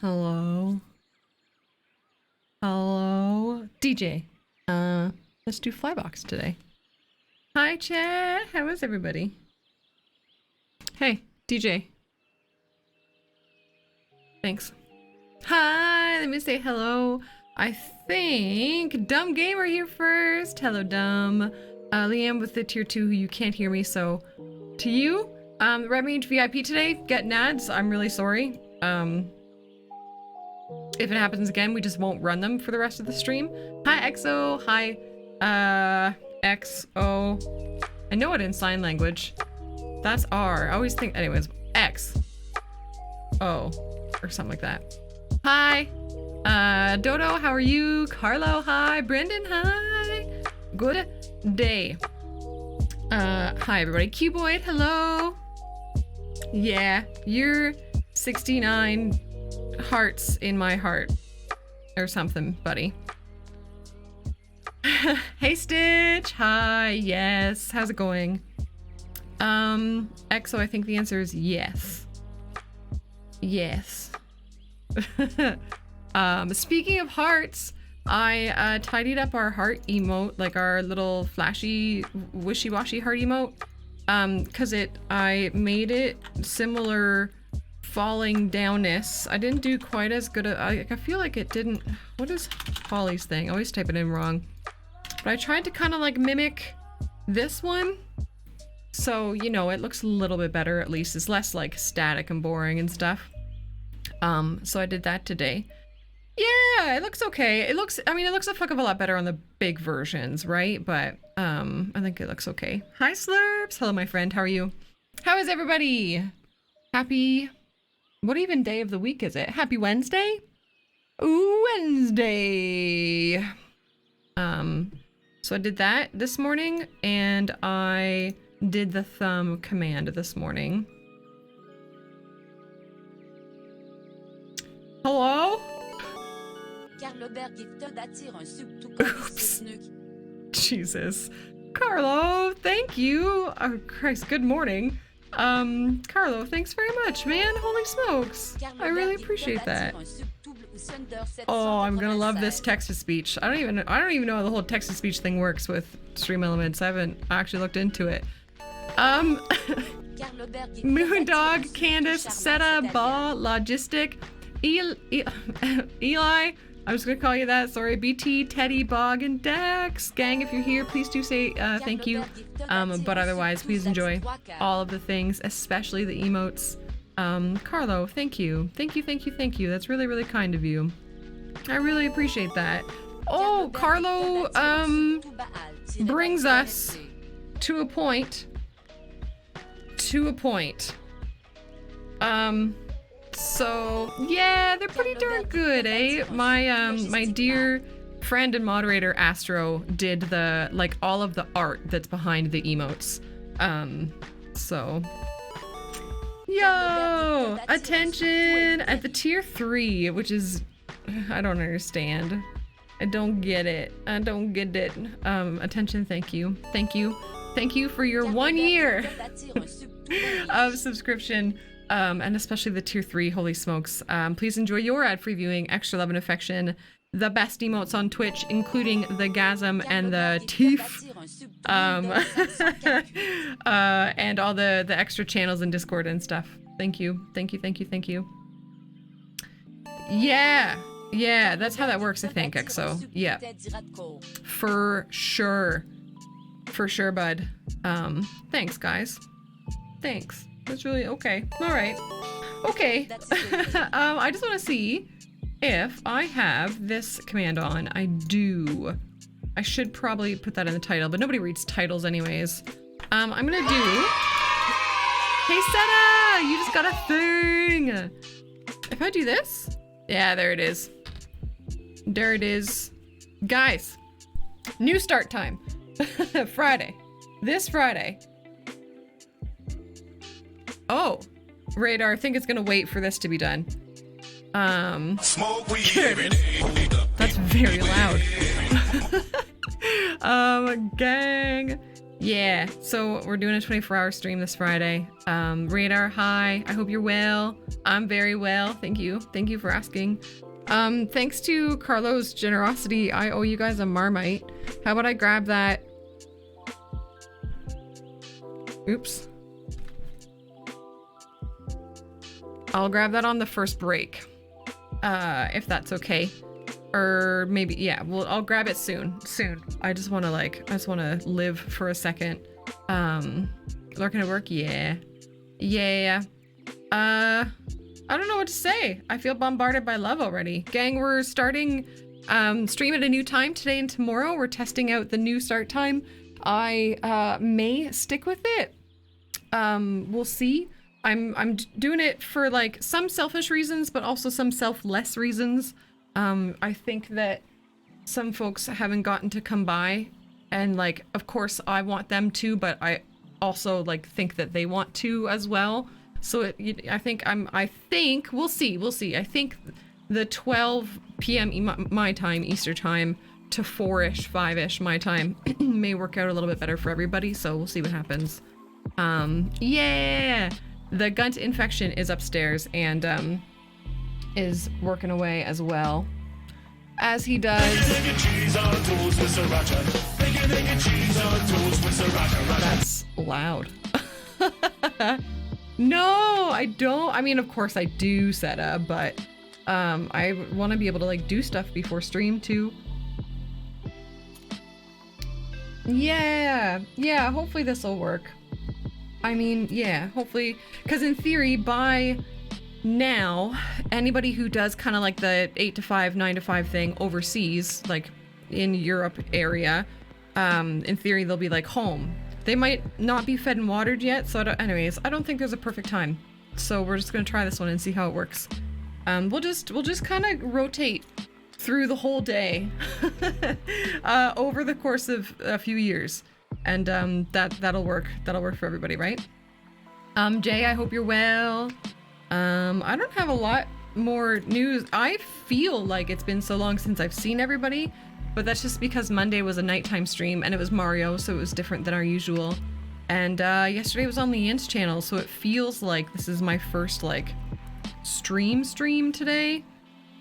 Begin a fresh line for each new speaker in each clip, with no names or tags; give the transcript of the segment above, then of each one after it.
Hello. Hello. DJ. Let's do Flybox today. Hi, chat. How is everybody? Hey, DJ. Thanks. Hi, let me say hello. I think Dumb Gamer here first. Hello, Dumb. Liam with the tier 2 who you can't hear me, so to you. Red Mage VIP today, getting ads. I'm really sorry. If it happens again, we just won't run them for the rest of the stream. Hi, XO. Hi, XO. I know it in sign language. That's R. I always think, anyways, X. O. Or something like that. Hi. Dodo, how are you? Carlo, hi. Brendan, hi. Good day. Hi, everybody. Cuboid, hello. Yeah, you're 69 hearts in my heart. Or something, buddy. Hey, Stitch. Hi, yes. How's it going? XO, I think the answer is yes. Yes. Speaking of hearts, I tidied up our heart emote, like our little flashy wishy-washy heart emote, cause I made it similar falling downness. I didn't do quite as good I feel like it didn't. What is Holly's thing? I always type it in wrong. But I tried to kind of like mimic this one. So, you know, it looks a little bit better at least. It's less like static and boring and stuff. So I did that today. Yeah, it looks okay. It looks a fuck of a lot better on the big versions, right? But I think it looks okay. Hi, Slurps. Hello, my friend. How are you? How is everybody? Happy, what even day of the week is it? Happy Wednesday? Wednesday. So I did that this morning, and I did the thumb command this morning. Hello? Oops. Jesus. Carlo, thank you. Oh, Christ, good morning. Carlo, thanks very much, man. Holy smokes. I really appreciate that. Oh, I'm gonna love this text-to-speech. I don't even know how the whole text-to-speech thing works with Stream Elements. I haven't actually looked into it. Moondog, Candace, Seta, Ball, Logistic, Eli, I'm just gonna call you that, sorry, BT, Teddy, Bog, and Dax. Gang, if you're here, please do say thank you. But otherwise, please enjoy all of the things, especially the emotes. Carlo, thank you. Thank you, thank you, thank you. That's really, really kind of you. I really appreciate that. Oh, Carlo, brings us to a point. So yeah, they're pretty darn good, eh? My dear friend and moderator Astro did the like all of the art that's behind the emotes. So yo, attention at the tier 3, which is I don't understand. I don't get it. Attention, thank you. Thank you for your 1 year of subscription. And especially the tier 3, holy smokes. Please enjoy your ad-free viewing, extra love and affection, the best emotes on Twitch, including the Gasm and the Teef, and all the extra channels in Discord and stuff. Thank you. Yeah, that's how that works, I think, XO. Yeah, for sure, bud. Thanks, guys. Thanks. That's really okay. All right. Okay. I just want to see if I have this command on. I do. I should probably put that in the title, but nobody reads titles anyways. I'm gonna do. Hey, Seta! You just got a thing! If I do this? Yeah, there it is. There it is. Guys, new start time. Friday. This Friday. Oh, radar, I think it's gonna wait for this to be done.
Smoke weed every day.
That's very loud. Gang. Yeah, so we're doing a 24-hour stream this Friday. Radar, hi. I hope you're well. I'm very well. Thank you. Thank you for asking. Thanks to Carlo's generosity, I owe you guys a Marmite. How about I grab that? Oops. I'll grab that on the first break. If that's okay. Or maybe, yeah, well, I'll grab it soon. I just want to live for a second. Lurking at work? Yeah. I don't know what to say. I feel bombarded by love already. Gang, we're starting stream at a new time today and tomorrow. We're testing out the new start time. I may stick with it. We'll see. I'm doing it for like some selfish reasons, but also some selfless reasons. I think that some folks haven't gotten to come by, and like, of course I want them to, but I also like think that they want to as well. So I think we'll see. I think the 12 p.m. my time, Easter time, to 4-ish, 5-ish my time may work out a little bit better for everybody. So we'll see what happens. Yeah, the Gunt infection is upstairs and is working away as well, as he does. That's loud. No, I don't. I mean, of course I do, Seta, but I want to be able to like do stuff before stream too. Yeah, hopefully this will work. I mean, yeah, hopefully, because in theory by now, anybody who does kind of like the 8 to 5, 9 to 5 thing overseas, like in Europe area, in theory they'll be like home. They might not be fed and watered yet, so anyways, I don't think there's a perfect time. So we're just gonna try this one and see how it works. We'll just kind of rotate through the whole day over the course of a few years, and that'll work. That'll work for everybody, right? Jay, I hope you're well. I don't have a lot more news. I feel like it's been so long since I've seen everybody, but that's just because Monday was a nighttime stream and it was Mario, so it was different than our usual. And yesterday was on the Ints channel, so it feels like this is my first like stream today.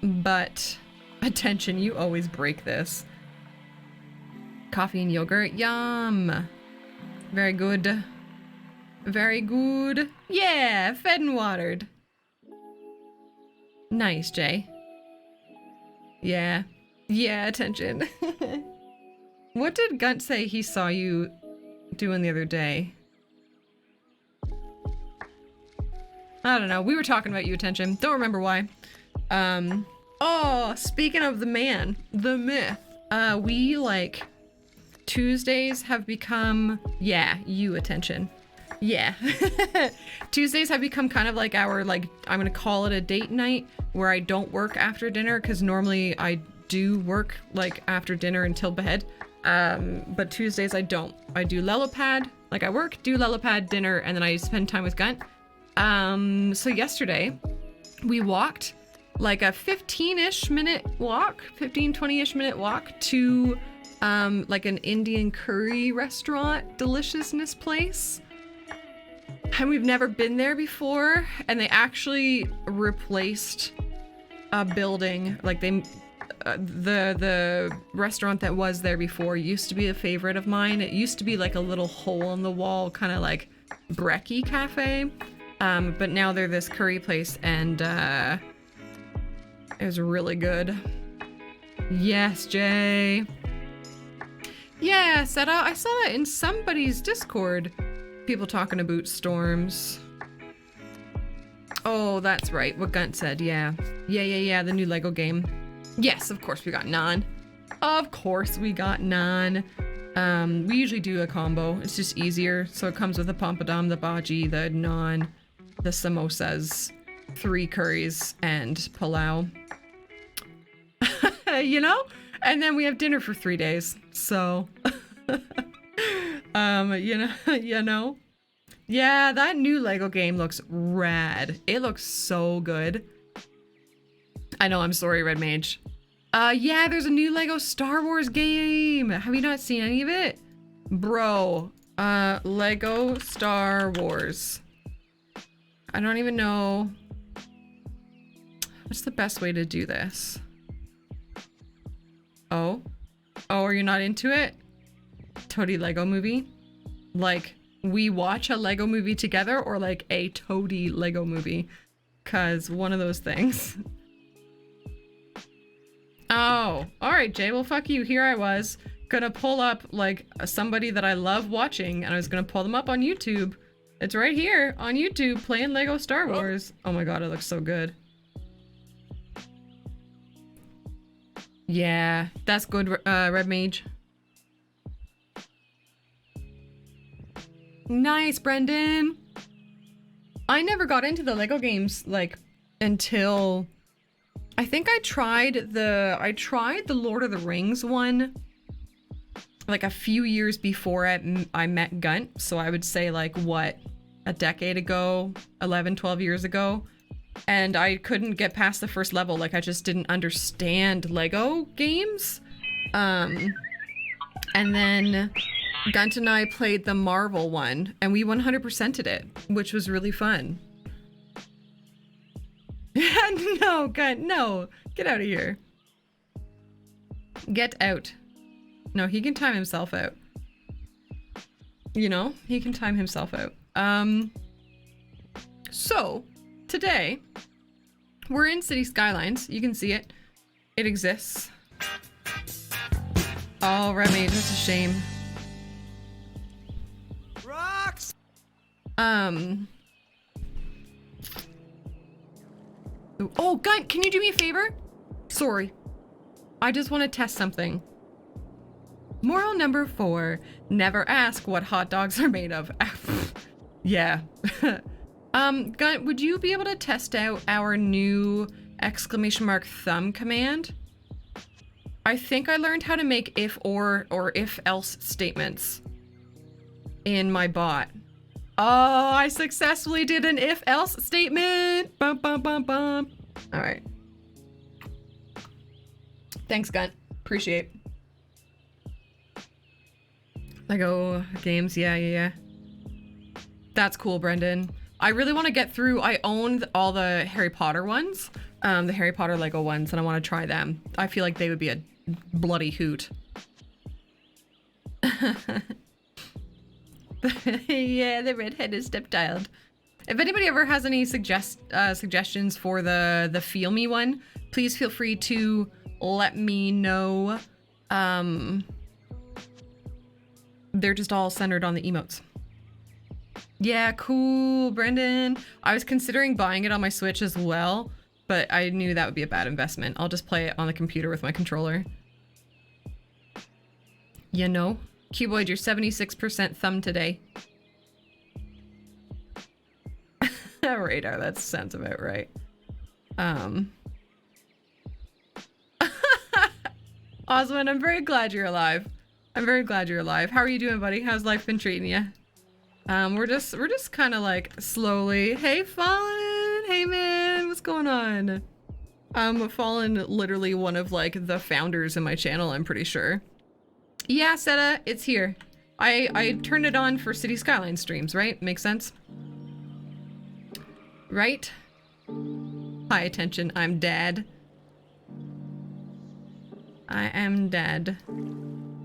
But attention, you always break this. Coffee and yogurt, yum. Very good. Very good. Yeah, fed and watered. Nice, Jay. Yeah, attention. What did Gunt say he saw you doing the other day? I don't know. We were talking about you, attention. Don't remember why. Oh, speaking of the man, the myth. We like Tuesdays have become, yeah, you attention. Yeah. Tuesdays have become kind of like our, like, I'm gonna call it a date night where I don't work after dinner, because normally I do work like after dinner until bed. But Tuesdays I don't. I do Lellipad, like I work, do Lellipad, dinner, and then I spend time with Gunt. So yesterday we walked like a 15-ish minute walk, 20-ish minute walk to like an Indian curry restaurant deliciousness place. And we've never been there before, and they actually replaced a building. Like they the restaurant that was there before used to be a favorite of mine. It used to be like a little hole in the wall kind of like brekkie cafe, but now they're this curry place, and it was really good. Yes, Jay. Yeah, Seta, I saw that in somebody's Discord. People talking about storms. Oh, that's right. What Gunt said. Yeah. The new Lego game. Yes, of course we got naan. Of course we got naan. We usually do a combo. It's just easier. So it comes with the pompadom, the bhaji, the naan, the samosas, 3 curries, and palau. You know? And then we have dinner for 3 days. So... you know. Yeah, that new Lego game looks rad. It looks so good. I know, I'm sorry, Red Mage. Yeah, there's a new Lego Star Wars game. Have you not seen any of it? Bro, Lego Star Wars. I don't even know. What's the best way to do this? Oh, are you not into it? Toadie Lego movie? Like, we watch a Lego movie together, or like a Toadie Lego movie? Cause one of those things. Oh, alright, Jay, well fuck you. Here I was, gonna pull up like somebody that I love watching, and I was gonna pull them up on YouTube. It's right here on YouTube, playing Lego Star Wars. Oh my god, it looks so good. Yeah, that's good, Red Mage. Nice, Brendan. I never got into the Lego games like until I think I tried the Lord of the Rings one like a few years before I met Gunt. So I would say like what, a decade ago, 11, 12 years ago. And I couldn't get past the first level. Like I just didn't understand Lego games. And then Gunt and I played the Marvel one, and we 100%ed it, which was really fun. No, Gunt, no. Get out of here. Get out. No, he can time himself out. You know, he can time himself out. So, today, we're in City Skylines. You can see it. It exists. Oh, Remy, that's a shame.
Rocks!
Oh, Gunt, can you do me a favor? Sorry. I just want to test something. Moral number 4. Never ask what hot dogs are made of. Yeah. Gunt, would you be able to test out our new !thumb command? I think I learned how to make if or if else statements in my bot. Oh, I successfully did an if else statement. Bum, bum, bum, bum. All right. Thanks, Gunt. Appreciate. Lego games. Yeah. That's cool, Brendan. I really want to get through. I own all the Harry Potter ones, the Harry Potter Lego ones, and I want to try them. I feel like they would be a bloody hoot. Yeah, the redheaded stepchild. If anybody ever has any suggestions for the Feel Me one, please feel free to let me know. They're just all centered on the emotes. Yeah, cool, Brendan. I was considering buying it on my Switch as well, but I knew that would be a bad investment. I'll just play it on the computer with my controller. You know? Cuboid, you're 76% thumb today. Radar, that sounds about right. Oswin, I'm very glad you're alive. I'm very glad you're alive. How are you doing, buddy? How's life been treating you? We're just kind of like slowly. Hey, Fallen! Hey, man! What's going on? Fallen, literally one of like the founders of my channel, I'm pretty sure. Yeah, Seta, it's here. I turned it on for City Skylines streams, right? Makes sense? Right? High attention, I'm dead. I am dead.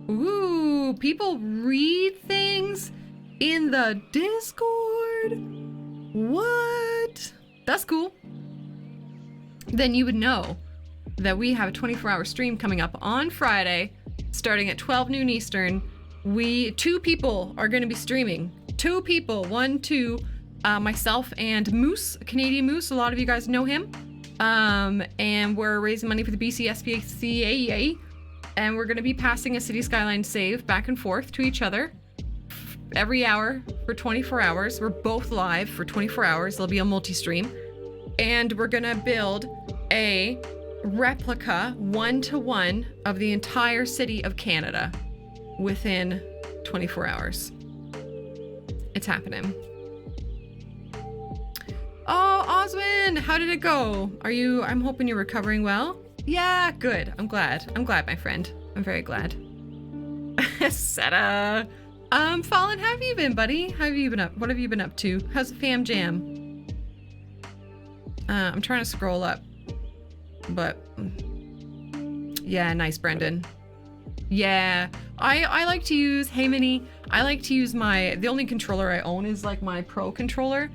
Ooh, people read things in the Discord? What? That's cool. Then you would know that we have a 24-hour stream coming up on Friday, starting at 12 noon Eastern. Two people are going to be streaming. 2 people. 2. Myself and Moose, Canadian Moose. A lot of you guys know him. And we're raising money for the BC SPCA. And we're going to be passing a City Skyline save back and forth to each other every hour for 24 hours. We're both live for 24 hours. There'll be a multi-stream. And we're going to build a replica 1-to-1 of the entire city of Canada within 24 hours. It's happening. Oh, Oswin, how did it go? I'm hoping you're recovering well. Yeah, good. I'm glad, my friend. I'm very glad. Seta. Fallen, how have you been, buddy? How have you been up? What have you been up to? How's the fam jam? I'm trying to scroll up, but yeah, nice, Brendan. Yeah, I like to use, hey Minnie, I like to use the only controller I own is like my pro controller.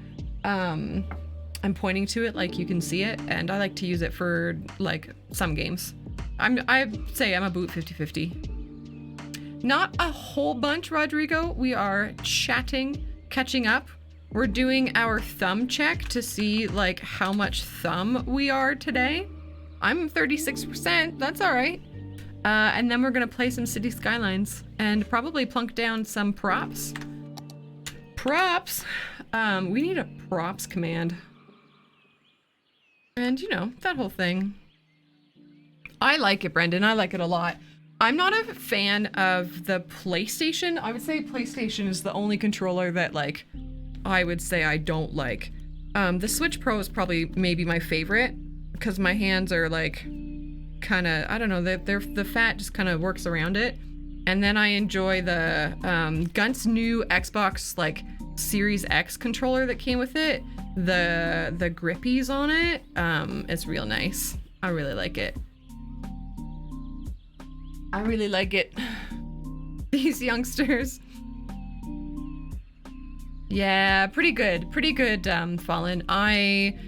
I'm pointing to it like you can see it, and I like to use it for like some games. I'd say I'm a boot 50-50. Not a whole bunch, Rodrigo. We are chatting, catching up. We're doing our thumb check to see like how much thumb we are today. I'm 36%, that's all right. And then we're gonna play some City Skylines and probably plunk down some props. Props? We need a props command. And you know, that whole thing. I like it, Brendan, I like it a lot. I'm not a fan of the PlayStation. I would say PlayStation is the only controller that like, I would say I don't like. The Switch Pro is probably maybe my favorite because my hands are like, kind of, I don't know, the fat just kind of works around it. And then I enjoy the Gunt's new Xbox like Series X controller that came with it. The grippies on it, it's real nice. I really like it. I really like it. These youngsters. Yeah, pretty good, Fallen. I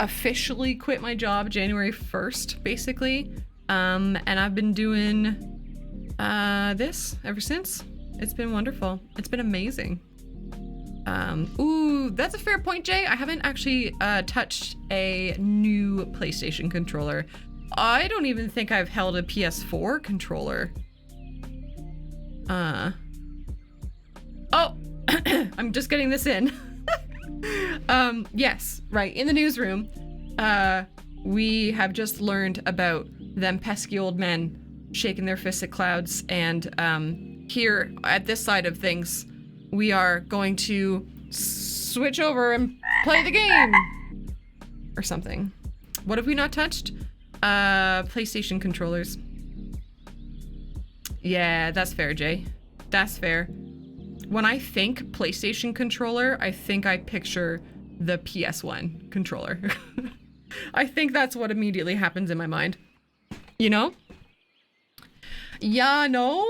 officially quit my job January 1st, basically. And I've been doing this ever since. It's been wonderful. It's been amazing. Ooh, that's a fair point, Jay. I haven't actually touched a new PlayStation controller. I don't even think I've held a PS4 controller. Oh, I'm just getting this in. Yes, right, in the newsroom, we have just learned about them pesky old men shaking their fists at clouds, and here at this side of things, we are going to switch over and play the game! Or something. What have we not touched? PlayStation controllers. Yeah, that's fair, Jay. That's fair. When I think PlayStation controller, I think I picture the PS1 controller. I think that's what immediately happens in my mind. You know? Yeah, no?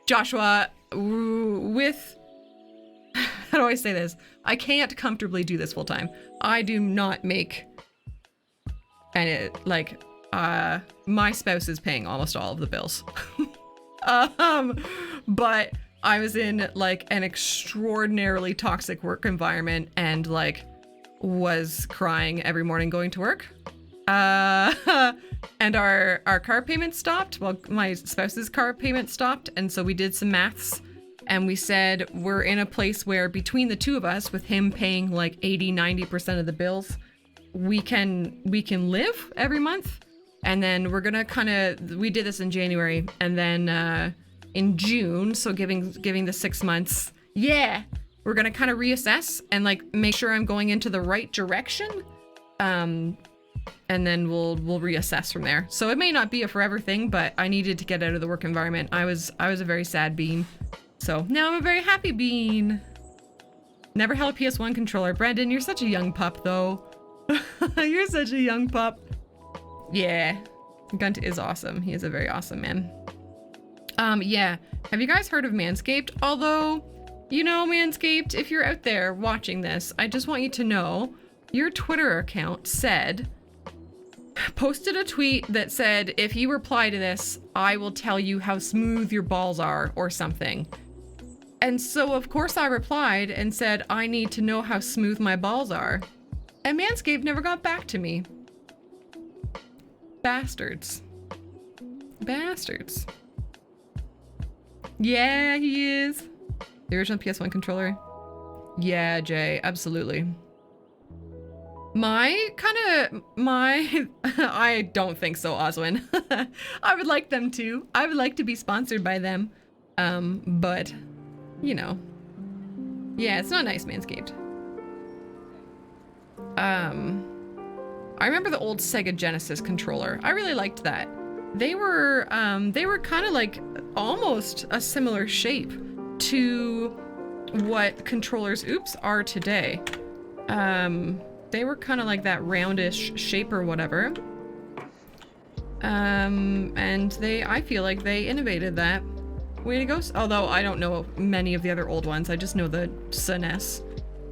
Joshua, with... How do I say this? I can't comfortably do this full time. I do not make... And it, like, my spouse is paying almost all of the bills. But I was in, like, an extraordinarily toxic work environment and, like, was crying every morning going to work. And our car payment stopped. Well, my spouse's car payment stopped, and so we did some maths, and we said we're in a place where between the two of us, with him paying like 80-90% of the bills, we can live every month. And then we're gonna we did this in January, and then in June, so giving the 6 months, yeah, we're gonna kind of reassess and like make sure I'm going into the right direction. And then we'll reassess from there. So it may not be a forever thing, but I needed to get out of the work environment. I was a very sad bean. So now I'm a very happy bean. Never held a PS1 controller. Brandon, you're such a young pup though. You're such a young pup. Yeah, Gunt is awesome. He is a very awesome man. Yeah, have you guys heard of Manscaped? Although, you know, Manscaped, if you're out there watching this, I just want you to know your Twitter account posted a tweet that said, if you reply to this, I will tell you how smooth your balls are or something. And so of course I replied and said, I need to know how smooth my balls are. And Manscaped never got back to me. Bastards. Bastards. Yeah, he is. The original PS1 controller. Yeah, Jay, absolutely. I don't think so, Oswin. I would like them to. I would like to be sponsored by them. But, you know. Yeah, it's not nice, Manscaped. I remember the old Sega Genesis controller. I really liked that. they were kind of like almost a similar shape to what controllers, are today. They were kind of like that roundish shape or whatever. And I feel like they innovated that. Way to go. Although I don't know many of the other old ones. I just know the SNES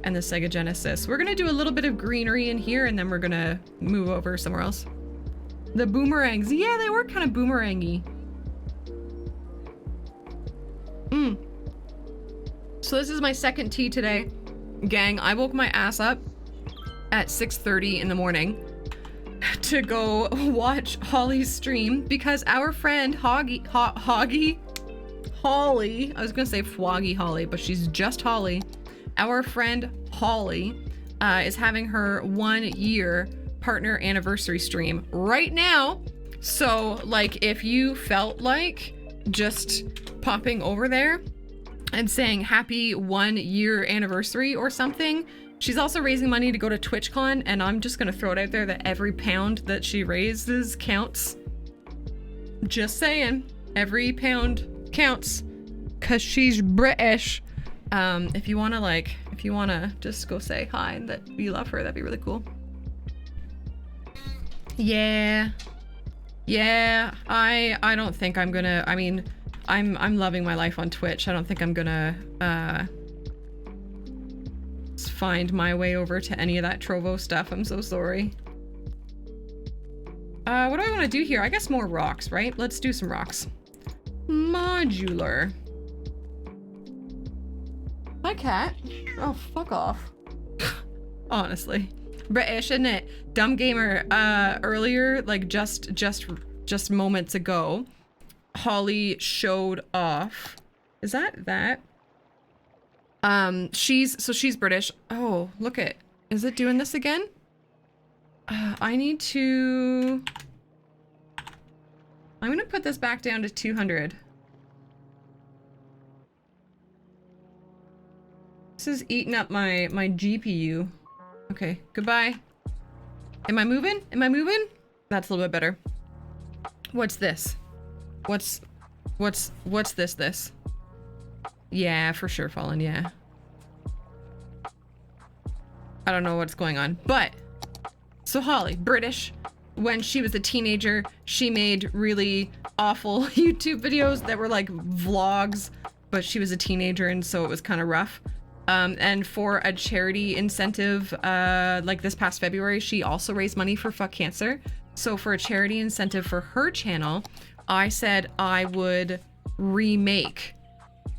and the Sega Genesis. We're gonna do a little bit of greenery in here and then we're gonna move over somewhere else. The boomerangs. Yeah, they were kind of boomerangy. So this is my second tea today. Gang, I woke my ass up at 6:30 in the morning to go watch Holly's stream because our friend Holly, I was gonna say Fwoggy Holly, but she's just Holly. Our friend Holly is having her 1 year partner anniversary stream right now. So like if you felt like just popping over there and saying happy 1 year anniversary or something. She's also raising money to go to TwitchCon, and I'm just gonna throw it out there that every pound that she raises counts. Just saying, every pound counts, cause she's British. If you wanna just go say hi and that you love her, that'd be really cool. Yeah, I don't think I'm gonna, I mean, I'm loving my life on Twitch. I don't think I'm gonna, find my way over to any of that Trovo stuff. I'm so sorry. What do I want to do here? I guess more rocks, right? Let's do some rocks. Modular. Hi, cat. Oh, fuck off. Honestly. British, isn't it? Dumb gamer, earlier, like just moments ago, Holly showed off. Is that? She's British. Oh, look it. Is it doing this again? I need to... I'm gonna put this back down to 200. This is eating up my GPU. Okay, goodbye. Am I moving? That's a little bit better. What's this? What's this? Yeah, for sure, Fallen, yeah. I don't know what's going on, but... So Holly, British. When she was a teenager, she made really awful YouTube videos that were like vlogs, but she was a teenager and so it was kind of rough. And for a charity incentive, like this past February, she also raised money for Fuck Cancer. So for a charity incentive for her channel, I said I would remake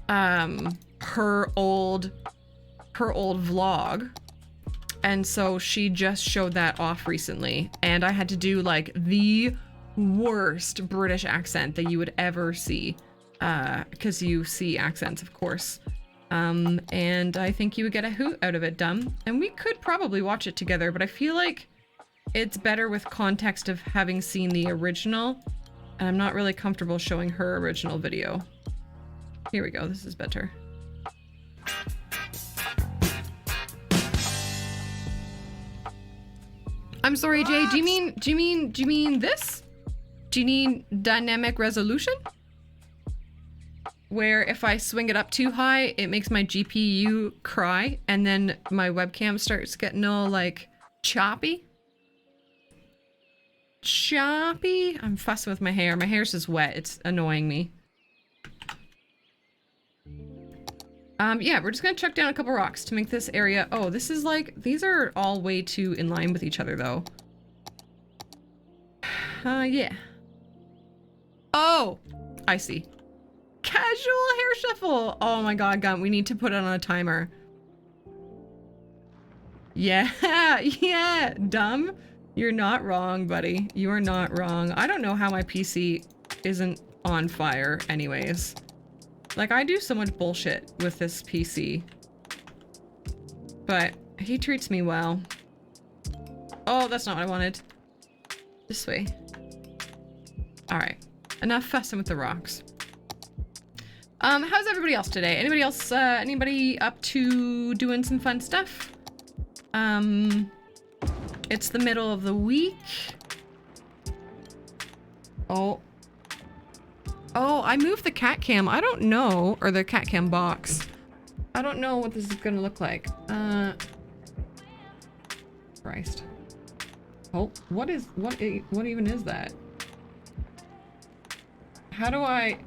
her old vlog, and so she just showed that off recently, and I had to do like the worst British accent that you would ever see, because you see accents, of course, and I think you would get a hoot out of it, dumb. And we could probably watch it together, but I feel like it's better with context of having seen the original, and I'm not really comfortable showing her original video. Here we go, this is better. I'm sorry, Jay, do you mean this? Do you mean dynamic resolution? Where if I swing it up too high, it makes my GPU cry, and then my webcam starts getting all like choppy? I'm fussing with my hair. My hair's just wet. It's annoying me. Yeah, we're just gonna chuck down a couple rocks to make this area. Oh, this is like, these are all way too in line with each other though. Yeah. Oh, I see. Casual hair shuffle. Oh my God, Gunt, we need to put it on a timer. Yeah, yeah, dumb. You're not wrong, buddy. You are not wrong. I don't know how my PC isn't on fire anyways. Like, I do so much bullshit with this PC. But he treats me well. Oh, that's not what I wanted. This way. Alright. Enough fussing with the rocks. How's everybody else today? Anybody else, anybody up to doing some fun stuff? It's the middle of the week. Oh, Oh, I moved the cat cam. I don't know, or the cat cam box. I don't know what this is gonna look like. Christ. Oh, what even is that? How do I?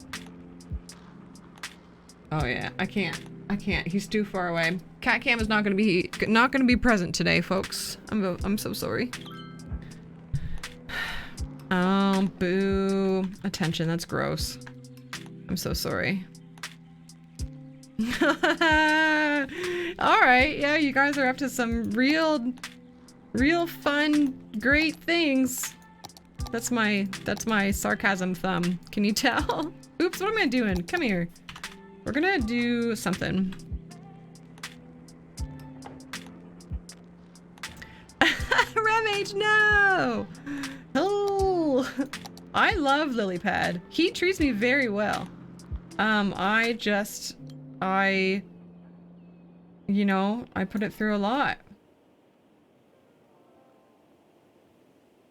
Oh yeah, I can't. He's too far away. Cat cam is not gonna be present today, folks. I'm so sorry. Oh, boo. Attention, that's gross. I'm so sorry. Alright, yeah, you guys are up to some real fun, great things. That's my sarcasm thumb. Can you tell? Oops, what am I doing? Come here. We're gonna do something. Remage, no! Oh, I love Lilypad. He treats me very well. You know, I put it through a lot.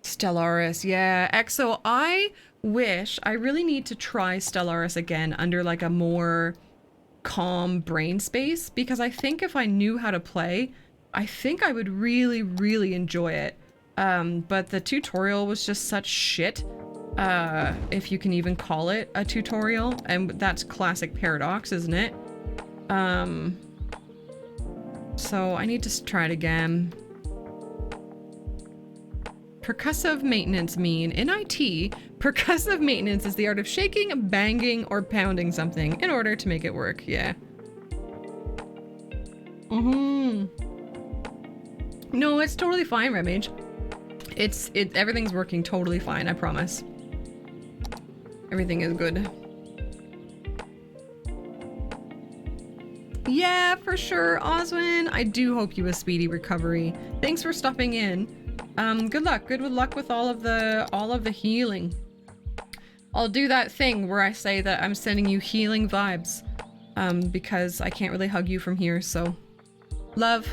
Stellaris, yeah. Exo, I really need to try Stellaris again under like a more calm brain space, because I think if I knew how to play, I think I would really, really enjoy it. But the tutorial was just such shit, if you can even call it a tutorial, and that's classic Paradox, isn't it? So I need to try it again. Percussive maintenance mean. In IT, percussive maintenance is the art of shaking, banging, or pounding something in order to make it work. Yeah. No, it's totally fine, Remage. Everything's working totally fine, I promise. Everything is good. Yeah, for sure, Oswin. I do hope you a speedy recovery. Thanks for stopping in. Good luck. Good luck with all of the healing. I'll do that thing where I say that I'm sending you healing vibes, because I can't really hug you from here, so love.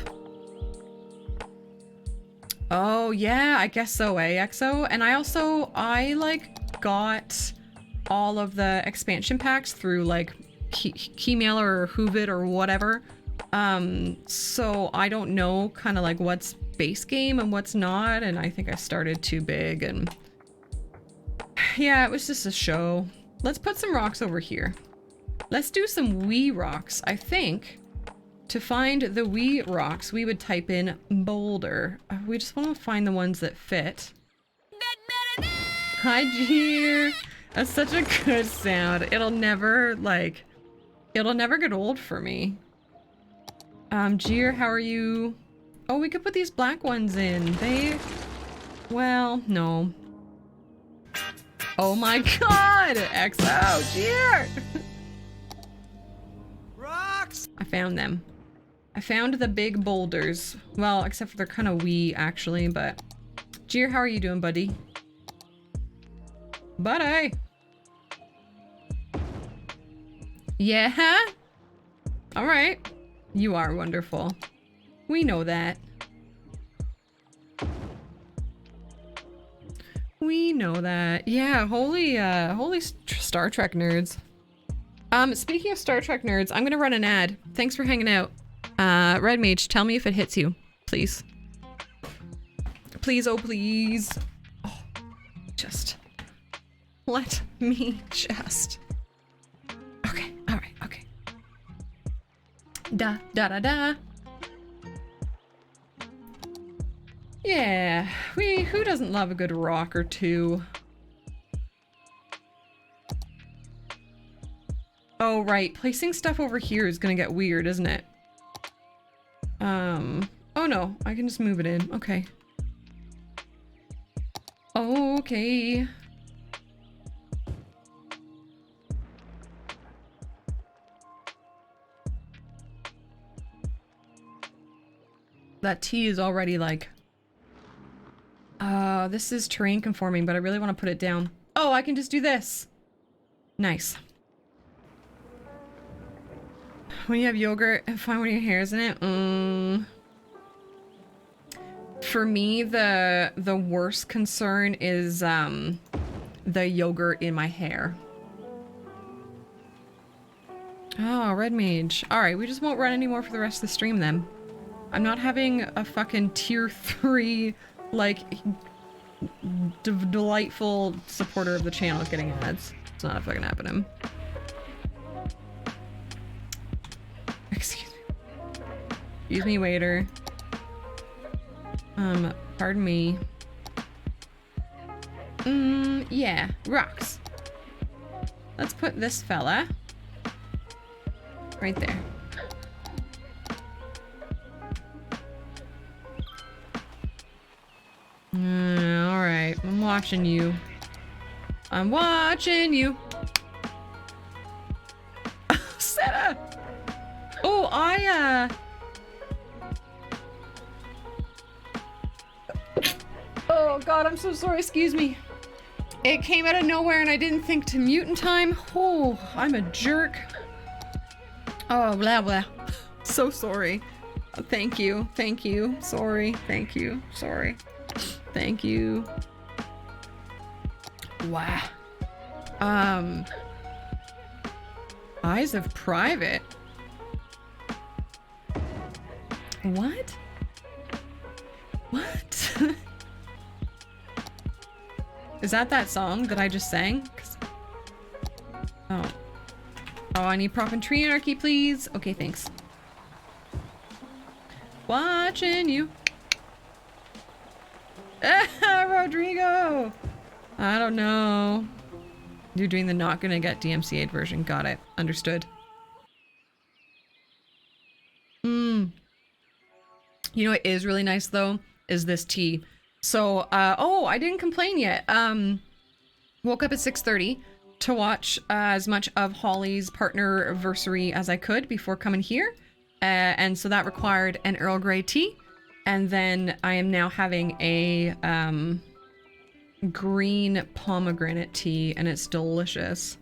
Oh yeah, I guess so, Exo. And I like got all of the expansion packs through like Keymailer or Whovit or whatever. So I don't know kind of like what's base game and what's not, and I think I started too big, and yeah, it was just a show. Let's put some rocks over here. Let's do some wee rocks. I think to find the wee rocks, we would type in boulder. We just want to find the ones that fit. Hi, Jeer. That's such a good sound. It'll never get old for me. Jeer, how are you? Oh, we could put these black ones in. Well, no. Oh my god! XO, Jeer! Rocks! I found them. I found the big boulders. Well, except for they're kind of wee, actually, but... Jeer, how are you doing, buddy? Buddy! Yeah? Alright. You are wonderful. We know that. We know that. Yeah, holy Star Trek nerds. Speaking of Star Trek nerds, I'm gonna run an ad. Thanks for hanging out. Red Mage, tell me if it hits you, please. Please, oh please. Oh, just let me just. Okay, alright, okay. Da da da da. Yeah, who doesn't love a good rock or two? Oh, right. Placing stuff over here is gonna get weird, isn't it? Oh no, I can just move it in. Okay. Okay. That T is already like... this is terrain conforming, but I really want to put it down. Oh, I can just do this. Nice. When you have yogurt and find one of your hairs in it, For me, the worst concern is the yogurt in my hair. Oh, red mage. Alright, we just won't run anymore for the rest of the stream then. I'm not having a fucking tier 3, like, delightful supporter of the channel getting ads. It's not fucking happening. Excuse me. Excuse me, waiter. Pardon me. Yeah, rocks. Let's put this fella right there. Alright, I'm watching you. I'm watching you. Seta! Oh, Oh god, I'm so sorry, excuse me. It came out of nowhere and I didn't think to mute in time. Oh, I'm a jerk. Oh, blah blah. So sorry. Thank you, sorry, thank you, sorry. Thank you. Wow. Eyes of Private. What? What? Is that song that I just sang? Oh. Oh, I need prop and tree anarchy, please. Okay, thanks. Watching you. Rodrigo! I don't know. You're doing the not gonna get DMCA'd version. Got it. Understood. You know what is really nice though? Is this tea. So, oh, I didn't complain yet. Woke up at 6:30 to watch as much of Holly's partner-versary as I could before coming here. And so that required an Earl Grey tea. And then I am now having a green pomegranate tea, and it's delicious.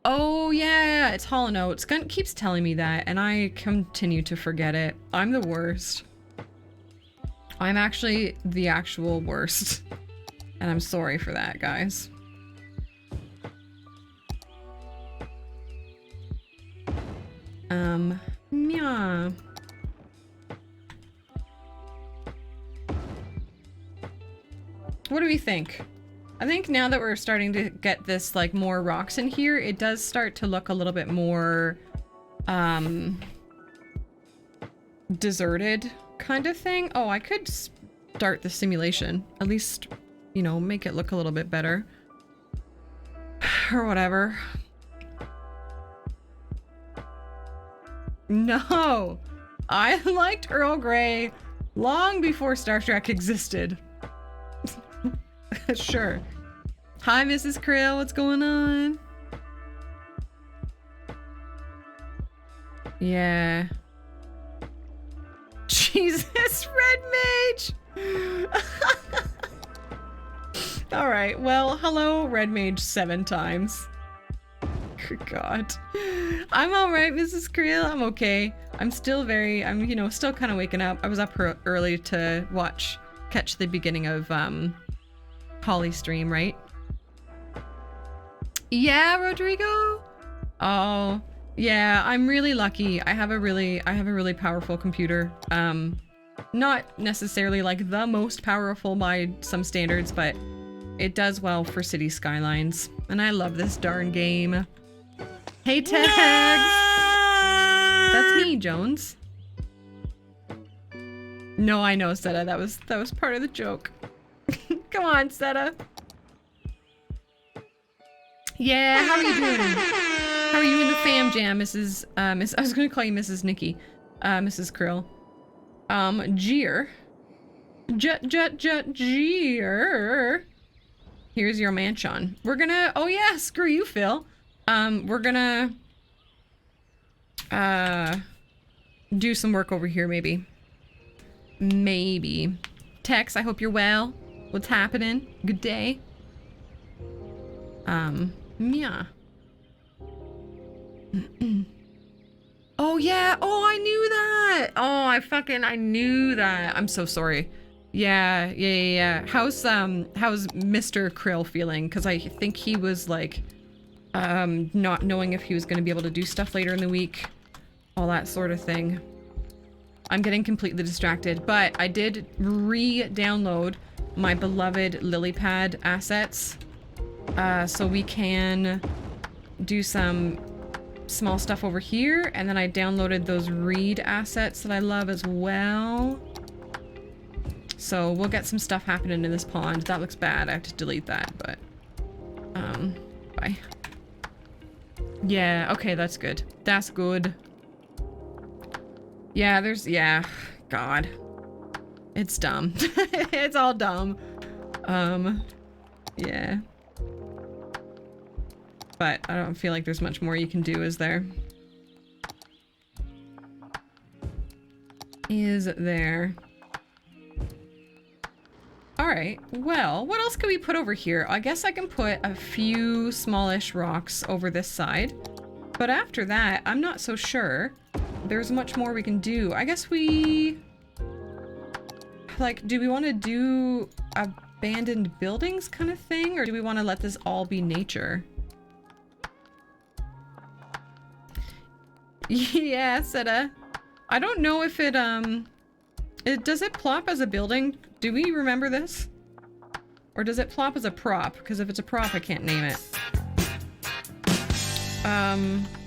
Oh yeah, it's Hall & Oates. Gun keeps telling me that, and I continue to forget it. I'm the worst. I'm actually the actual worst. And I'm sorry for that, guys. Yeah. What do we think? I think now that we're starting to get this, like, more rocks in here, it does start to look a little bit more, deserted kind of thing. Oh, I could start the simulation. At least, you know, make it look a little bit better. Or whatever. No! I liked Earl Grey long before Star Trek existed. Sure. Hi, Mrs. Krill. What's going on? Yeah. Jesus, Red Mage! Alright, well, hello, Red Mage 7 times. Good God. I'm alright, Mrs. Krill. I'm okay. I'm, you know, still kind of waking up. I was up early to catch the beginning of, Holly stream, right? Yeah, Rodrigo? Oh, yeah, I'm really lucky. I have a really powerful computer. Not necessarily like the most powerful by some standards, but it does well for City Skylines. And I love this darn game. Hey, Tags! That's me, Jones. No, I know, Seta. That was part of the joke. Come on, Seta. Yeah, how are you doing? How are you in the fam jam, Mrs. I was gonna call you Mrs. Nikki. Mrs. Krill. Jeer. Jeer. Here's your mansion. We're gonna, oh yeah, screw you, Phil. We're gonna, do some work over here, maybe. Maybe. Tex, I hope you're well. What's happening? Good day. Yeah. Oh yeah, oh I knew that! Oh, I knew that. I'm so sorry. Yeah. How's Mr. Krill feeling? Cause I think he was like not knowing if he was going to be able to do stuff later in the week, all that sort of thing. I'm getting completely distracted, but I did re-download my beloved lily pad assets, so we can do some small stuff over here, and then I downloaded those reed assets that I love as well. So we'll get some stuff happening in this pond. That looks bad. I have to delete that, but bye. Yeah, okay, that's good. That's good. Yeah, yeah, God. It's dumb. It's all dumb. Yeah. But I don't feel like there's much more you can do, is there? Is there? Alright, well, what else can we put over here? I guess I can put a few smallish rocks over this side. But after that, I'm not so sure there's much more we can do. I guess we... Like, do we want to do abandoned buildings kind of thing? Or do we want to let this all be nature? Yeah, Seta. I don't know if it, does it plop as a building? Do we remember this? Or does it plop as a prop? Because if it's a prop, I can't name it.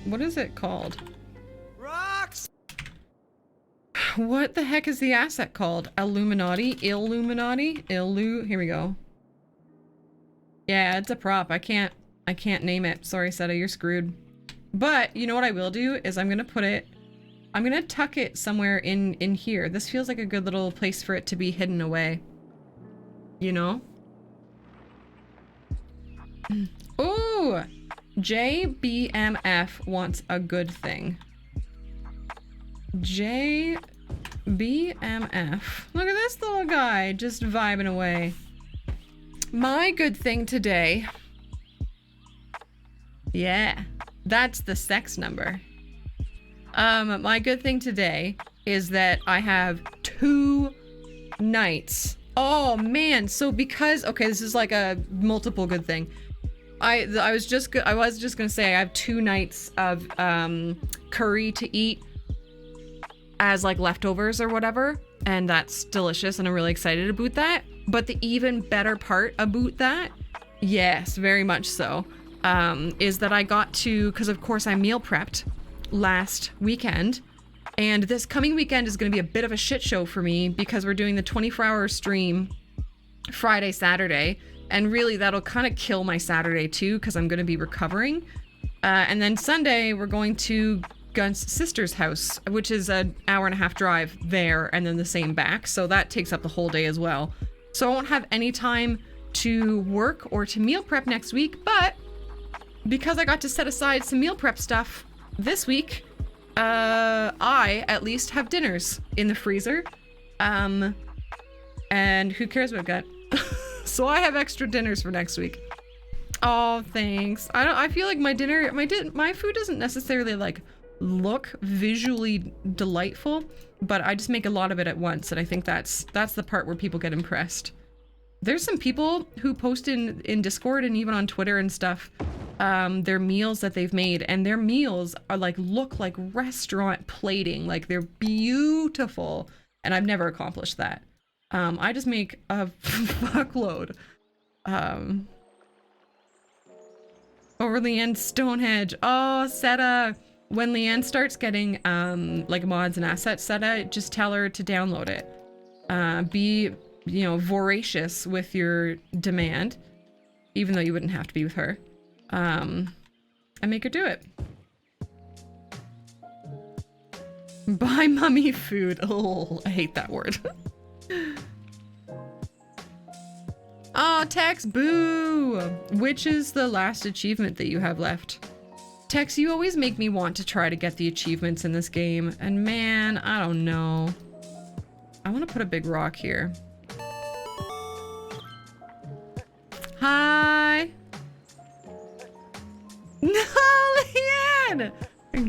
What is it called?
Rocks!
What the heck is the asset called? Illuminati? Illuminati? Here we go. Yeah, it's a prop. I can't name it. Sorry, Seta, you're screwed. But, you know what I will do is I'm gonna tuck it somewhere in here. This feels like a good little place for it to be hidden away. You know? Ooh! JBMF wants a good thing. JBMF. Look at this little guy just vibing away. My good thing today. Yeah, that's the sex number. My good thing today is that I have 2 nights. Oh man, so because, okay, this is like a multiple good thing. I was just gonna say I have 2 nights of curry to eat as like leftovers or whatever, and that's delicious and I'm really excited about that. But the even better part about that, yes, very much so, is that I got to, because of course I meal prepped last weekend, and this coming weekend is going to be a bit of a shit show for me because we're doing the 24-hour stream Friday, Saturday, and really that'll kind of kill my Saturday too because I'm going to be recovering. And then Sunday we're going to Gunt's sister's house, which is an hour-and-a-half drive there and then the same back, so that takes up the whole day as well. So I won't have any time to work or to meal prep next week, but because I got to set aside some meal prep stuff this week, I at least have dinners in the freezer. And who cares what I've got? So I have extra dinners for next week. Oh, thanks. I feel like my food doesn't necessarily like look visually delightful, but I just make a lot of it at once, and I think that's the part where people get impressed. There's some people who post in Discord and even on Twitter and stuff, their meals that they've made, and their meals are like look like restaurant plating, like they're beautiful, and I've never accomplished that. I just make a fuckload. Over Leanne Stonehenge. Oh, Seta. When Leanne starts getting like mods and assets, Seta, just tell her to download it. Be, you know, voracious with your demand, even though you wouldn't have to be with her. And make her do it. Buy mummy food. Oh, I hate that word. Oh, Tex, boo! Which is the last achievement that you have left? Tex, you always make me want to try to get the achievements in this game, and man, I don't know. I want to put a big rock here. Hi! No, Leanne!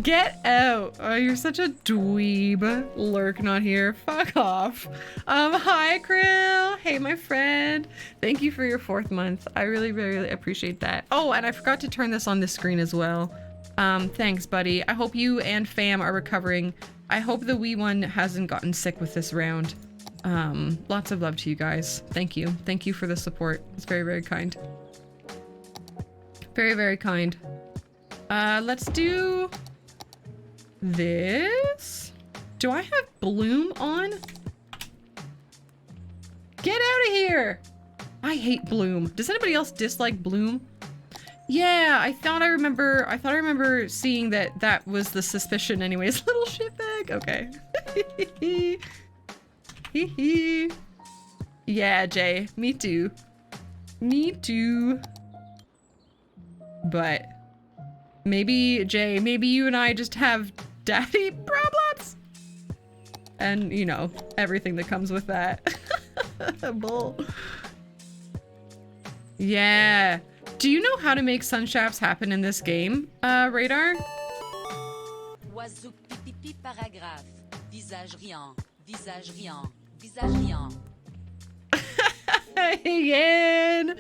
Get out. Oh, you're such a dweeb. Lurk not here. Fuck off. Hi, Krill. Hey, my friend. Thank you for your 4th month. I really, really appreciate that. Oh, and I forgot to turn this on the screen as well. Thanks, buddy. I hope you and fam are recovering. I hope the wee one hasn't gotten sick with this round. Lots of love to you guys. Thank you. Thank you for the support. It's very, very kind. Very, very kind. Let's do this. Do I have Bloom on? Get out of here! I hate Bloom. Does anybody else dislike Bloom? Yeah, I thought I remember seeing that was the suspicion anyways. Little shitbag. Okay. Yeah, Jay. Me too. Me too. But maybe, Jay, maybe you and I just have daddy problems? And, you know, everything that comes with that. Bull. Yeah. Do you know how to make sun shafts happen in this game, Radar?
Oiseau pipi paragraphe. Visage rien. Visage rien. Visage rien.
Yan!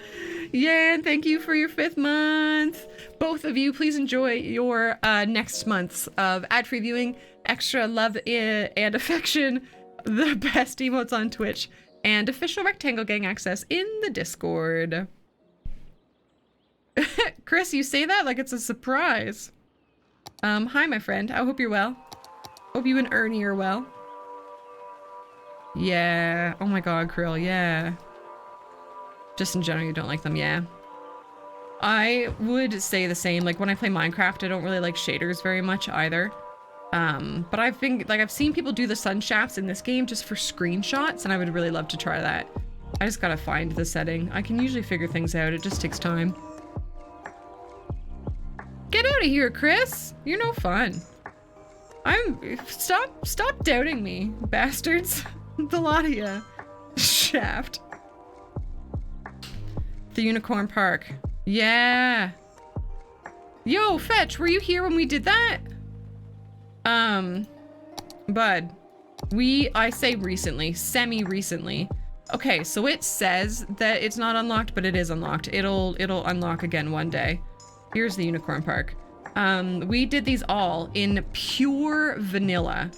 Yan, thank you for your 5th month. Both of you, please enjoy your next months of ad-free viewing, extra love and affection, the best emotes on Twitch, and official Rectangle Gang access in the Discord. Chris, you say that like it's a surprise. Hi, my friend. I hope you're well. Hope you and Ernie are well. Yeah. Oh my god, Krill. Yeah. Just in general, you don't like them. Yeah. I would say the same. Like when I play Minecraft, I don't really like shaders very much either. But I've seen people do the sun shafts in this game just for screenshots, and I would really love to try that. I just gotta find the setting. I can usually figure things out. It just takes time. Get out of here, Chris. You're no fun. Stop doubting me, bastards. The lot of ya. Shaft. The Unicorn Park. Yeah. Yo, Fetch, were you here when we did that? Bud. I say recently, semi-recently. Okay, so it says that it's not unlocked, but it is unlocked. It'll unlock again one day. Here's the Unicorn Park. We did these all in pure vanilla.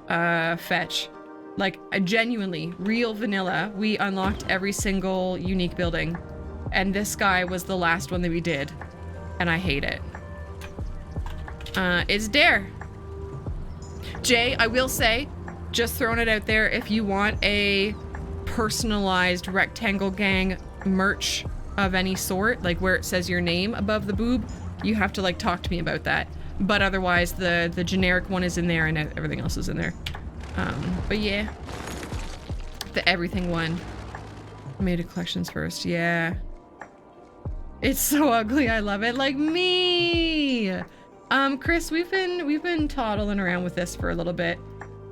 Fetch. Like, genuinely, real vanilla. We unlocked every single unique building. And this guy was the last one that we did. And I hate it. It's Dare. Jay, I will say, just throwing it out there, if you want a personalized Rectangle Gang merch of any sort, like where it says your name above the boob, you have to like talk to me about that. But otherwise, the generic one is in there and everything else is in there. But yeah, the everything one. Made of collections first, yeah. It's so ugly, I love it, like me. Chris, we've been toddling around with this for a little bit.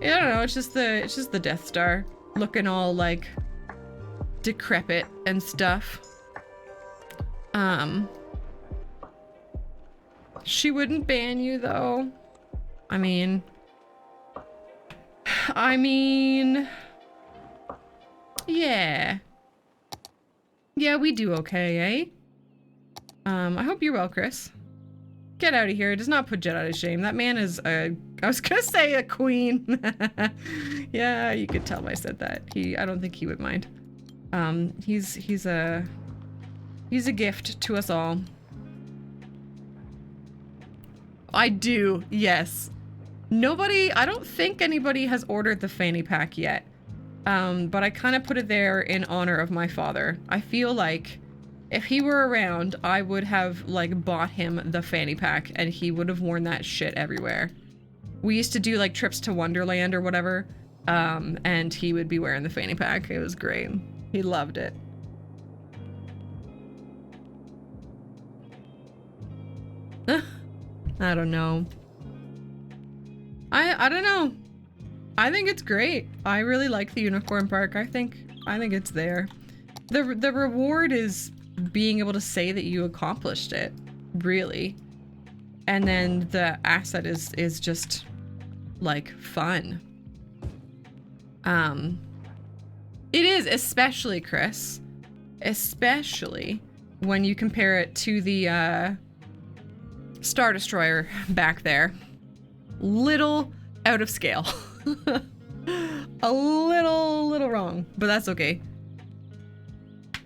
I don't know, it's just the Death Star looking all like decrepit and stuff. She wouldn't ban you though. I mean, yeah. Yeah, we do okay, eh? I hope you're well, Chris. Get out of here. It does not put Jet out of shame. That man is I was gonna say a queen. Yeah, you could tell I said that. I don't think he would mind. He's a gift to us all. I do, yes. I don't think anybody has ordered the fanny pack yet. But I kind of put it there in honor of my father. I feel like if he were around, I would have like bought him the fanny pack and he would have worn that shit everywhere. We used to do like trips to Wonderland or whatever. And he would be wearing the fanny pack. It was great. He loved it. I don't know. I don't know. I think it's great. I really like the Unicorn Park. I think it's there. The reward is being able to say that you accomplished it. Really. And then the asset is just like fun. It is, especially Chris, especially when you compare it to the Star Destroyer back there. Little out of scale. A little wrong, but that's okay.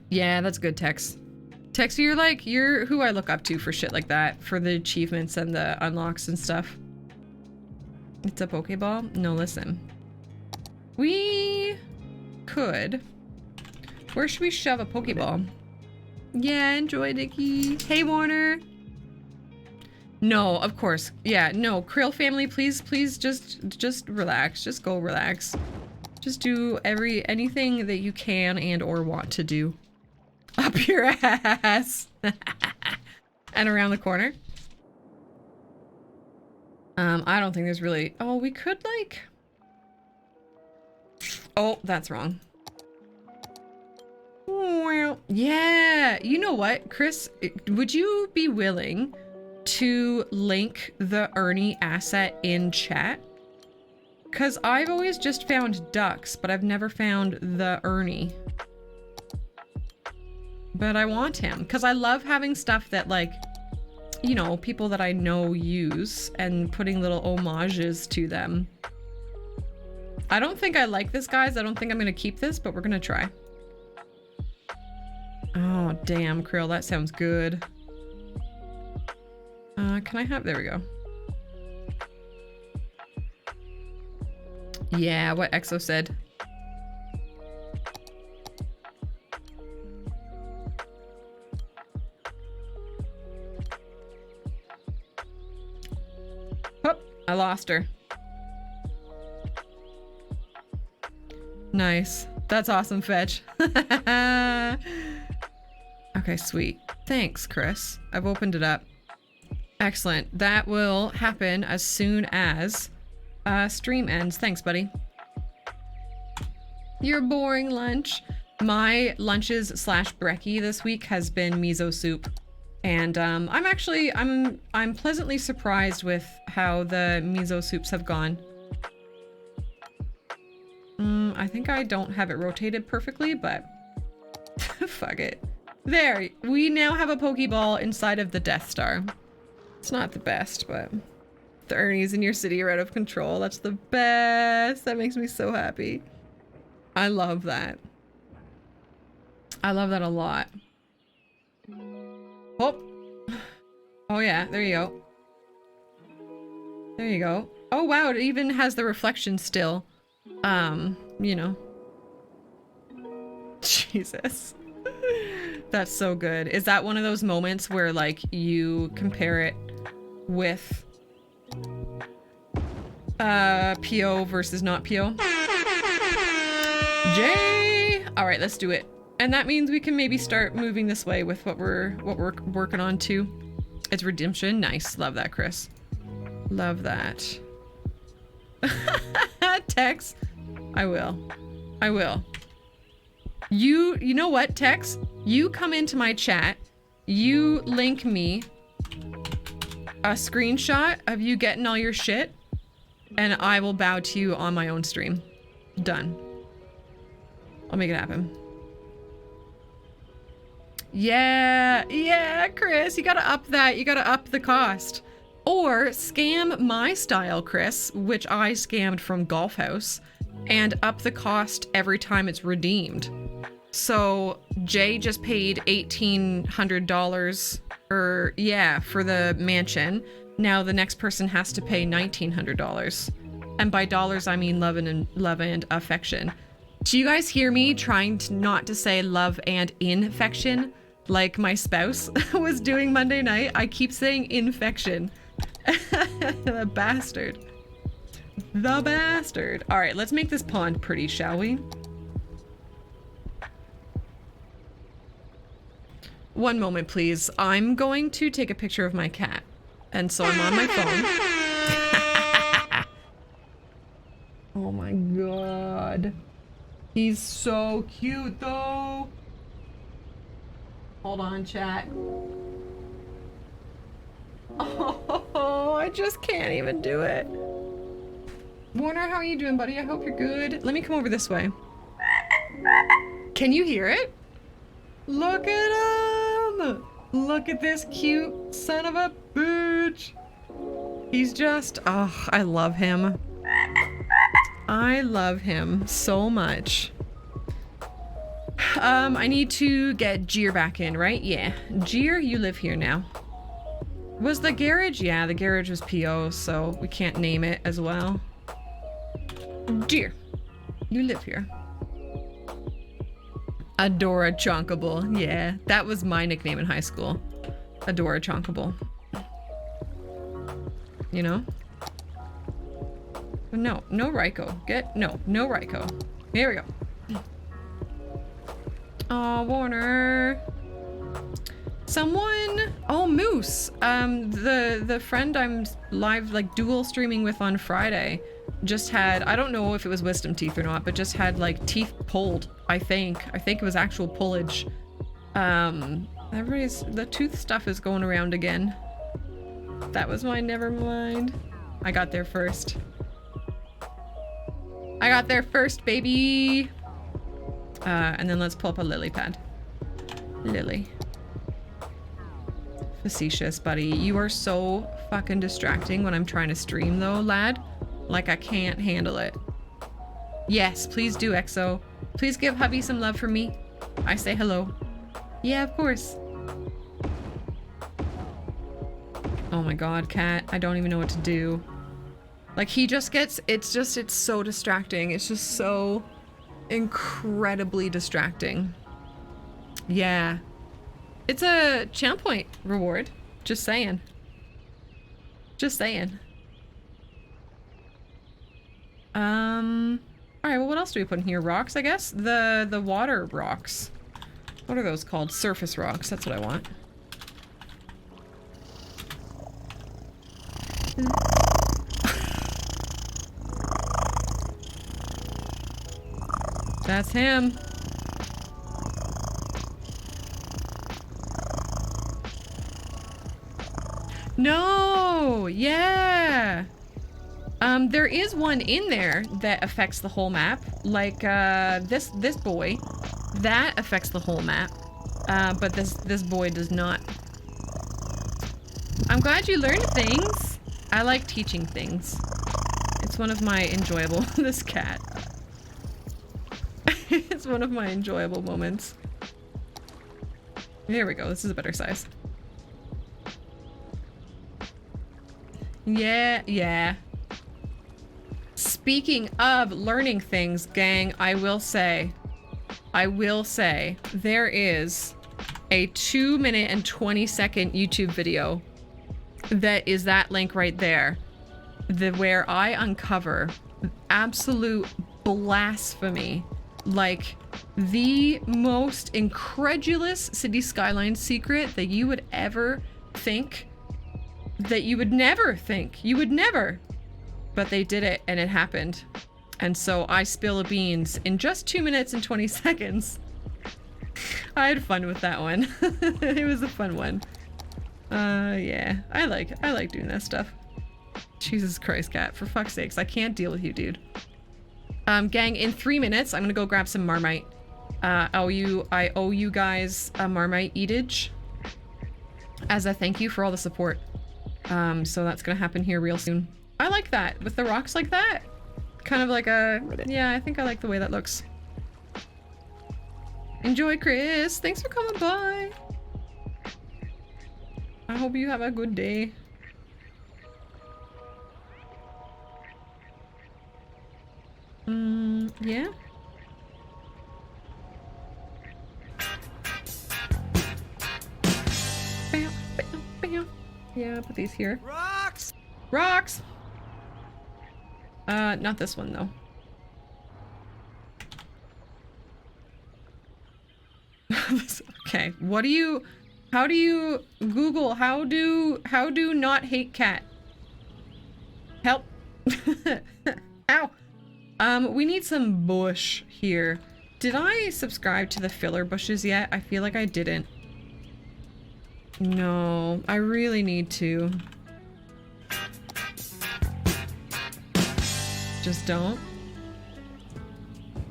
Yeah, that's good, Tex. Tex, you're who I look up to for shit like that, for the achievements and the unlocks and stuff. It's a Pokeball? No, listen. We could. Where should we shove a Pokeball? Yeah, enjoy, Dickie. Hey, Warner. No, of course. Yeah, no, Krill family, please just relax. Just go relax. Just do anything that you can and or want to do. Up your ass. And around the corner. I don't think there's really... Oh, we could like... Oh, that's wrong. Well, yeah. You know what, Chris? Would you be willing to link the Ernie asset in chat? Because I've always just found ducks, but I've never found the Ernie. But I want him, because I love having stuff that, like, you know, people that I know use and putting little homages to them. I don't think I like this, guys. I don't think I'm going to keep this, but we're going to try. Oh, damn, Krill. That sounds good. Can I have... There we go. Yeah, what Exo said. Oh, I lost her. Nice. That's awesome, Fetch. Okay, sweet. Thanks, Chris. I've opened it up. Excellent. That will happen as soon as stream ends. Thanks, buddy. Your boring lunch. My lunches / brekkie this week has been miso soup. And I'm pleasantly surprised with how the miso soups have gone. I think I don't have it rotated perfectly, but fuck it. There, we now have a Pokeball inside of the Death Star. It's not the best, but the Ernies in your city are out of control. That's the best. That makes me so happy. I love that. I love that a lot. Oh. Oh yeah, there you go. There you go. Oh wow, it even has the reflection still. You know. Jesus. That's so good. Is that one of those moments where like you compare it with PO versus not PO? Jay! Alright, let's do it. And that means we can maybe start moving this way with what we're working on too. It's redemption. Nice. Love that, Chris. Love that. Tex. I will. I will. You know what, Tex? You come into my chat, you link me a screenshot of you getting all your shit, and I will bow to you on my own stream. Done. I'll make it happen. Yeah, Chris, you gotta up that. You gotta up the cost. Or scam my style, Chris, which I scammed from Golf House, and up the cost every time it's redeemed. So Jay just paid $1,800 for the mansion. Now the next person has to pay $1,900. And by dollars, I mean love and affection. Do you guys hear me trying not to say love and infection like my spouse was doing Monday night? I keep saying infection. The bastard. The bastard. All right, let's make this pond pretty, shall we? One moment, please. I'm going to take a picture of my cat. And so I'm on my phone. Oh my god. He's so cute though. Hold on, chat. Oh. I just can't even do it. Warner, how are you doing, buddy? I hope you're good. Let me come over this way. Can you hear it? Look at him! Look at this cute son of a bitch. He's just, oh, I love him. I love him so much. I need to get Jeer back in, right? Yeah. Jeer, you live here now. Was the garage? Yeah, the garage was PO, so we can't name it as well. Jeer, you live here. Adora Chonkable. Yeah, that was my nickname in high school. Adora Chonkable. You know? No, no Raiko. No Raiko. Here we go. Oh, Warner. Someone, oh, Moose. The friend I'm live, like, dual streaming with on Friday just had, I don't know if it was wisdom teeth or not, but just had, like, teeth pulled, I think. I think it was actual pullage. The tooth stuff is going around again. That was mine, never mind. I got there first. I got there first, baby! And then let's pull up a lily pad. Lily. Facetious, buddy. You are so fucking distracting when I'm trying to stream, though, lad. Like, I can't handle it. Yes, please do, EXO. Please give hubby some love for me. I say hello. Yeah, of course. Oh my god, cat. I don't even know what to do. Like, he just gets... It's so distracting. It's just so incredibly distracting. Yeah. It's a channel point reward. Just saying. Just saying. Alright, well, what else do we put in here? Rocks, I guess? The water rocks. What are those called? Surface rocks. That's what I want. That's him. No! Yeah! There is one in there that affects the whole map. Like, this boy. That affects the whole map. But this boy does not. I'm glad you learned things. I like teaching things. It's one of my enjoyable... This cat. It's one of my enjoyable moments. There we go. This is a better size. Yeah, yeah. Speaking of learning things, gang, I will say, there is a 2-minute and 20-second YouTube video that is that link right there, where I uncover absolute blasphemy, like the most incredulous City Skylines secret that you would ever think, that you would never think, you would never. But they did it, and it happened. And so I spill the beans in just 2 minutes and 20 seconds. I had fun with that one. It was a fun one. Yeah. I like doing that stuff. Jesus Christ, cat. For fuck's sakes, I can't deal with you, dude. Gang, in 3 minutes, I'm gonna go grab some Marmite. I owe you guys a Marmite eatage as a thank you for all the support. So that's gonna happen here real soon. I like that, with the rocks like that. Kind of like a... Yeah, I think I like the way that looks. Enjoy, Chris. Thanks for coming by. I hope you have a good day. Yeah? Bam, bam, bam. Yeah, put these here.
Rocks!
Rocks! Not this one, though. Okay, what do you... How do you... Google, how do not hate cat? Help. Ow! We need some bush here. Did I subscribe to the filler bushes yet? I feel like I didn't. No, I really need to. Just don't.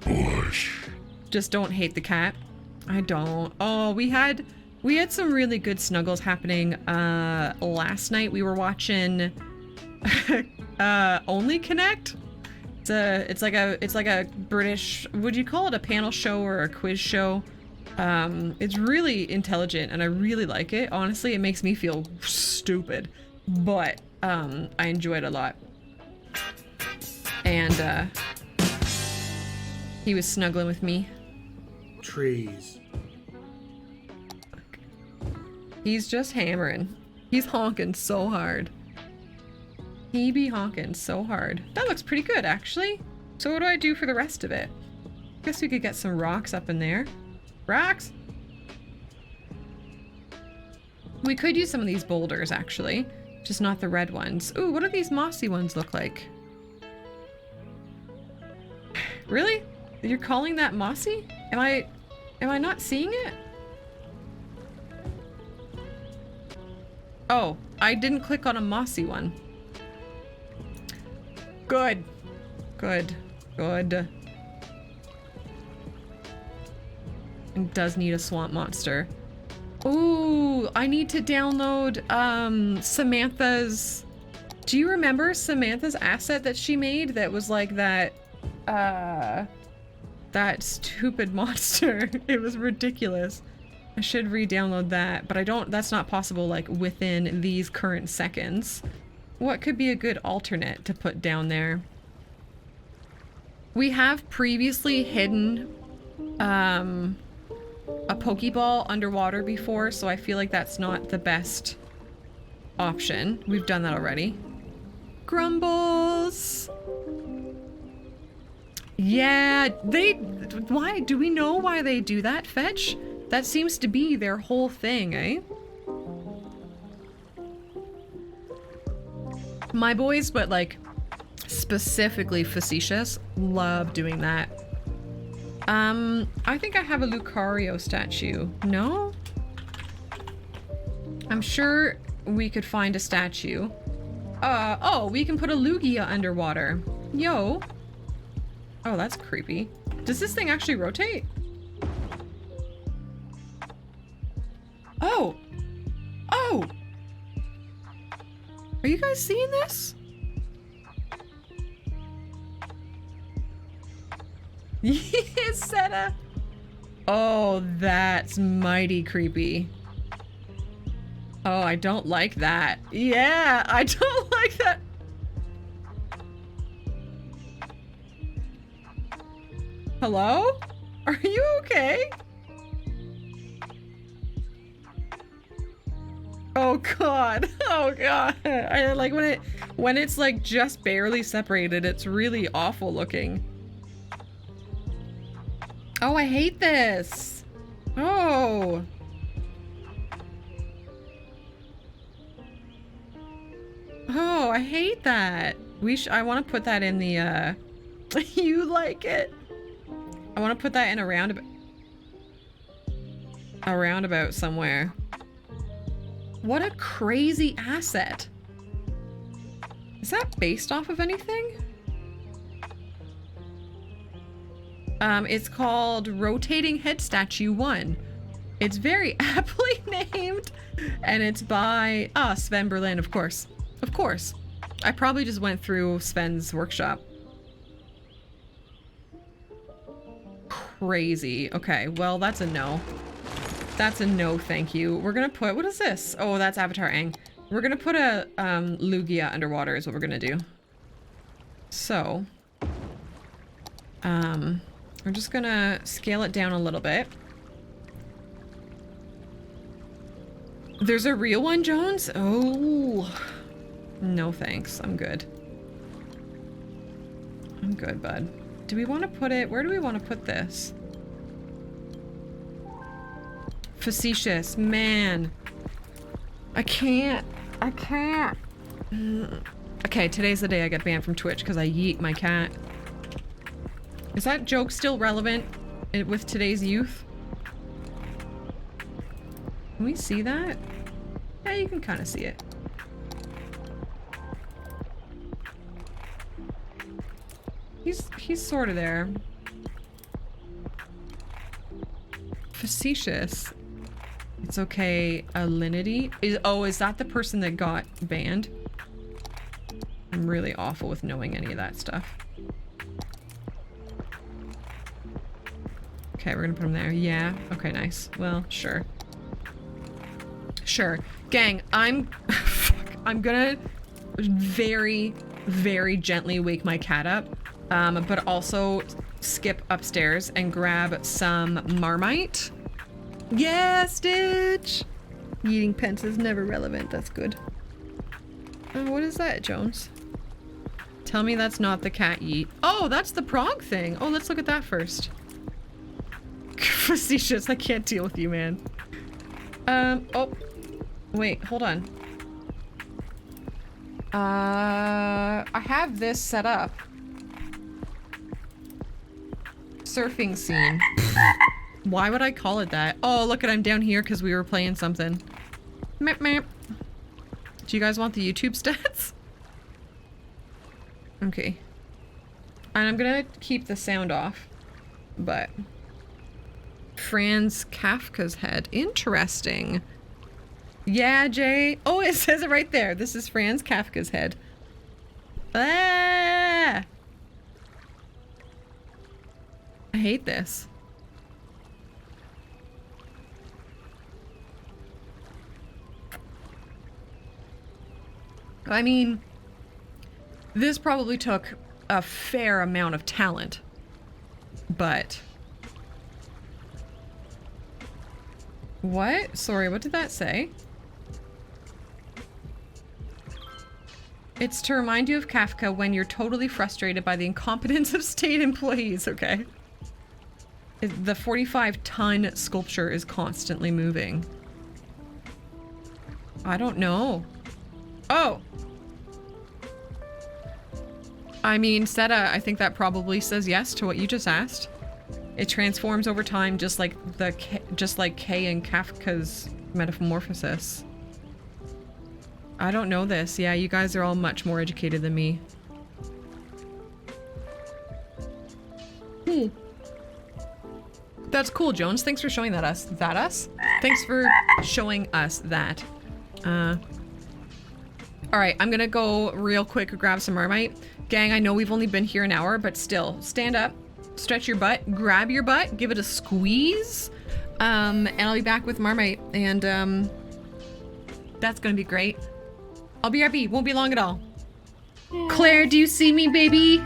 Bush.
Just don't hate the cat. I don't. Oh, we had some really good snuggles happening last night. We were watching Only Connect. It's like a British, would you call it a panel show or a quiz show? It's really intelligent and I really like it. Honestly, it makes me feel stupid, but I enjoy it a lot. And he was snuggling with me.
Trees.
He's just hammering. He's honking so hard. He be honking so hard. That looks pretty good, actually. So what do I do for the rest of it? Guess we could get some rocks up in there. Rocks? We could use some of these boulders, actually. Just not the red ones. Ooh, what do these mossy ones look like? Really? You're calling that mossy? Am I not seeing it? Oh, I didn't click on a mossy one. Good. Good. Good. It does need a swamp monster. Ooh, I need to download Samantha's... Do you remember Samantha's asset that she made that was like that stupid monster? It was ridiculous. I should re-download that, but I don't, that's not possible like within these current seconds. What could be a good alternate to put down there? We have previously hidden a Pokeball underwater before, so I feel like that's not the best option. We've done that already. Grumbles! Yeah, why? Do we know why they do that, Fetch? That seems to be their whole thing, eh? My boys, but like specifically facetious, love doing that. I think I have a Lucario statue. No? I'm sure we could find a statue. Oh, we can put a Lugia underwater. Yo. Oh, that's creepy. Does this thing actually rotate? Oh! Oh! Are you guys seeing this? Yes, Senna! Oh, that's mighty creepy. Oh, I don't like that. Yeah, I don't like that. Hello? Are you okay? Oh god. Oh god. I like when it's like just barely separated, it's really awful looking. Oh, I hate this. Oh. Oh, I hate that. I want to put that in the you like it. I want to put that in a roundabout somewhere. What a crazy asset. Is that based off of anything? It's called Rotating Head Statue 1. It's very aptly named, and it's by Sven Berlin, of course. Of course. I probably just went through Sven's workshop. Crazy. Okay, well, that's a no. That's a no, thank you. We're gonna put, what is this? Oh, that's Avatar Aang. We're gonna put a Lugia underwater is what we're gonna do. So, we're just gonna scale it down a little bit. There's a real one, Jones? Oh, no thanks. I'm good. I'm good, bud. Do we want to put it, where do we want to put this? Facetious, man. I can't. Okay, today's the day I get banned from Twitch because I yeet my cat. Is that joke still relevant with today's youth? Can we see that? Yeah, you can kind of see it. He's sort of there. Facetious. It's okay. Alinity. Is that the person that got banned? I'm really awful with knowing any of that stuff. Okay, we're gonna put him there. Yeah. Okay, nice. Well, sure. Sure. Gang, I'm gonna very, very gently wake my cat up, but also skip upstairs and grab some Marmite. Yeah, Stitch! Eating pence is never relevant. That's good. What is that, Jones? Tell me that's not the cat yeet. Oh, that's the prog thing. Oh, let's look at that first. Facetious, I can't deal with you, man. Oh. Wait, hold on. I have this set up. Surfing scene. Why would I call it that? Oh, look at I'm down here because we were playing something. Meep, meep. Do you guys want the YouTube stats? Okay. And I'm gonna keep the sound off. But Franz Kafka's head. Interesting. Yeah, Jay. Oh, it says it right there. This is Franz Kafka's head. Ah! I hate this. I mean, this probably took a fair amount of talent, but... What? Sorry, what did that say? It's to remind you of Kafka when you're totally frustrated by the incompetence of state employees, okay? The 45-ton sculpture is constantly moving. I don't know. Oh! I mean, Seta, I think that probably says yes to what you just asked. It transforms over time just like K in Kafka's metamorphosis. I don't know this. Yeah, you guys are all much more educated than me. That's cool, Jones. Thanks for showing us. Thanks for showing us that. Alright, I'm gonna go real quick grab some Marmite. Gang, I know we've only been here an hour, but still, stand up, stretch your butt, grab your butt, give it a squeeze, and I'll be back with Marmite, and that's gonna be great. I'll be RB, won't be long at all. Claire, do you see me, baby?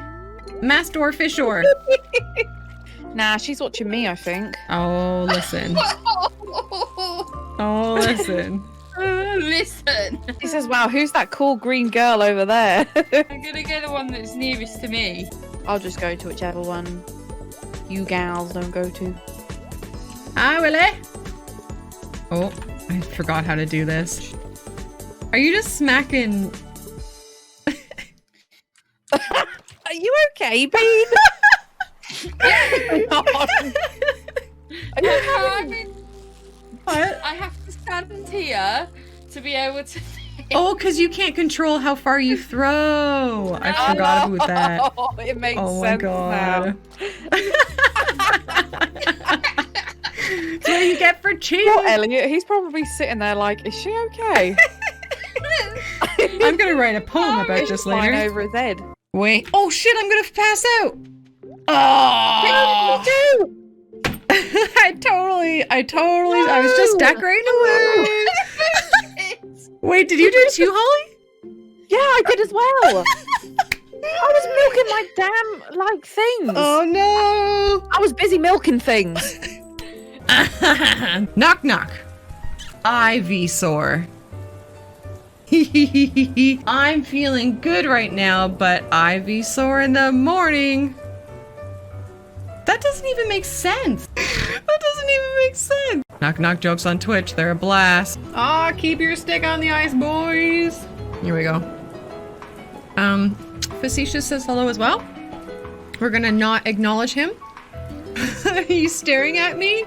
Mastor Fishor.
Nah, she's watching me, I think.
Oh, listen. Oh, listen.
Listen.
He says, wow, who's that cool green girl over there?
I'm gonna go the one that's nearest to me.
I'll just go to whichever one you gals don't go to.
Ah, Willie. Oh, I forgot how to do this. Are you just smacking?
Are you okay, Bean?
What?
I have to stand here to be able to.
Oh, because you can't control how far you throw. I forgot about that.
Oh, it makes
Oh my
sense
god.
now.
That's what you get for cheating.
Poor Elliot, he's probably sitting there like, is she okay?
I'm gonna write a poem about
It's
this
flying
later.
over his head.
Wait. Oh shit, I'm gonna pass out.
What did you do?
I was just decorating away. Wait, did you do it too, Holly?
Yeah, I did as well. I was milking my damn, things.
Oh no.
I was busy milking things.
Knock knock. Ivysaur. I'm feeling good right now, but Ivysaur in the morning. That doesn't even make sense. That doesn't even make sense. Knock knock jokes on Twitch, they're a blast. Ah, keep your stick on the ice, boys. Here we go. Facetious says hello as well. We're gonna not acknowledge him. Are you staring at me?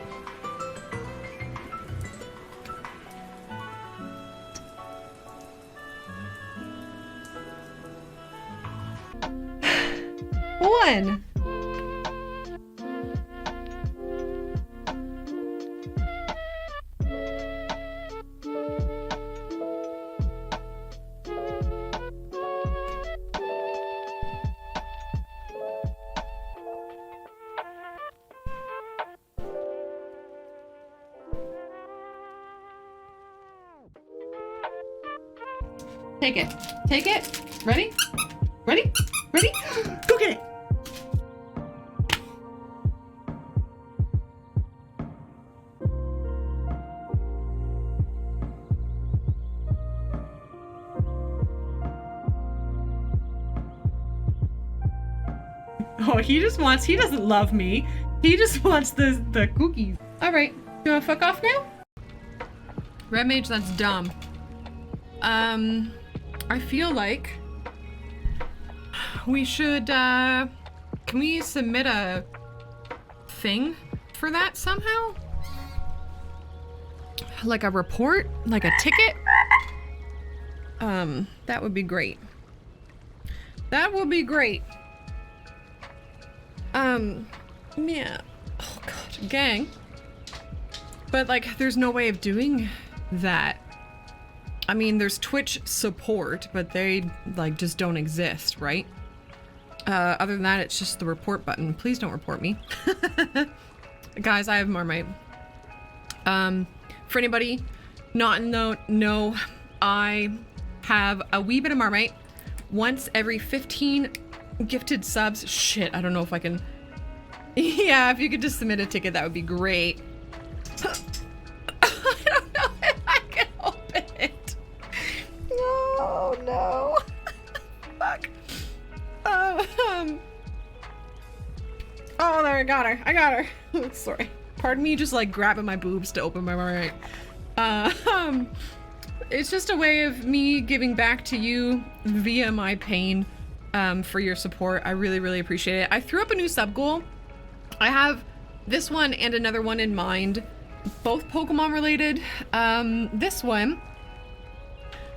one. Take it. Take it. Ready? Ready? Ready? Go get it. Oh, he doesn't love me. He just wants the cookies. All right, you wanna fuck off now? Red mage, that's dumb. I feel like we should, can we submit a thing for that somehow? Like a report? Like a ticket? That would be great. That would be great. Yeah. Oh god, gang. But like, there's no way of doing that. I mean, there's Twitch support, but they like just don't exist, right? Other than that, it's just the report button. Please don't report me. Guys, I have Marmite. For anybody not know, I have a wee bit of Marmite once every 15 gifted subs. Shit, I don't know if I can. Yeah, if you could just submit a ticket, that would be great. I don't know if I can open it. No, no. Fuck. Oh, there, I got her. I got her. Sorry. Pardon me just like grabbing my boobs to open my Marmite. It's just a way of me giving back to you via my pain for your support. I really, really appreciate it. I threw up a new sub goal. I have this one and another one in mind, both Pokemon related. This one,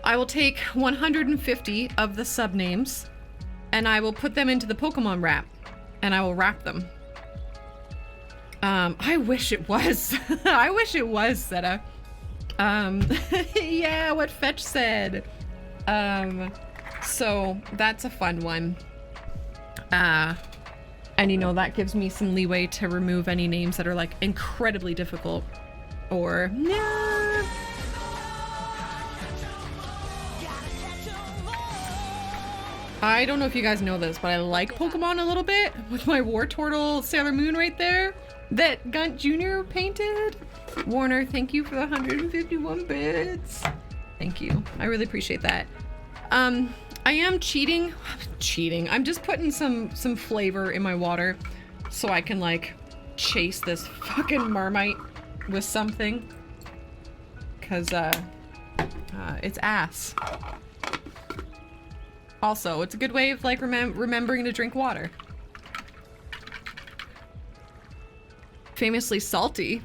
I will take 150 of the sub names and I will put them into the Pokemon wrap and I will wrap them. I wish it was. I wish it was, Zeta. Yeah, what Fetch said. So that's a fun one. And you know, that gives me some leeway to remove any names that are like incredibly difficult or nah. I don't know if you guys know this, but I like Pokemon a little bit with my Wartortle Sailor Moon right there that Gunt Jr. painted. Warner, thank you for the 151 bits. Thank you. I really appreciate that. I am cheating. I'm just putting some flavor in my water so I can like chase this fucking Marmite with something. Cause it's ass. Also, it's a good way of like remembering to drink water. Famously salty.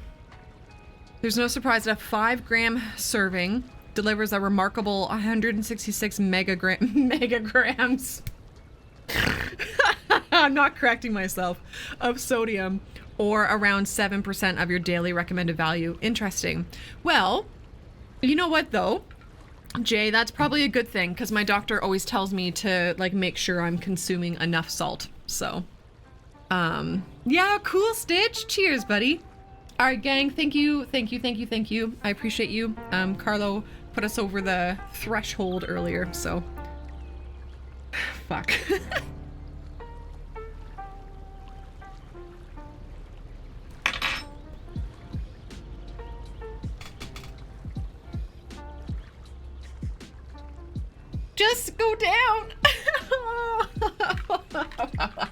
There's no surprise that a 5-gram serving delivers a remarkable 166 megagrams. I'm not correcting myself, of sodium, or around 7% of your daily recommended value. Interesting. Well, you know what though, Jay, that's probably a good thing because my doctor always tells me to like make sure I'm consuming enough salt. So, yeah, cool, Stitch. Cheers, buddy. All right, gang, thank you. I appreciate you. Carlo put us over the threshold earlier, so fuck. Just go down.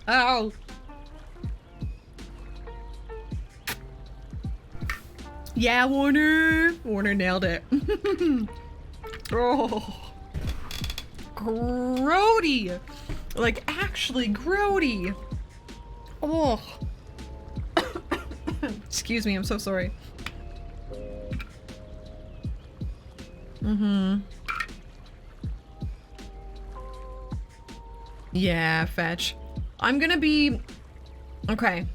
Ow. Yeah, Warner. Warner nailed it. Oh. Grody. Like, actually grody. Oh. Excuse me, I'm so sorry. Yeah, Fetch. I'm gonna be... Okay.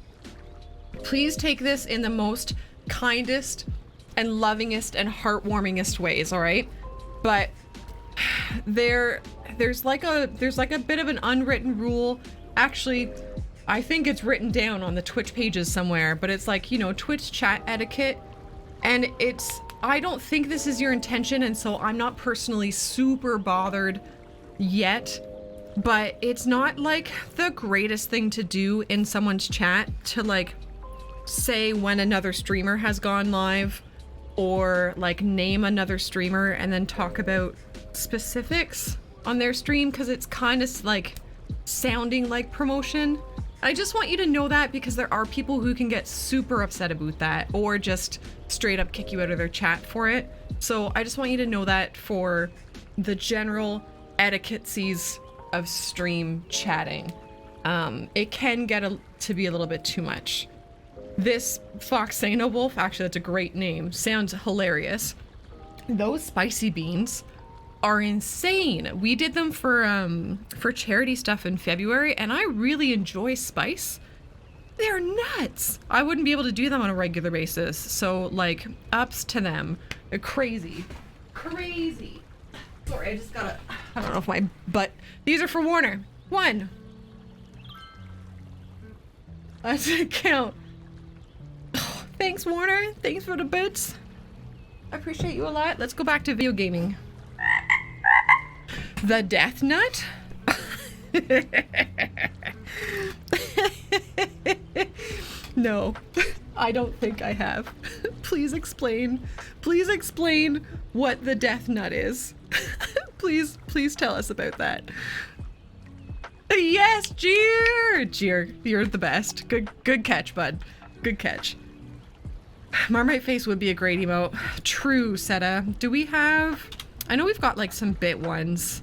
Please take this in the most kindest and lovingest and heartwarmingest ways, all right? But there's like a bit of an unwritten rule. Actually, I think it's written down on the Twitch pages somewhere, but it's like, you know, Twitch chat etiquette. And I don't think this is your intention, and so I'm not personally super bothered yet, but it's not like the greatest thing to do in someone's chat to like say when another streamer has gone live or like name another streamer and then talk about specifics on their stream, because it's kind of like sounding like promotion. I just want you to know that, because there are people who can get super upset about that or just straight up kick you out of their chat for it. So I just want you to know that for the general etiquettes of stream chatting. It can get to be a little bit too much. This Foxana Wolf, actually that's a great name, sounds hilarious. Those spicy beans are insane. We did them for charity stuff in February, and I really enjoy spice. They're nuts. I wouldn't be able to do them on a regular basis. So like, ups to them. They're crazy. Crazy. Sorry, I just gotta, I don't know if my butt, these are for Warner. 1. That's a count. Oh, thanks Warner, thanks for the bits. I appreciate you a lot. Let's go back to video gaming. The Death Nut? No, I don't think I have. Please explain what the Death Nut is. Please tell us about that. Yes, Jeer, you're the best. Good catch, bud. Good catch. Marmite face would be a great emote. True, Seta. Do we have... I know we've got like some bit ones.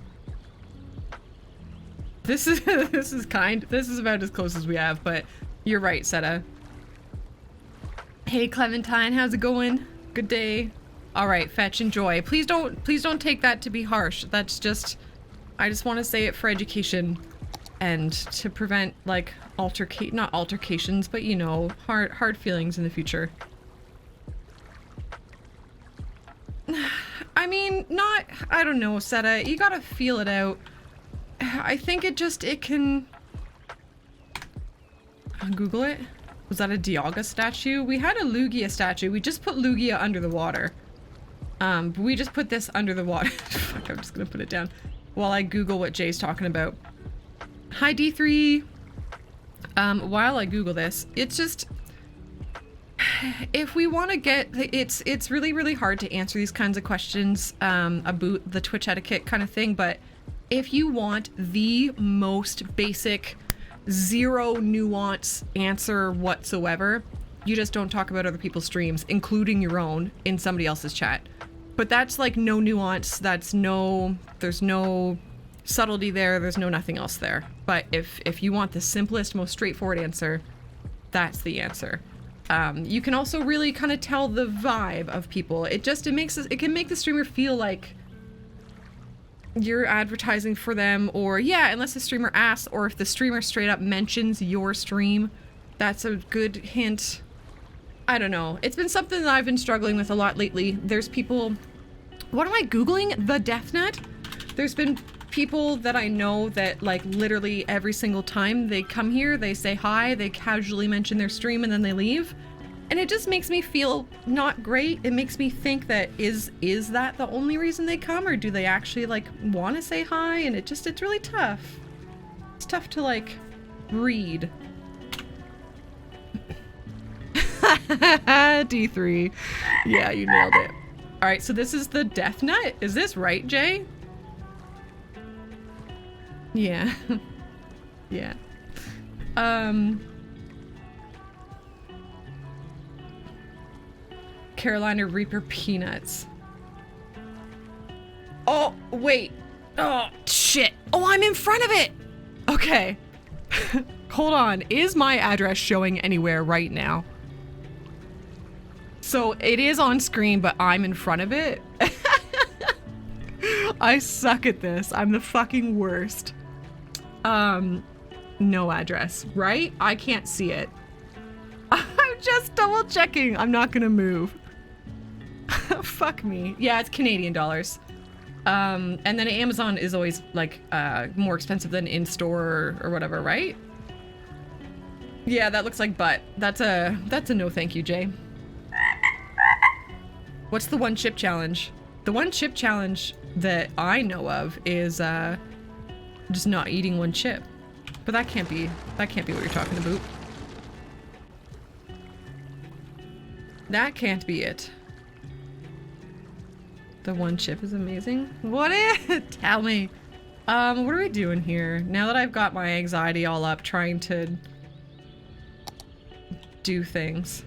This is about as close as we have, but you're right, Seta. Hey Clementine, how's it going? Good day. All right, Fetch, enjoy. Please don't take that to be harsh. That's just, I just want to say it for education and to prevent like not altercations, but you know, hard feelings in the future. I mean, I don't know, Seta, you gotta feel it out. I think it can... I'll Google it. Was that a Dialga statue? We had a Lugia statue. We just put Lugia under the water. But we just put this under the water. Fuck, I'm just gonna put it down while I Google what Jay's talking about. Hi, D3. While I Google this, it's just... If we want to get... It's really, really hard to answer these kinds of questions about the Twitch etiquette kind of thing, but if you want the most basic, zero nuance answer whatsoever, you just don't talk about other people's streams, including your own, in somebody else's chat. But that's like no nuance, there's no subtlety there, there's no nothing else there. But if you want the simplest, most straightforward answer, that's the answer. You can also really kind of tell the vibe of people. It can make the streamer feel like you're advertising for them, or yeah, unless the streamer asks, or if the streamer straight up mentions your stream, that's a good hint. I don't know. It's been something that I've been struggling with a lot lately. There's people... What am I Googling? The Death Nut? There's been people that I know that like literally every single time they come here, they say hi, they casually mention their stream, and then they leave. And it just makes me feel not great. It makes me think that is that the only reason they come, or do they actually like want to say hi? And it's really tough. It's tough to like read. D3. Yeah, you nailed it. All right, so this is the Death Nut. Is this right, Jay? Yeah. Yeah. Carolina Reaper peanuts. Oh, wait. Oh, shit. Oh, I'm in front of it. Okay. Hold on. Is my address showing anywhere right now? So it is on screen, but I'm in front of it. I suck at this. I'm the fucking worst. No, no address, right? I can't see it. I'm just double checking. I'm not gonna move. Fuck me. Yeah, it's Canadian dollars. And then Amazon is always like more expensive than in store or whatever, right? Yeah, that looks like butt. That's a no thank you, Jay. What's the one chip challenge? The one chip challenge that I know of is just not eating one chip. But that can't be what you're talking about. That can't be it. The one chip is amazing. What is? Tell me. What are we doing here? Now that I've got my anxiety all up trying to do things.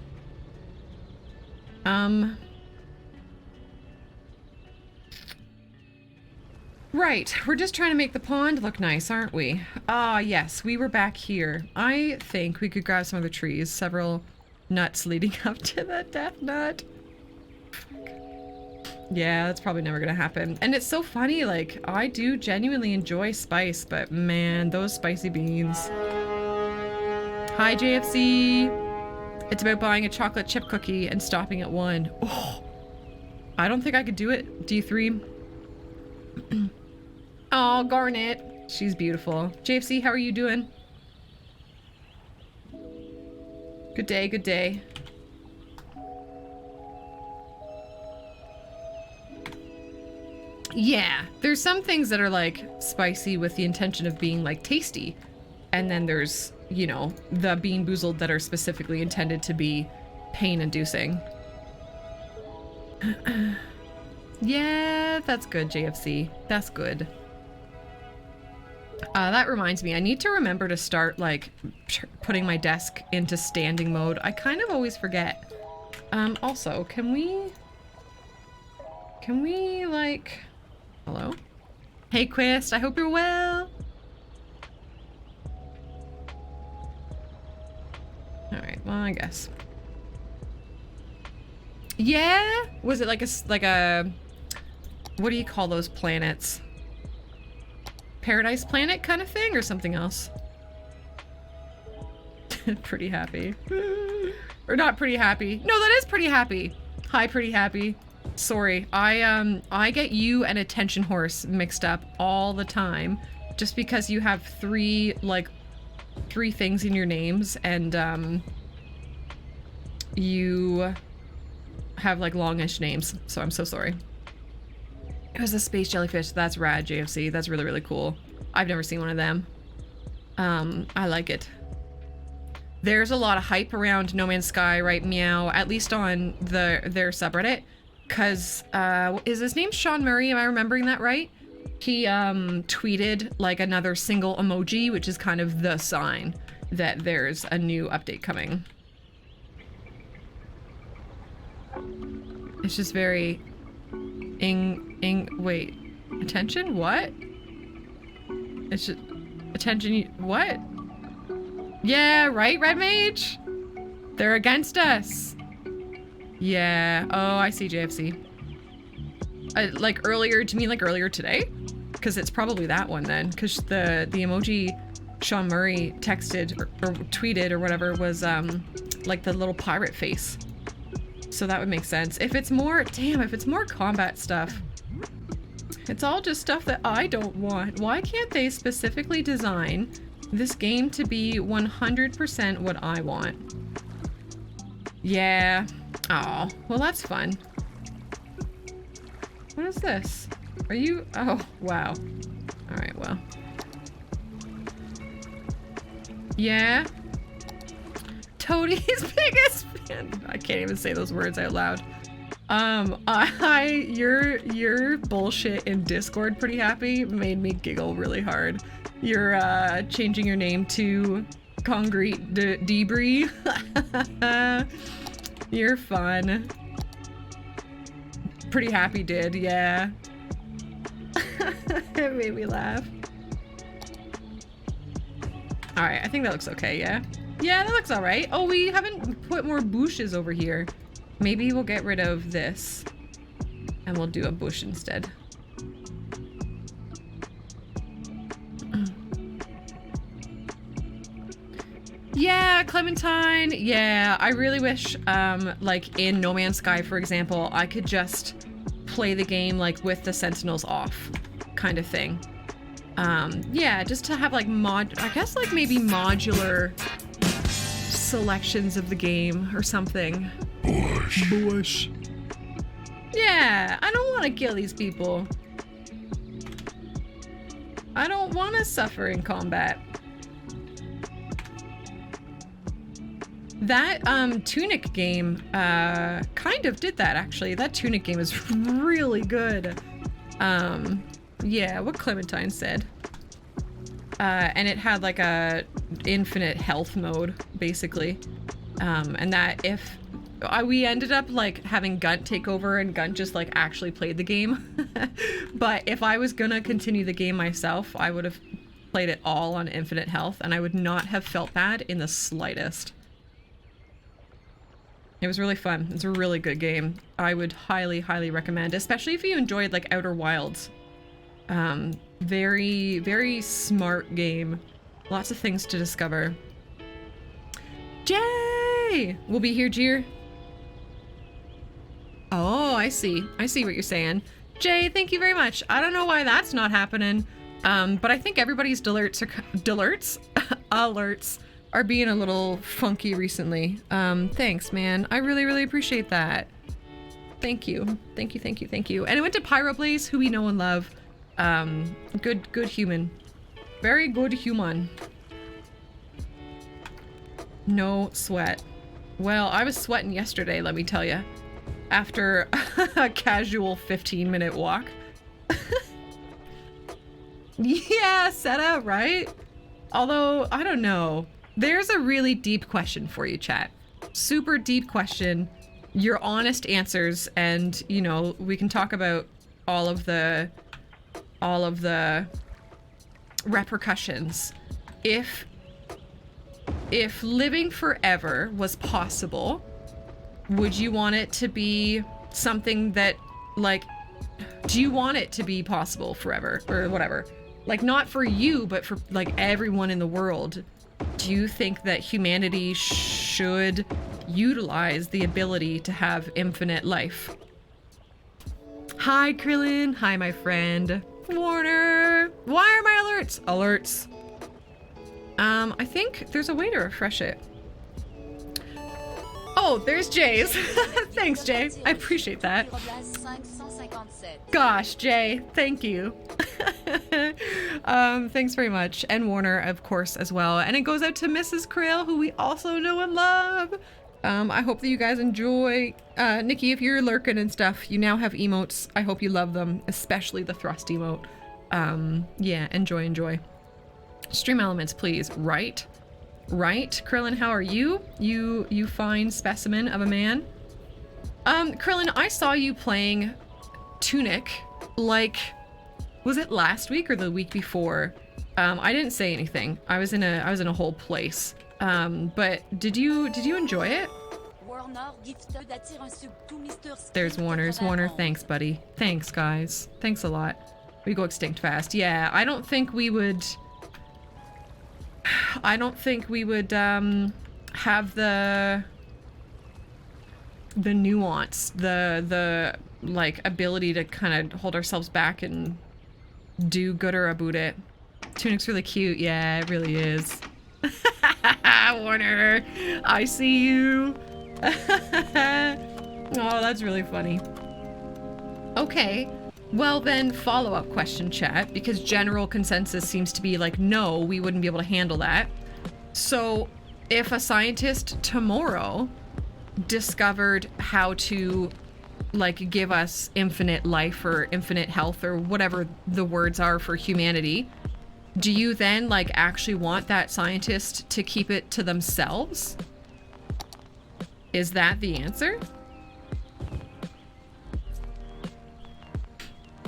Right, we're just trying to make the pond look nice, aren't we? Ah, yes, we were back here. I think we could grab some of the trees, several nuts leading up to the death nut. Yeah, that's probably never gonna happen. And it's so funny, like, I do genuinely enjoy spice, but man, those spicy beans. Hi, JFC. It's about buying a chocolate chip cookie and stopping at 1. Oh, I don't think I could do it, D3. Oh, Garnet. She's beautiful. JFC, how are you doing? Good day, good day. Yeah, there's some things that are like spicy with the intention of being like tasty. And then there's, you know, the Bean Boozled that are specifically intended to be pain-inducing. Yeah, that's good, JFC. That's good. That reminds me, I need to remember to start, like, putting my desk into standing mode. I kind of always forget. Also, can we, like... Hello? Hey, Quist, I hope you're well! Alright, well, I guess. Yeah? Was it like a... What do you call those planets? Paradise planet kind of thing or something else? Pretty happy. Or not pretty happy. No, that is pretty happy. Hi, pretty happy. Sorry, I get you and attention horse mixed up all the time just because you have three things in your names and you have like longish names, so I'm so sorry. It was a space jellyfish. That's rad, JFC. That's really, really cool. I've never seen one of them. I like it. There's a lot of hype around No Man's Sky, right? Meow. At least on their subreddit. Because, is his name Sean Murray? Am I remembering that right? He, tweeted, like, another single emoji, which is kind of the sign that there's a new update coming. It's just very... wait. Attention? What? It's just... Attention, what? Yeah, right, Red Mage? They're against us. Yeah. Oh, I see, JFC. Like earlier, do you mean like earlier today? Because it's probably that one then. Because the emoji Sean Murray texted or tweeted or whatever was like the little pirate face. So that would make sense. If it's more, damn, if it's more combat stuff, it's all just stuff that I don't want. Why can't they specifically design this game to be 100% what I want? Yeah. Oh, well that's fun. What is this? Are you? Oh, wow. All right, well. Yeah. Toadie's biggest fan. I can't even say those words out loud. Your bullshit in Discord pretty happy made me giggle really hard. You're changing your name to Concrete Debris. You're fun. Pretty happy did, yeah. It made me laugh. Alright, I think that looks okay, yeah? Yeah, that looks alright. Oh, we haven't put more bushes over here. Maybe we'll get rid of this. And we'll do a bush instead. Yeah, Clementine. Yeah, I really wish, like in No Man's Sky, for example, I could just play the game like with the sentinels off, kind of thing. Yeah, just to have like I guess like maybe modular selections of the game or something. Bush. Yeah, I don't want to kill these people. I don't want to suffer in combat. That Tunic game kind of did that, actually. That Tunic game is really good. Yeah, what Clementine said. And it had like a infinite health mode, basically. And that if we ended up like having Gunt take over and Gunt just like actually played the game. But if I was gonna continue the game myself, I would have played it all on infinite health and I would not have felt bad in the slightest. It was really fun. It's a really good game. I would highly, highly recommend, especially if you enjoyed like Outer Wilds. Very, very smart game. Lots of things to discover. Jay! We'll be here, Jeer. Oh, I see. I see what you're saying. Jay, thank you very much. I don't know why that's not happening. But I think everybody's alerts are being a little funky recently. Thanks, man. I really, really appreciate that. Thank you. Thank you, thank you, thank you. And it went to Pyroblaze, who we know and love. Good human. Very good human. No sweat. Well, I was sweating yesterday, let me tell you. After a casual 15-minute walk. Yeah, Seta, right? Although, I don't know. There's a really deep question for you, chat. Super deep question. Your honest answers, and, you know, we can talk about all of the repercussions. If living forever was possible, would you want it to be something that, like, do you want it to be possible forever or whatever? Like, not for you, but for like everyone in the world. Do you think that humanity should utilize the ability to have infinite life? Hi, Krillin. Hi, my friend. Warner. Why are my alerts? Alerts. I think there's a way to refresh it. Oh, there's Jay's. Thanks, Jay. I appreciate that. Gosh, Jay, thank you. Thanks very much. And Warner, of course, as well. And it goes out to Mrs. Krill, who we also know and love. I hope that you guys enjoy. Nikki, if you're lurking and stuff, you now have emotes. I hope you love them, especially the thrust emote. Yeah, enjoy. Stream elements, please. Right, Krillin, how are you? You fine specimen of a man. Krillin, I saw you playing Tunic, like, was it last week or the week before? I didn't say anything. I was in a whole place. But did you enjoy it? There's Warner's. Warner, thanks, buddy. Thanks, guys. Thanks a lot. We go extinct fast. Yeah, I don't think we would have the nuance, the like ability to kind of hold ourselves back and do gooder about it. Tunic's really cute. Yeah, it really is. Warner, I see you. Oh, that's really funny. Okay, well then, follow-up question, chat, because general consensus seems to be like, no, we wouldn't be able to handle that. So if a scientist tomorrow discovered how to, like, give us infinite life or infinite health or whatever the words are for humanity, do you then, like, actually want that scientist to keep it to themselves? Is that the answer?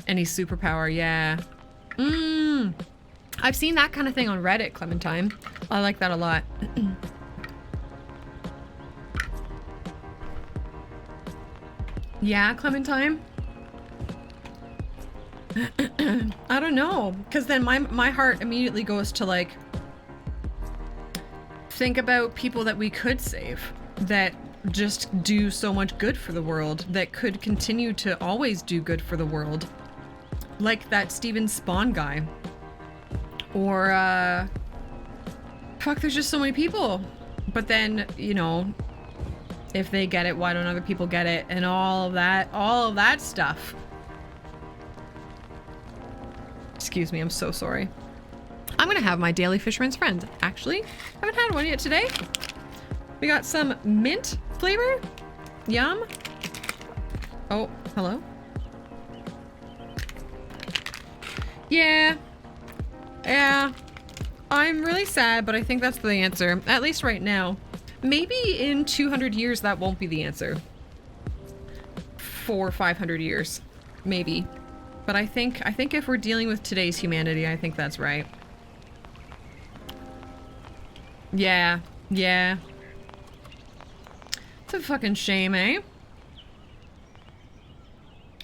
Any superpower, yeah. I've seen that kind of thing on Reddit, Clementine. I like that a lot. Yeah, Clementine? I don't know, because then my heart immediately goes to, like, think about people that we could save that just do so much good for the world, that could continue to always do good for the world. Like that Steven Spawn guy. Or, fuck, there's just so many people. But then, you know, if they get it, why don't other people get it? And all of that stuff. Excuse me, I'm so sorry. I'm gonna have my daily fisherman's friend. Actually, haven't had one yet today. We got some mint flavor. Yum. Oh, hello. Yeah. Yeah. I'm really sad, but I think that's the answer. At least right now. Maybe in 200 years that won't be the answer. 400 or 500 years. Maybe. But I think if we're dealing with today's humanity, I think that's right. Yeah. Yeah. It's a fucking shame, eh?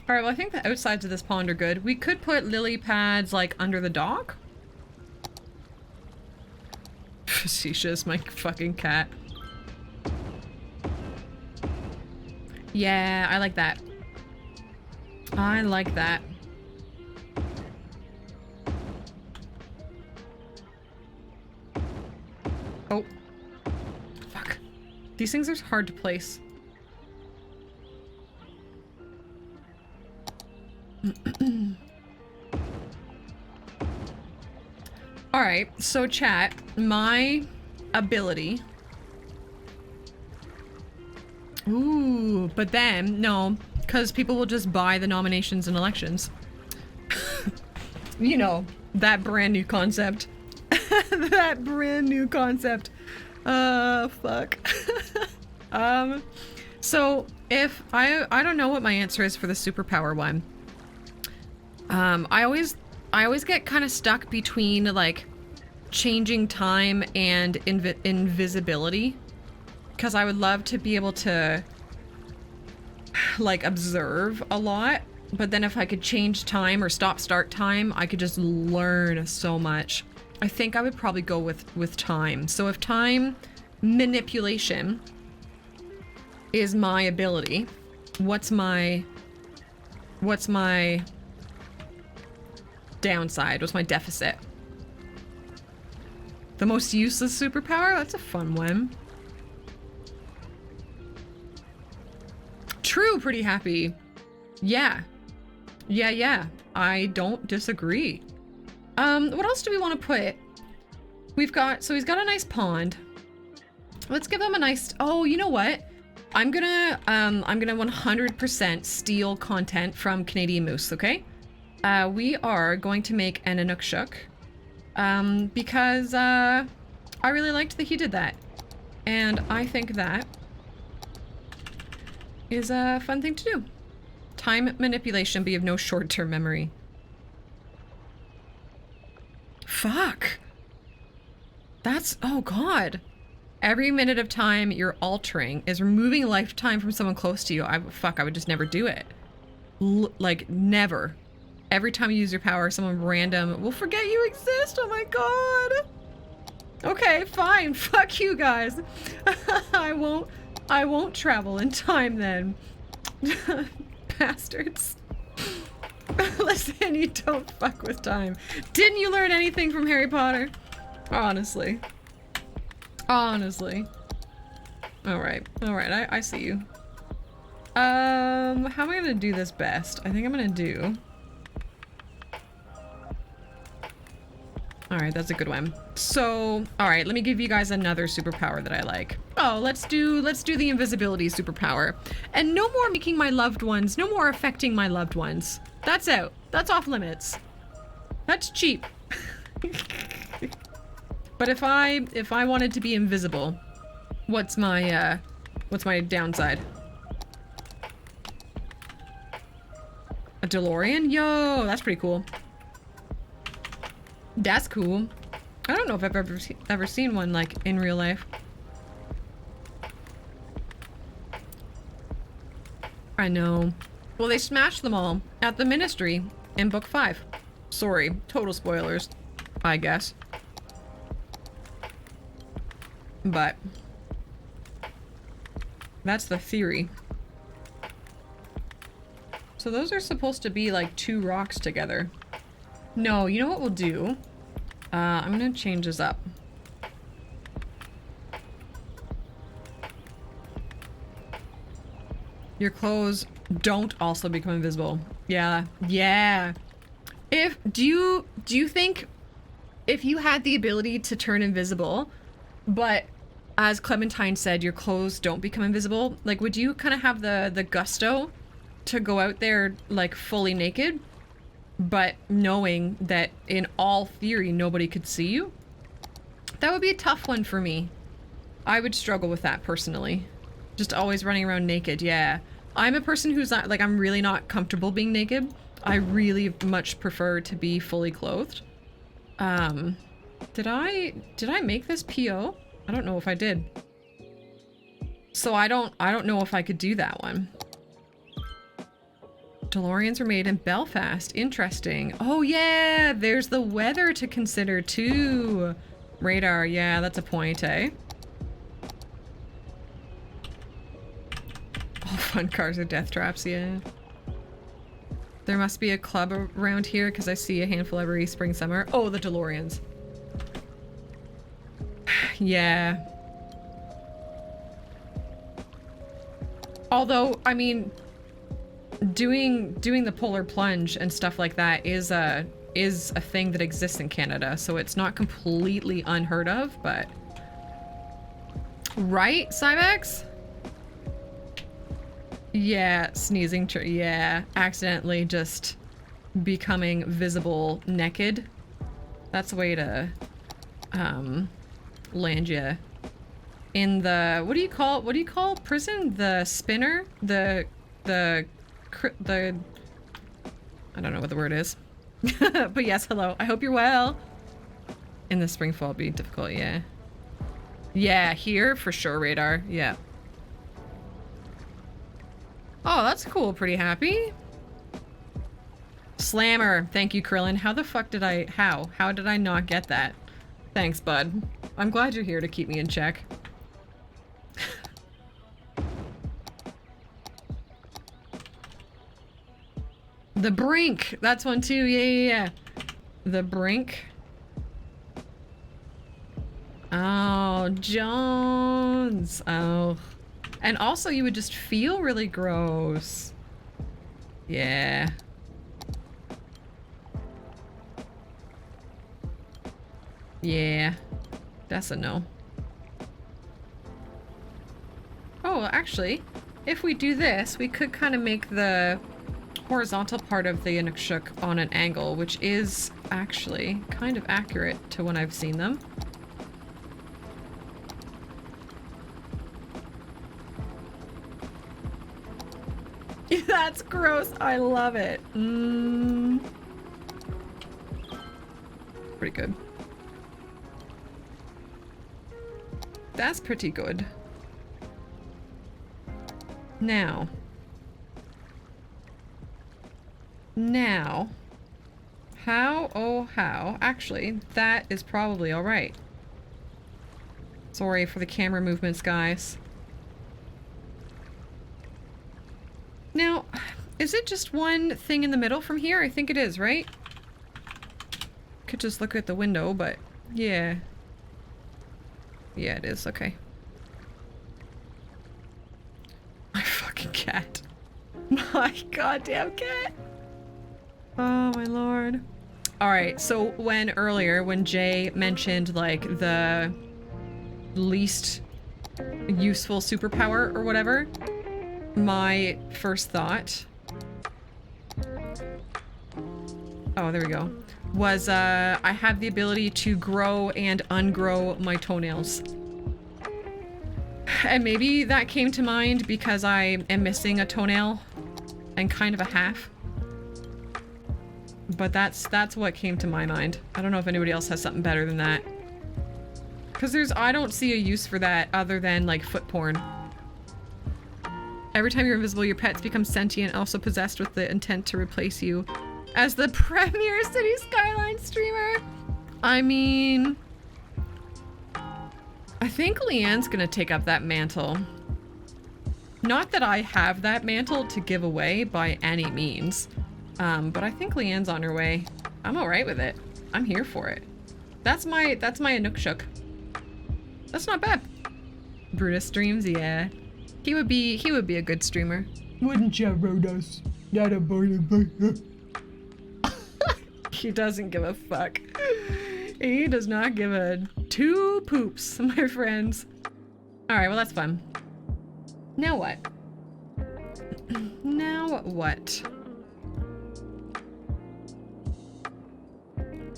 Alright, well I think the outsides of this pond are good. We could put lily pads, like, under the dock. Facetious, my fucking cat. Yeah, I like that. I like that. Oh. Fuck. These things are hard to place. Alright, so chat, my ability... Ooh, but then, no, because people will just buy the nominations and elections. You know, that brand new concept. That brand new concept. Fuck. So if I don't know what my answer is for the superpower one. I always get kind of stuck between like changing time and invisibility, because I would love to be able to like observe a lot, but then if I could change time or start time, I could just learn so much. I think I would probably go with time. So if time manipulation is my ability, what's my downside? What's my deficit? The most useless superpower? That's a fun one. True, pretty happy. Yeah. Yeah. I don't disagree. What else do we want to put? He's got a nice pond. Let's give him a nice, oh, you know what? I'm gonna 100% steal content from Canadian Moose, okay? We are going to make an Inukshuk, because, I really liked that he did that. And I think that is a fun thing to do. Time manipulation, but you have no short-term memory. Fuck. That's, oh god. Every minute of time you're altering is removing lifetime from someone close to you. I would just never do it. Like, never. Every time you use your power, someone random will forget you exist. Oh my god. Okay, fine. Fuck you guys. I won't travel in time then. Bastards. Listen, you don't fuck with time. Didn't you learn anything from Harry Potter? Honestly. Honestly. Alright, I see you. How am I gonna do this best? I think I'm gonna do... Alright, that's a good one. So, alright, let me give you guys another superpower that I like. Oh, let's do the invisibility superpower. And no more making my loved ones, no more affecting my loved ones. That's out. That's off limits. That's cheap. But if I wanted to be invisible, what's my downside? A DeLorean? Yo, that's pretty cool. That's cool. I don't know if I've ever seen one like in real life. I know. Well, they smashed them all at the Ministry in book 5. Sorry, total spoilers, I guess. but that's the theory. So those are supposed to be like two rocks together. No, you know what we'll do? I'm gonna change this up. Your clothes don't also become invisible. Yeah, yeah. Do you think if you had the ability to turn invisible, but as Clementine said, your clothes don't become invisible, like would you kind of have the gusto to go out there like fully naked, but knowing that in all theory nobody could see you? That would be a tough one for me. I would struggle with that personally. Just always running around naked, yeah. I'm a person who's not, like, I'm really not comfortable being naked. I really much prefer to be fully clothed. Did I make this PO? I don't know if I did. So I don't know if I could do that one. DeLoreans were made in Belfast. Interesting. Oh yeah, there's the weather to consider too. Radar, yeah, that's a point, eh? All fun cars are death traps, yeah. There must be a club around here because I see a handful every spring, summer. Oh, the DeLoreans. Yeah. Although, I mean, doing the polar plunge and stuff like that is a thing that exists in Canada, so it's not completely unheard of, but right, Cybex? Yeah, sneezing, yeah, accidentally just becoming visible naked. That's a way to land you in the, what do you call prison? The spinner? The I don't know what the word is. But yes, hello. I hope you're well. In the spring, fall be difficult, yeah. Yeah, here for sure, radar. Yeah. Oh, that's cool. Pretty happy. Slammer. Thank you, Krillin. How the fuck did I... How did I not get that? Thanks, bud. I'm glad you're here to keep me in check. The brink. That's one too. Yeah. The brink. Oh, Jones. Oh. And also you would just feel really gross. Yeah. Yeah. That's a no. Oh, actually, if we do this, we could kind of make the horizontal part of the Inukshuk on an angle, which is actually kind of accurate to when I've seen them. That's gross. I love it. Pretty good. That's pretty good. Now, how, oh how, actually, that is probably alright. Sorry for the camera movements, guys. Now, is it just one thing in the middle from here? I think it is, right? Could just look at the window, but yeah. Yeah, it is, okay. My fucking cat. My goddamn cat. Oh my lord. Alright, so when Jay mentioned like the least useful superpower or whatever, my first thought, oh there we go, was I have the ability to grow and ungrow my toenails. And maybe that came to mind because I am missing a toenail and kind of a half. But that's what came to my mind. I don't know if anybody else has something better than that. Because I don't see a use for that other than like foot porn. Every time you're invisible, your pets become sentient, also possessed with the intent to replace you as the premier City Skylines streamer. I mean, I think Leanne's gonna take up that mantle. Not that I have that mantle to give away by any means, but I think Leanne's on her way. I'm all right with it. I'm here for it. That's my Anook-shook. That's not bad. Brutus streams, yeah. He would be a good streamer.
Wouldn't you, Rhodos? Not a boy.
He doesn't give a fuck. He does not give a two poops, my friends. All right, well, that's fun. Now what? Now what?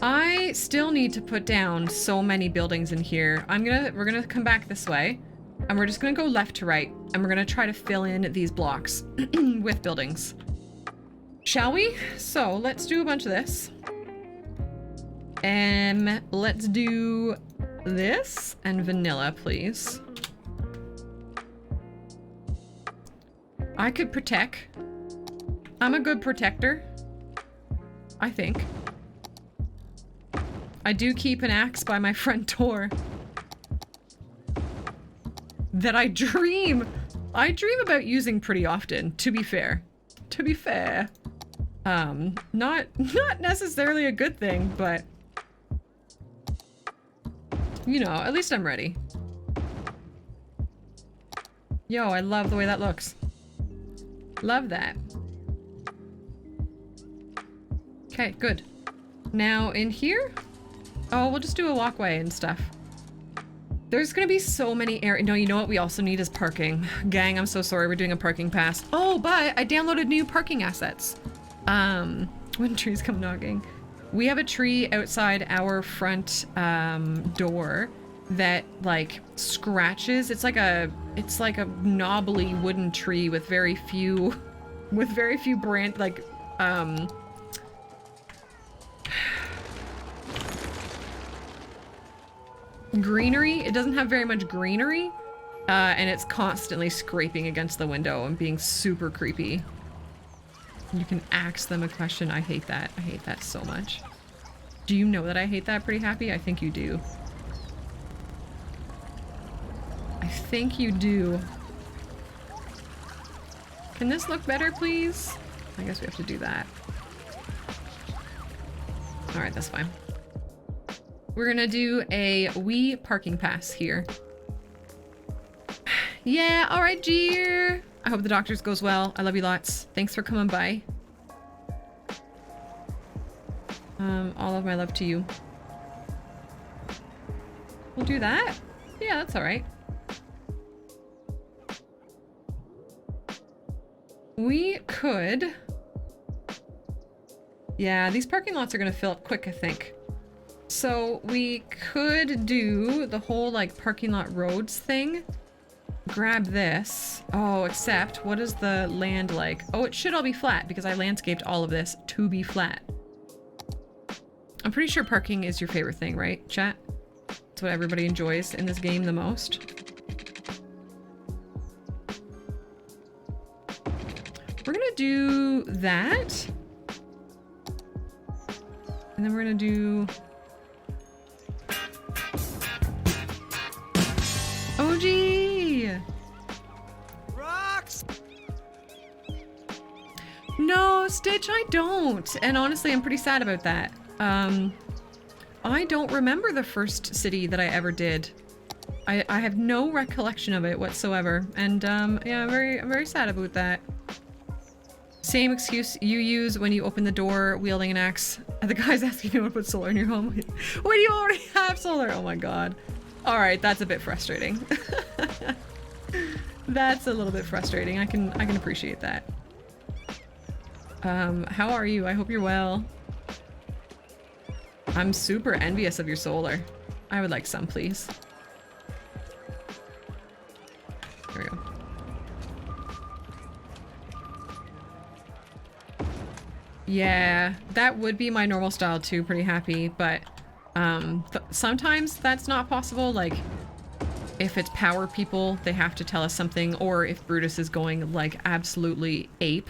I still need to put down so many buildings in here. We're gonna come back this way, and we're just gonna go left to right, and we're gonna try to fill in these blocks with buildings. Shall we? So let's do a bunch of this. Let's do this and vanilla, please. I could protect. I'm a good protector, I think. I do keep an axe by my front door that I dream about using pretty often, to be fair. To be fair. Not necessarily a good thing, but you know, at least I'm ready. Yo, I love the way that looks. Love that. Okay, good. Now in here, oh, we'll just do a walkway and stuff. There's gonna be so many no, you know what we also need is parking. Gang, I'm so sorry, we're doing a parking pass. Oh, but I downloaded new parking assets. When trees come knocking. We have a tree outside our front door that like scratches. It's like a knobbly wooden tree with very few branch like greenery. It doesn't have very much greenery, and it's constantly scraping against the window and being super creepy. You can ask them a question. I hate that. I hate that so much. Do you know that I hate that, Pretty Happy? I think you do. I think you do. Can this look better, please? I guess we have to do that. All right, that's fine. We're gonna do a wee parking pass here. Yeah, all right, Jeer. I hope the doctor's goes well. I love you lots. Thanks for coming by. All of my love to you. We'll do that. Yeah, that's all right. We could... Yeah, these parking lots are gonna fill up quick, I think. So we could do the whole like parking lot roads thing. Grab this. Oh, except what is the land like? Oh, it should all be flat because I landscaped all of this to be flat. I'm pretty sure parking is your favorite thing, right, chat? It's what everybody enjoys in this game the most. We're gonna do that. And then we're gonna do... OG!
Rocks!
No, Stitch, I don't. And honestly, I'm pretty sad about that. I don't remember the first city that I ever did. I have no recollection of it whatsoever. And yeah, I'm very sad about that. Same excuse you use when you open the door wielding an axe. The guy's asking you to put solar in your home. When you already have solar. Oh my god. All right, that's a bit frustrating. That's a little bit frustrating. I can appreciate that. How are you? I hope you're well. I'm super envious of your solar. I would like some, please. There we go. Yeah, that would be my normal style too, Pretty Happy, but sometimes that's not possible. Like, if it's power people, they have to tell us something, or if Brutus is going like absolutely ape,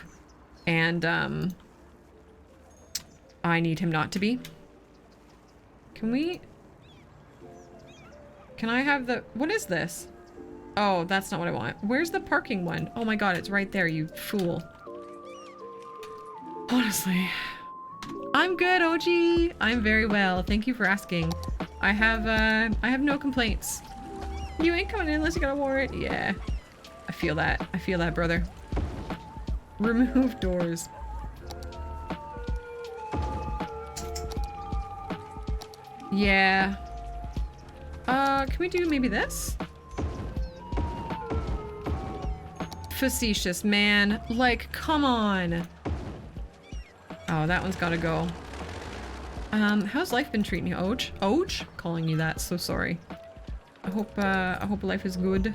and I need him not to be. Can we? Can I have the... What is this? Oh, that's not what I want. Where's the parking one? Oh my god, it's right there, you fool. Honestly. I'm good, OG. I'm very well. Thank you for asking. I have no complaints. You ain't coming in unless you got a warrant. Yeah. I feel that. I feel that, brother. Remove doors. Yeah. Can we do maybe this? Facetious, man. Like, come on. Oh, that one's gotta go. How's life been treating you, Oj? Oj? Calling you that, so sorry. I hope life is good.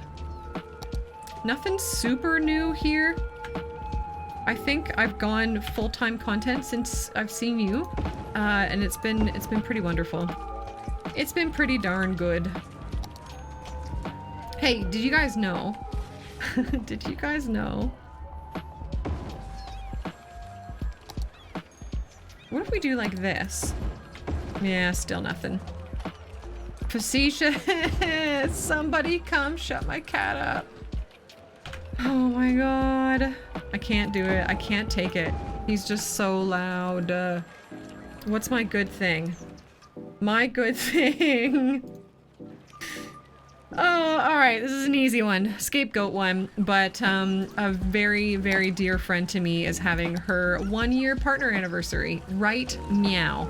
Nothing super new here. I think I've gone full-time content since I've seen you. And it's been pretty wonderful. It's been pretty darn good. Hey, did you guys know? Did you guys know? What if we do like this? Yeah, still nothing. Facetious! Somebody come shut my cat up. Oh my god. I can't do it. I can't take it. He's just so loud. What's my good thing? My good thing. Oh, alright. This is an easy one. Scapegoat one. But a very, very dear friend to me is having her 1-year partner anniversary. Right meow.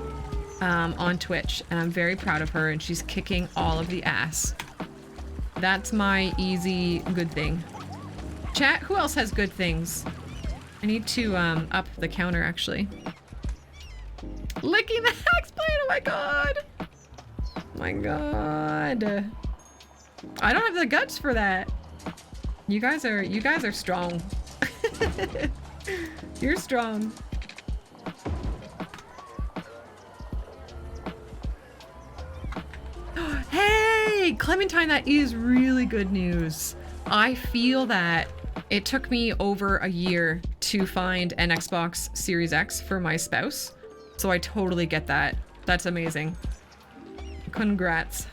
On Twitch. And I'm very proud of her and she's kicking all of the ass. That's my easy good thing. Chat, who else has good things? I need to up the counter actually. Licking the hex plate, oh my god! Oh my god. I don't have the guts for that. You guys are strong. You're strong. Hey, Clementine, that is really good news. I feel that it took me over a year to find an Xbox Series X for my spouse. So I totally get that. That's amazing. Congrats.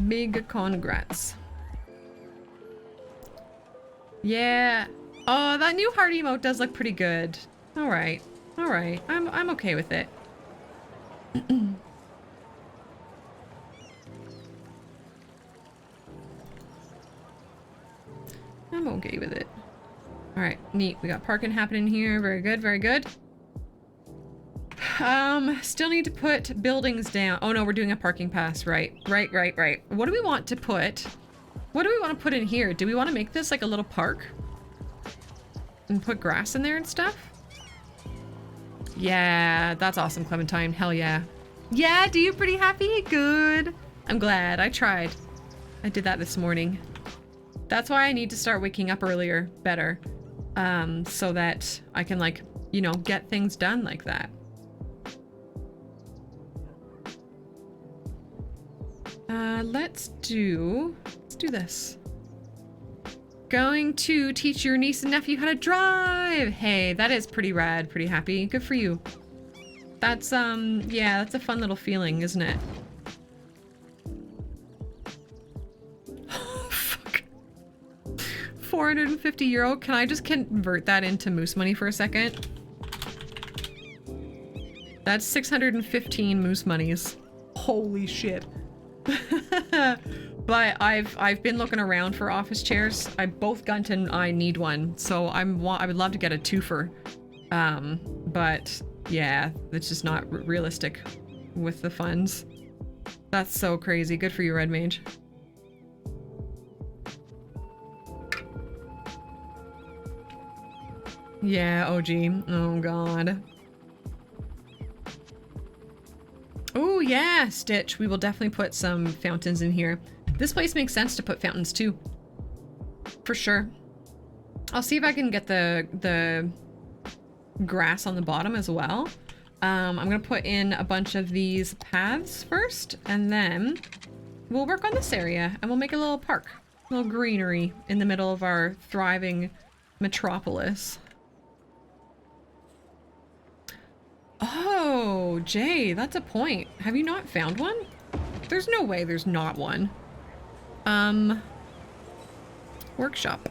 Big congrats. Yeah. Oh, that new heart emote does look pretty good. All right. All right. I'm okay with it. I'm okay with it. All right, neat. We got parking happening here. Very good, very good. Still need to put buildings down. Oh no, we're doing a parking pass. Right. What do we want to put? What do we want to put in here? Do we want to make this like a little park? And put grass in there and stuff? Yeah, that's awesome, Clementine. Hell yeah. Yeah, do you pretty happy? Good. I'm glad. I tried. I did that this morning. That's why I need to start waking up earlier, better. So that I can, like, you know, get things done like that. Let's do this. Going to teach your niece and nephew how to drive. Hey, that is pretty rad, pretty happy. Good for you. That's, yeah, that's a fun little feeling, isn't it? Oh, fuck. 450 euro. Can I just convert that into moose money for a second? That's 615 moose monies. Holy shit. But I've been looking around for office chairs. Both Gunt and I need one, so I would love to get a twofer. But yeah, it's just not realistic with the funds. That's so crazy. Good for you, Red Mage. Yeah, OG. Oh god. Oh yeah, Stitch. We will definitely put some fountains in here. This place makes sense to put fountains too. For sure. I'll see if I can get the grass on the bottom as well. I'm gonna put in a bunch of these paths first, and then we'll work on this area and we'll make a little park. A little greenery in the middle of our thriving metropolis. Oh, Oh, Jay, that's a point. Have you not found one? There's no way there's not one. Workshop.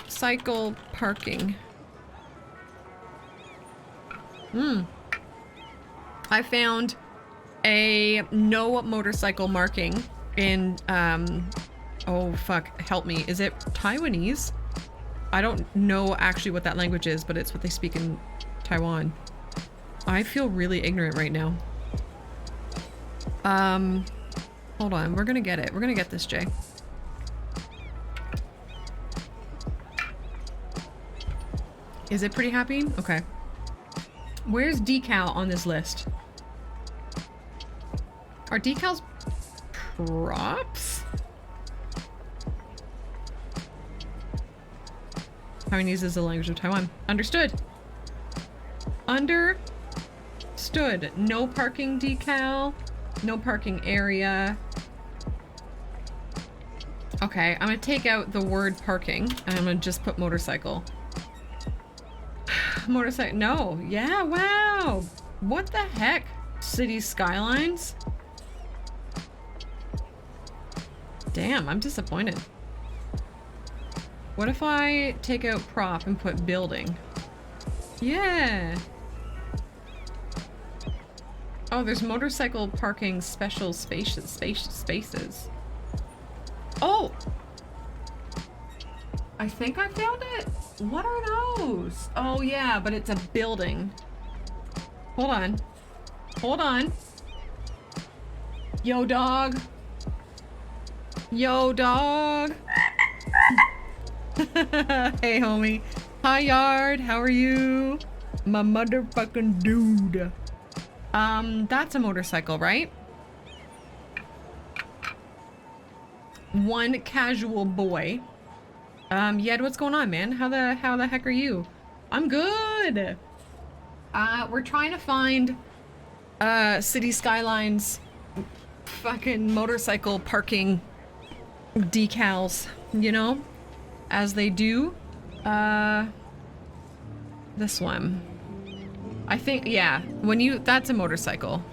Cycle parking. I found a no motorcycle marking in, oh fuck, help me. Is it Taiwanese? I don't know actually what that language is, but it's what they speak in Taiwan. I feel really ignorant right now. Hold on, we're gonna get it. We're gonna get this, Jay. Is it pretty happy? Okay. Where's decal on this list? Are decals props? Taiwanese is the language of Taiwan. Understood. Understood. No parking decal. No parking area. Okay, I'm gonna take out the word parking and I'm gonna just put motorcycle. Motorcycle, no. Yeah, wow. What the heck? City Skylines? Damn, I'm disappointed. What if I take out prop and put building? Yeah. Oh, there's motorcycle parking special spaces. Oh! I think I found it. What are those? Oh yeah, but it's a building. Hold on. Hold on. Yo, dog. Yo, dog. Hey, homie. Hi, Yard. How are you?
My motherfucking dude.
That's a motorcycle, right? One casual boy. Yed, what's going on, man? How the heck are you? I'm good. We're trying to find City Skylines fucking motorcycle parking decals, you know, as they do. This one. I think, yeah, that's a motorcycle.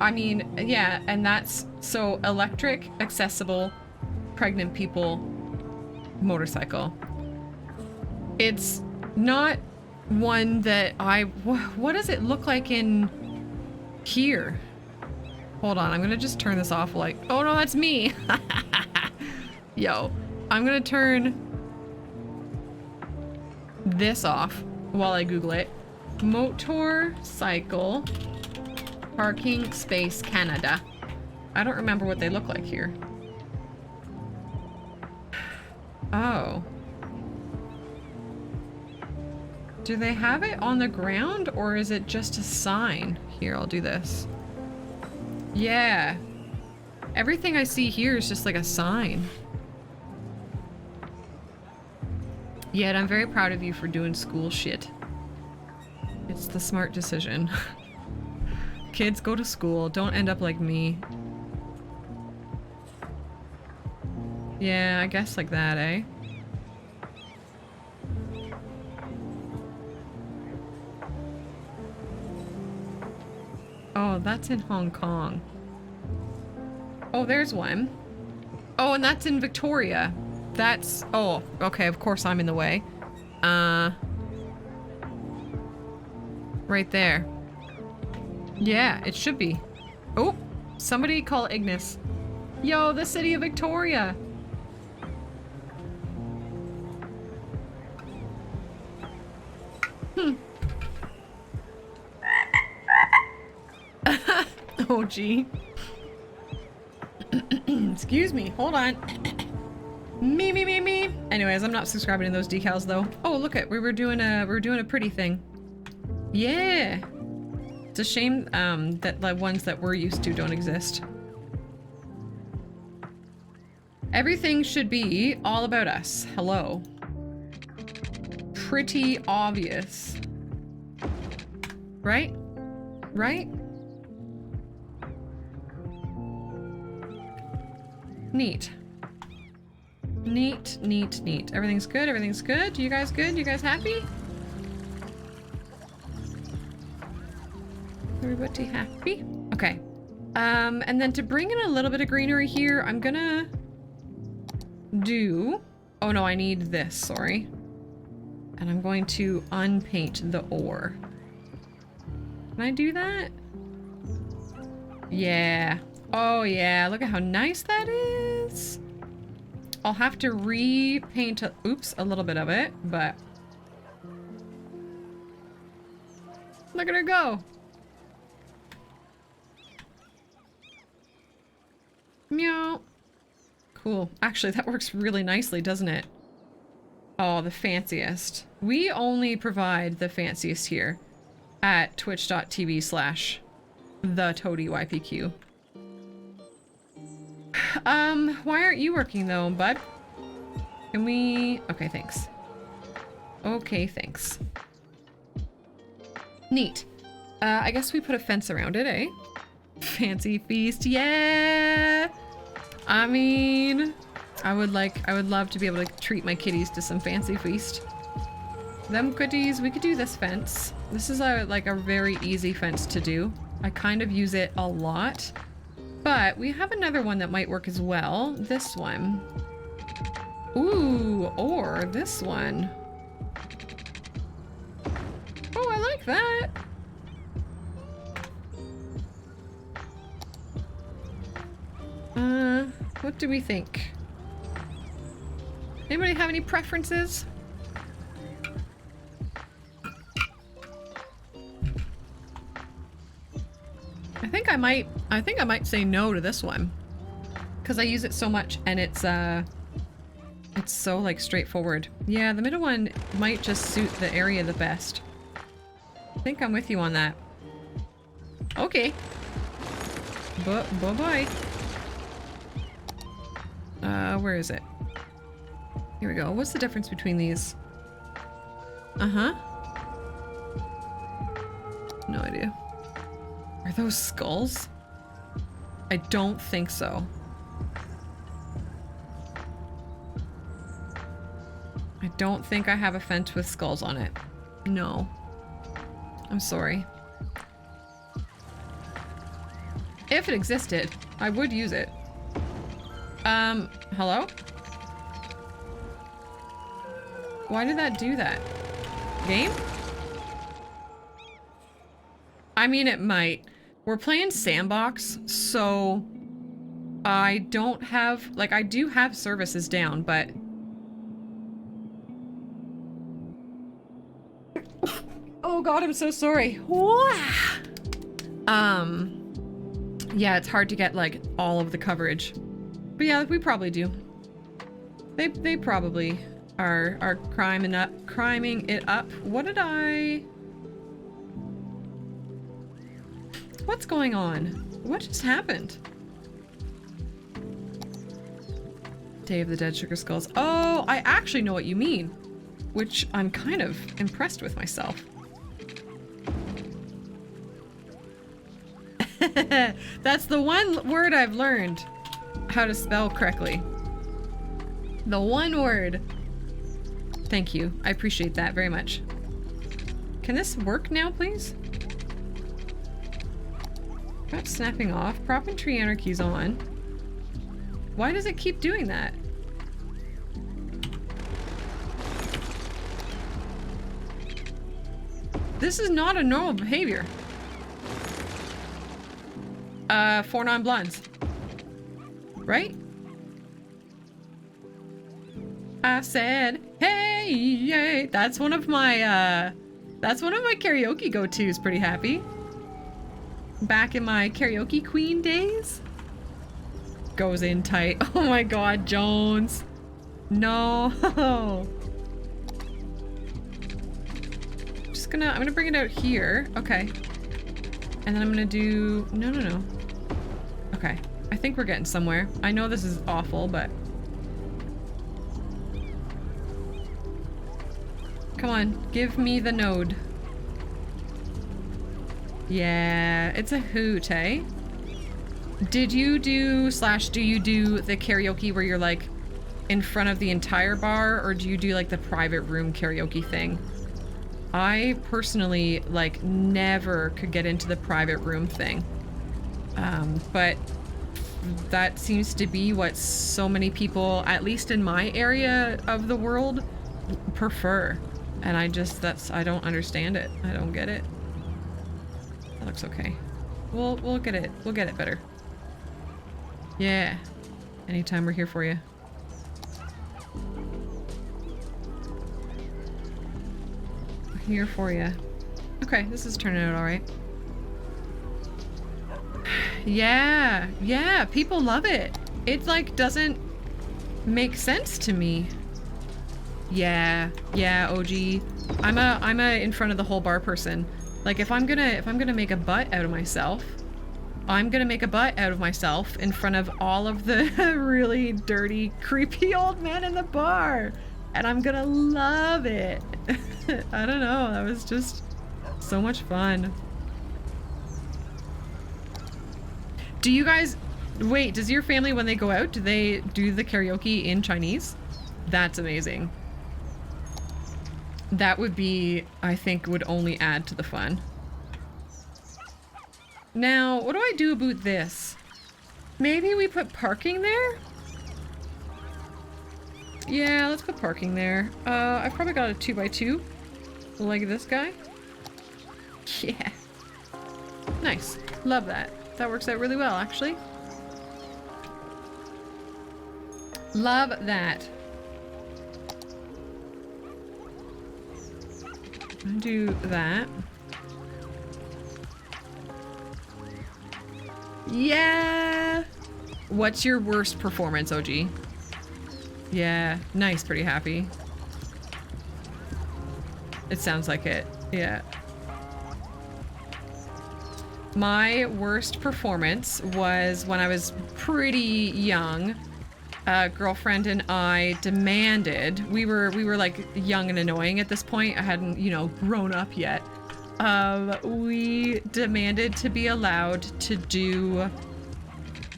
I mean, yeah, and that's so electric, accessible, pregnant people, motorcycle. It's not one that what does it look like in here? Hold on, I'm gonna just turn this off like, oh no, that's me. Yo, I'm gonna turn this off while I Google it. Motorcycle parking space Canada. I don't remember what they look like here. Oh. Do they have it on the ground or is it just a sign? Here, I'll do this. Yeah. Everything I see here is just like a sign. Yet I'm very proud of you for doing school shit. It's the smart decision. Kids, go to school. Don't end up like me. Yeah, I guess like that, eh? Oh, that's in Hong Kong. Oh, there's one. Oh, and that's in Victoria. That's... Oh, okay, of course I'm in the way. Right there. Yeah, it should be. Oh, somebody call Ignis. Yo, the city of Victoria. Oh, gee. Excuse me. Hold on. Me. Anyways, I'm not subscribing to those decals though. Oh, look at, we were doing a pretty thing. Yeah. It's a shame that the ones that we're used to don't exist. Everything should be all about us. Hello. Pretty obvious. Right? Right? Neat. Neat. Everything's good? Everything's good? You guys good? You guys happy? Everybody happy? Okay. And then to bring in a little bit of greenery here, I'm gonna do... Oh no, I need this, sorry. And I'm going to unpaint the ore. Can I do that? Yeah. Oh yeah, look at how nice that is. I'll have to repaint, oops, a little bit of it, but... Look at her go. Meow. Cool. Actually, that works really nicely, doesn't it? Oh, the fanciest. We only provide the fanciest here at twitch.tv/thetoadieyypq. Why aren't you working though, bud? Can we... Okay, thanks. Okay, thanks. Neat. I guess we put a fence around it, eh? Fancy feast, yeah! I mean, I would love to be able to treat my kitties to some fancy feast. Them kitties, we could do this fence. This is like a very easy fence to do. I kind of use it a lot, but we have another one that might work as well. This one. Ooh, or this one. Oh, I like that. What do we think? Anybody have any preferences? I think I might say no to this one. Because I use it so much and it's so like straightforward. Yeah, the middle one might just suit the area the best. I think I'm with you on that. Okay. Bye-bye. Where is it? Here we go. What's the difference between these? Uh-huh. No idea. Are those skulls? I don't think so. I don't think I have a fence with skulls on it. No. I'm sorry. If it existed, I would use it. Hello? Why did that do that? Game? I mean, it might. We're playing sandbox, so I don't have, like, I do have services down, but oh god, I'm so sorry. Yeah, it's hard to get like all of the coverage. But yeah, we probably do. They probably are criming it up. What did I... What's going on? What just happened? Day of the Dead Sugar Skulls. Oh, I actually know what you mean. Which I'm kind of impressed with myself. That's the one word I've learned how to spell correctly. The one word. Thank you. I appreciate that very much. Can this work now, please? Not snapping off. Prop and tree anarchy's on. Why does it keep doing that? This is not a normal behavior. 4 non-blondes. Right? I said, hey, yay. That's one of my karaoke go-tos, pretty happy. Back in my karaoke queen days. Goes in tight. Oh my god, Jones. No. I'm gonna bring it out here. Okay. And then I'm gonna do... No. Okay. I think we're getting somewhere. I know this is awful, but... Come on, give me the node. Yeah, it's a hoot, eh? Did you do / do you do the karaoke where you're like in front of the entire bar, or do you do like the private room karaoke thing? I personally, like, never could get into the private room thing. But that seems to be what so many people, at least in my area of the world, prefer. And I don't understand it. I don't get it. That looks okay. We'll get it. We'll get it better. Yeah. Anytime, we're here for you. We're here for you. Okay, this is turning out all right. Yeah, yeah, people love it. It like doesn't make sense to me. Yeah, OG. I'm a in front of the whole bar person. Like if I'm gonna make a butt out of myself, I'm gonna make a butt out of myself in front of all of the really dirty, creepy old men in the bar. And I'm gonna love it. I don't know, that was just so much fun. Do you guys, wait, does your family, when they go out, do they do the karaoke in Chinese? That's amazing. That would be, I think, would only add to the fun. Now, what do I do about this? Maybe we put parking there? Yeah, let's put parking there. I've probably got a 2x2, like this guy. Yeah. Nice. Love that. That works out really well, actually. Love that. Do that. Yeah! What's your worst performance, OG? Yeah, nice, pretty happy. It sounds like it, yeah. My worst performance was when I was pretty young. A girlfriend and I demanded, we were like young and annoying at this point. I hadn't, you know, grown up yet. We demanded to be allowed to do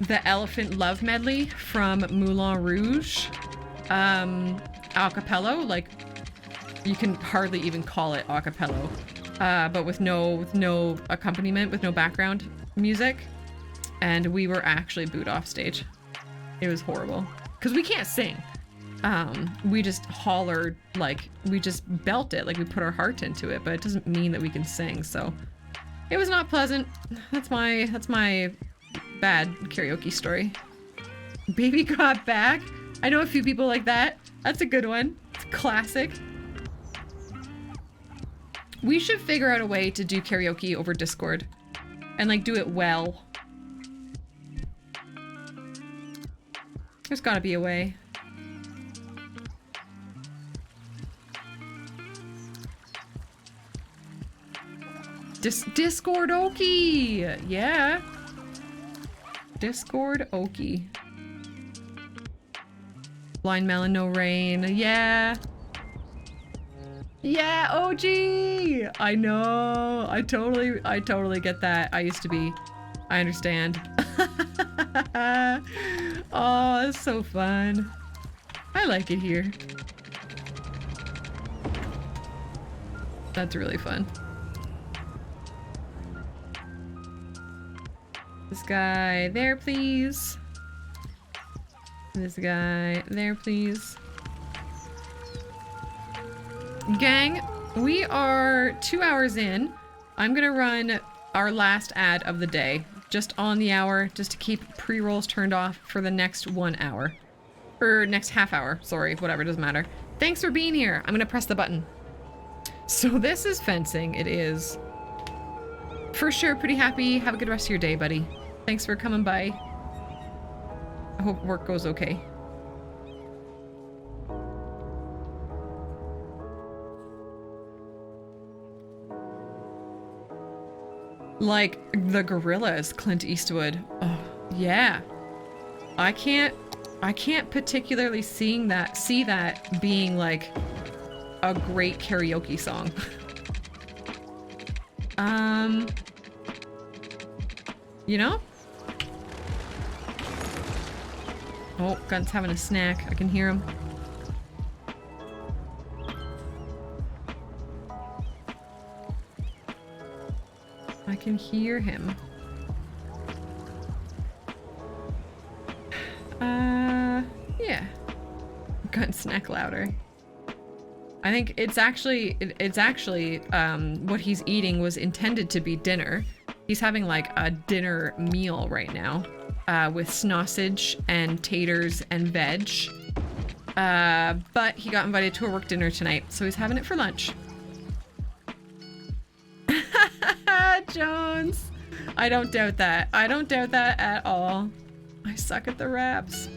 the Elephant Love medley from Moulin Rouge. A cappella, like you can hardly even call it a cappella. But with no accompaniment, with no background music. And we were actually booed off stage. It was horrible. Because we can't sing. We just hollered, like, we just belt it, like we put our heart into it, but it doesn't mean that we can sing, so. It was not pleasant. That's my bad karaoke story. Baby got back. I know a few people like that. That's a good one. It's classic. We should figure out a way to do karaoke over Discord and like do it well. There's gotta be a way. Discord Okie! Yeah. Discord Okie. Blind Melon, No Rain. Yeah. Yeah, OG! I know. I totally get that. I used to be. I understand. Oh, it's so fun. I like it here. That's really fun. This guy there, please. This guy there, please. Gang, we are 2 hours in. I'm gonna run our last ad of the day, just on the hour, just to keep pre-rolls turned off for the next 1 hour. Or next half hour, sorry, whatever, doesn't matter. Thanks for being here. I'm gonna press the button. So this is fencing, it is. For sure, pretty happy. Have a good rest of your day, buddy. Thanks for coming by. I hope work goes okay. Like the Gorillas, Clint Eastwood. Oh, yeah. I can't particularly see that being like a great karaoke song. You know? Oh, Gun's having a snack. I can hear him. I can hear him. Yeah. Gun snack louder. I think it's actually what he's eating was intended to be dinner. He's having like a dinner meal right now, with sausage and taters and veg. But he got invited to a work dinner tonight, so he's having it for lunch. Jones. I don't doubt that. I don't doubt that at all. I suck at the raps.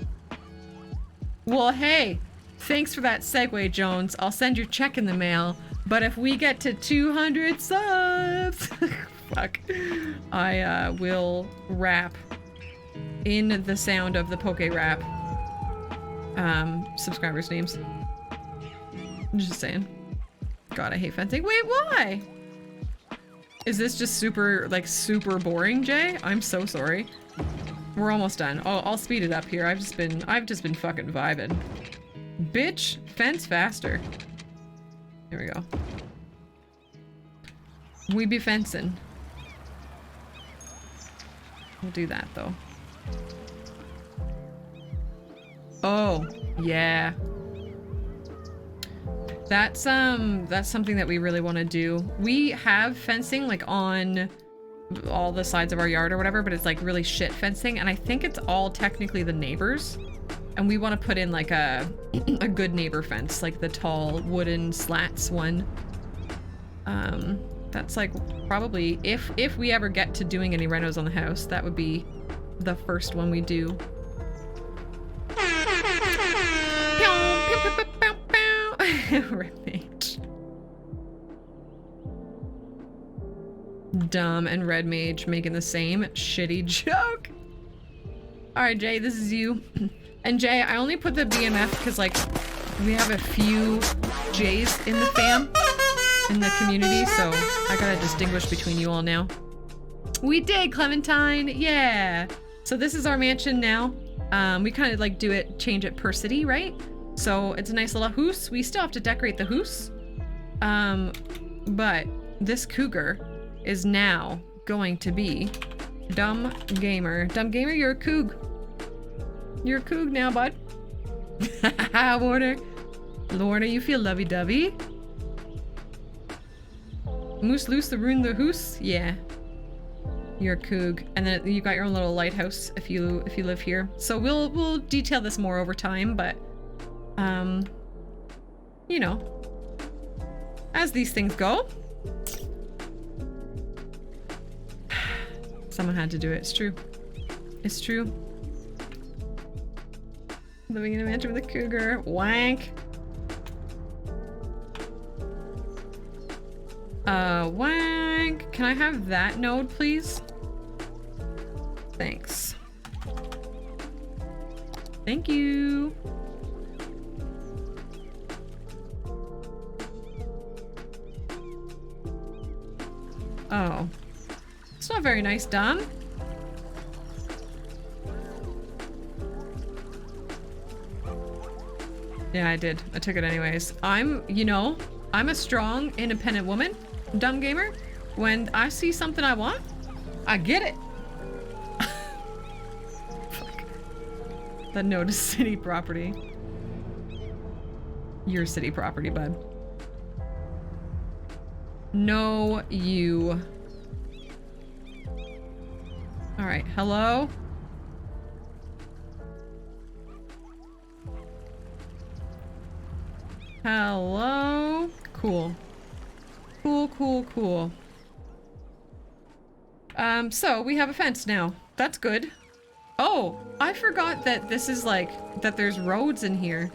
Well, hey, thanks for that segue, Jones. I'll send your check in the mail. But if we get to 200 subs, fuck, I will rap in the sound of the Poke Rap. Subscribers' names. I'm just saying. God, I hate fencing. Wait, why? Is this just super boring, Jay? I'm so sorry. We're almost done. I'll speed it up here. I've just been fucking vibing. Bitch, fence faster. Here we go. We be fencing. We'll do that though. Oh, yeah. That's something that we really want to do. We have fencing like on all the sides of our yard or whatever, but it's like really shit fencing, and I think it's all technically the neighbors. And we want to put in like a good neighbor fence, like the tall wooden slats one. That's like probably if we ever get to doing any renos on the house, that would be the first one we do. Ripmage. Dumb and Red Mage making the same shitty joke. Alright, Jay, this is you. And Jay, I only put the BMF because like we have a few Jays in the fam, in the community, so I gotta distinguish between you all now. We did, Clementine, yeah. So this is our mansion now. We kind of like change it per city, right? So it's a nice little house. We still have to decorate the house. But this cougar is now going to be Dumb Gamer. Dumb Gamer, you're a coug. You're a coug now, bud. Warner. Lorna, you feel lovey-dovey. Moose loose the ruin the hoose? Yeah. You're a coug. And then you got your own little lighthouse if you live here. So we'll detail this more over time, but you know, as these things go. Someone had to do it. It's true. It's true. Living in a mansion with a cougar. Wank. Wank. Can I have that node, please? Thanks. Thank you. Oh. It's not very nice, Dom. Yeah, I did. I took it anyways. I'm a strong, independent woman, Dumb Gamer. When I see something I want, I get it. Fuck. The node is city property. Your city property, bud. No, you. All right, hello? Hello? Cool. Cool. So we have a fence now. That's good. Oh, I forgot that this is like, that there's roads in here.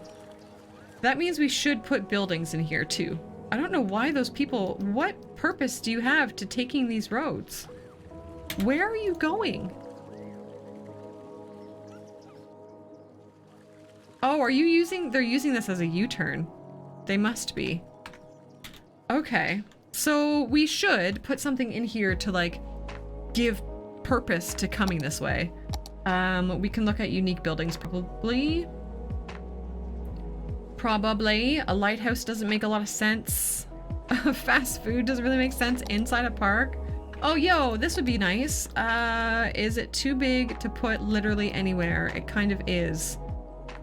That means we should put buildings in here too. I don't know why those people, what purpose do you have to taking these roads? Where are you going? Oh, they're using this as a U-turn. They must be. Okay. So we should put something in here to like give purpose to coming this way. We can look at unique buildings probably. A lighthouse doesn't make a lot of sense. Fast food doesn't really make sense inside a park. Oh, yo, this would be nice. Is it too big to put literally anywhere? It kind of is.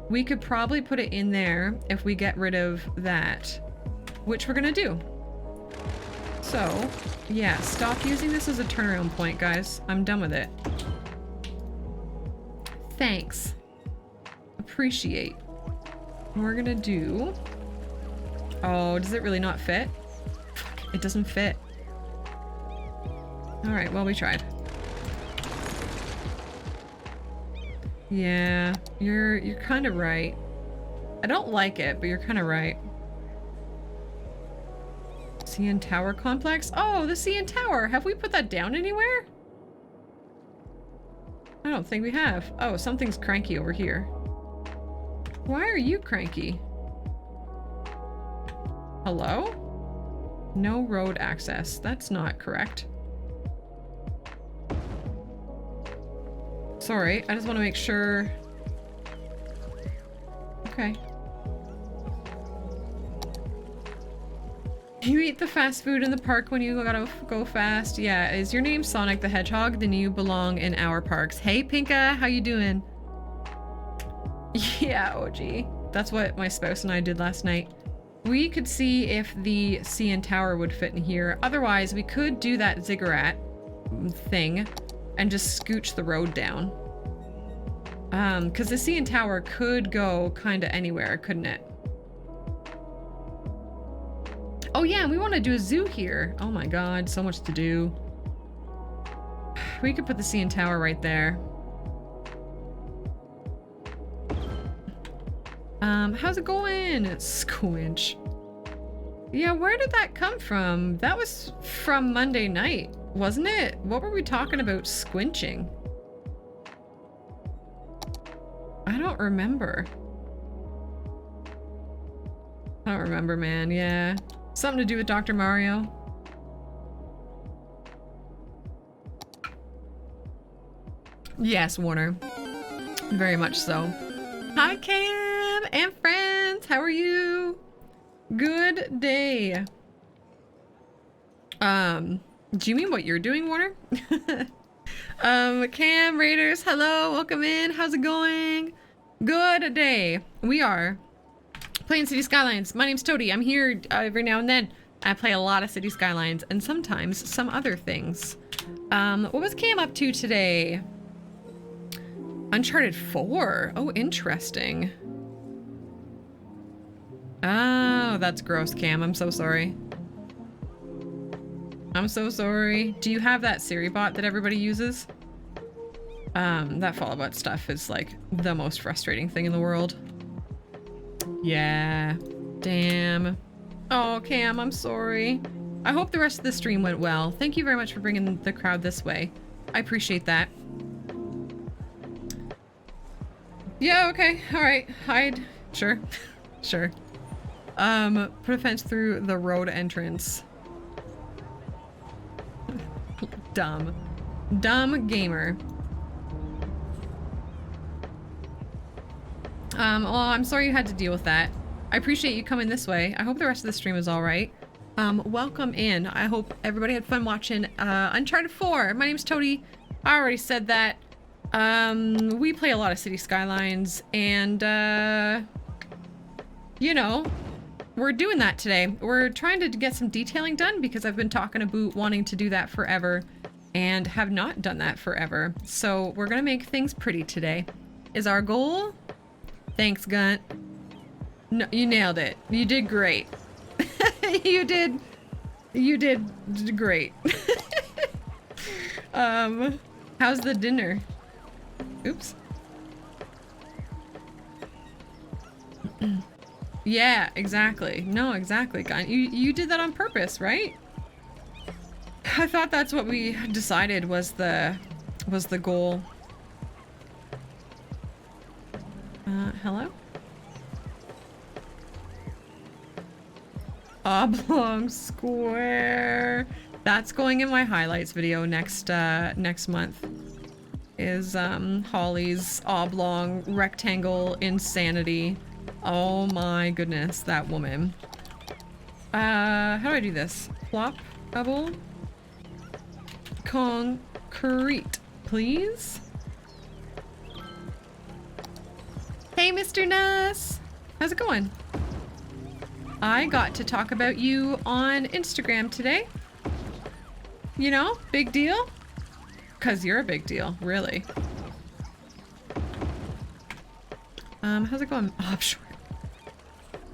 We could probably put it in there if we get rid of that, which we're gonna do. So, yeah, stop using this as a turnaround point, guys. I'm done with it. Thanks. Appreciate. We're gonna do... Oh, does it really not fit? Fuck, it doesn't fit. Alright, well, we tried. Yeah, you're kind of right. I don't like it, but you're kind of right. CN Tower Complex? Oh, the CN Tower! Have we put that down anywhere? I don't think we have. Oh, something's cranky over here. Why are you cranky? Hello? No road access. That's not correct. Sorry, I just want to make sure. Okay. You eat the fast food in the park when you gotta go fast. Yeah, is your name Sonic the Hedgehog? Then you belong in our parks. Hey Pinka, how you doing? Yeah, OG. That's what my spouse and I did last night. We could see if the CN Tower would fit in here. Otherwise, we could do that ziggurat thing and just scooch the road down. Because the CN Tower could go kind of anywhere, couldn't it? Oh yeah, we want to do a zoo here. Oh my god, so much to do. We could put the CN Tower right there. How's it going? Squinch. Yeah, where did that come from? That was from Monday night, wasn't it? What were we talking about squinching? I don't remember. I don't remember, man. Yeah. Something to do with Dr. Mario. Yes, Warner. Very much so. Hi, Cam and friends. How are you? Good day. Do you mean what you're doing, Warner? Cam Raiders, hello, welcome in. How's it going? Good day. We are playing City Skylines. My name's Toadie. I'm here every now and then. I play a lot of City Skylines and sometimes some other things. What was Cam up to today? Uncharted 4. Oh, interesting. Oh, that's gross, Cam. I'm so sorry. I'm so sorry. Do you have that Siri bot that everybody uses? That follow bot stuff is like the most frustrating thing in the world. Yeah. Damn. Oh, Cam, I'm sorry. I hope the rest of the stream went well. Thank you very much for bringing the crowd this way. I appreciate that. Yeah, okay. All right. Hide. Sure. Sure. Put a fence through the road entrance. Dumb. Dumb gamer. Well, I'm sorry you had to deal with that. I appreciate you coming this way. I hope the rest of the stream is all right. Welcome in. I hope everybody had fun watching Uncharted 4. My name's Toadie. I already said that. We play a lot of City Skylines, and, you know, we're doing that today. We're trying to get some detailing done because I've been talking about wanting to do that forever and have not done that forever. So we're gonna make things pretty today. Is our goal? Thanks, Gunt. No, you nailed it. You did great. You did great. How's the dinner? Oops. Yeah, exactly. No, exactly. You did that on purpose, right? I thought that's what we decided was the goal. Hello? Oblong square. That's going in my highlights video next month. Is Holly's oblong rectangle insanity. Oh my goodness, that woman. How do I do this? Plop bubble? concrete, please. Hey, Mr. Nuss. How's it going? I got to talk about you on Instagram today. You know, big deal. Cause you're a big deal, really. How's it going? Oh, I'm short.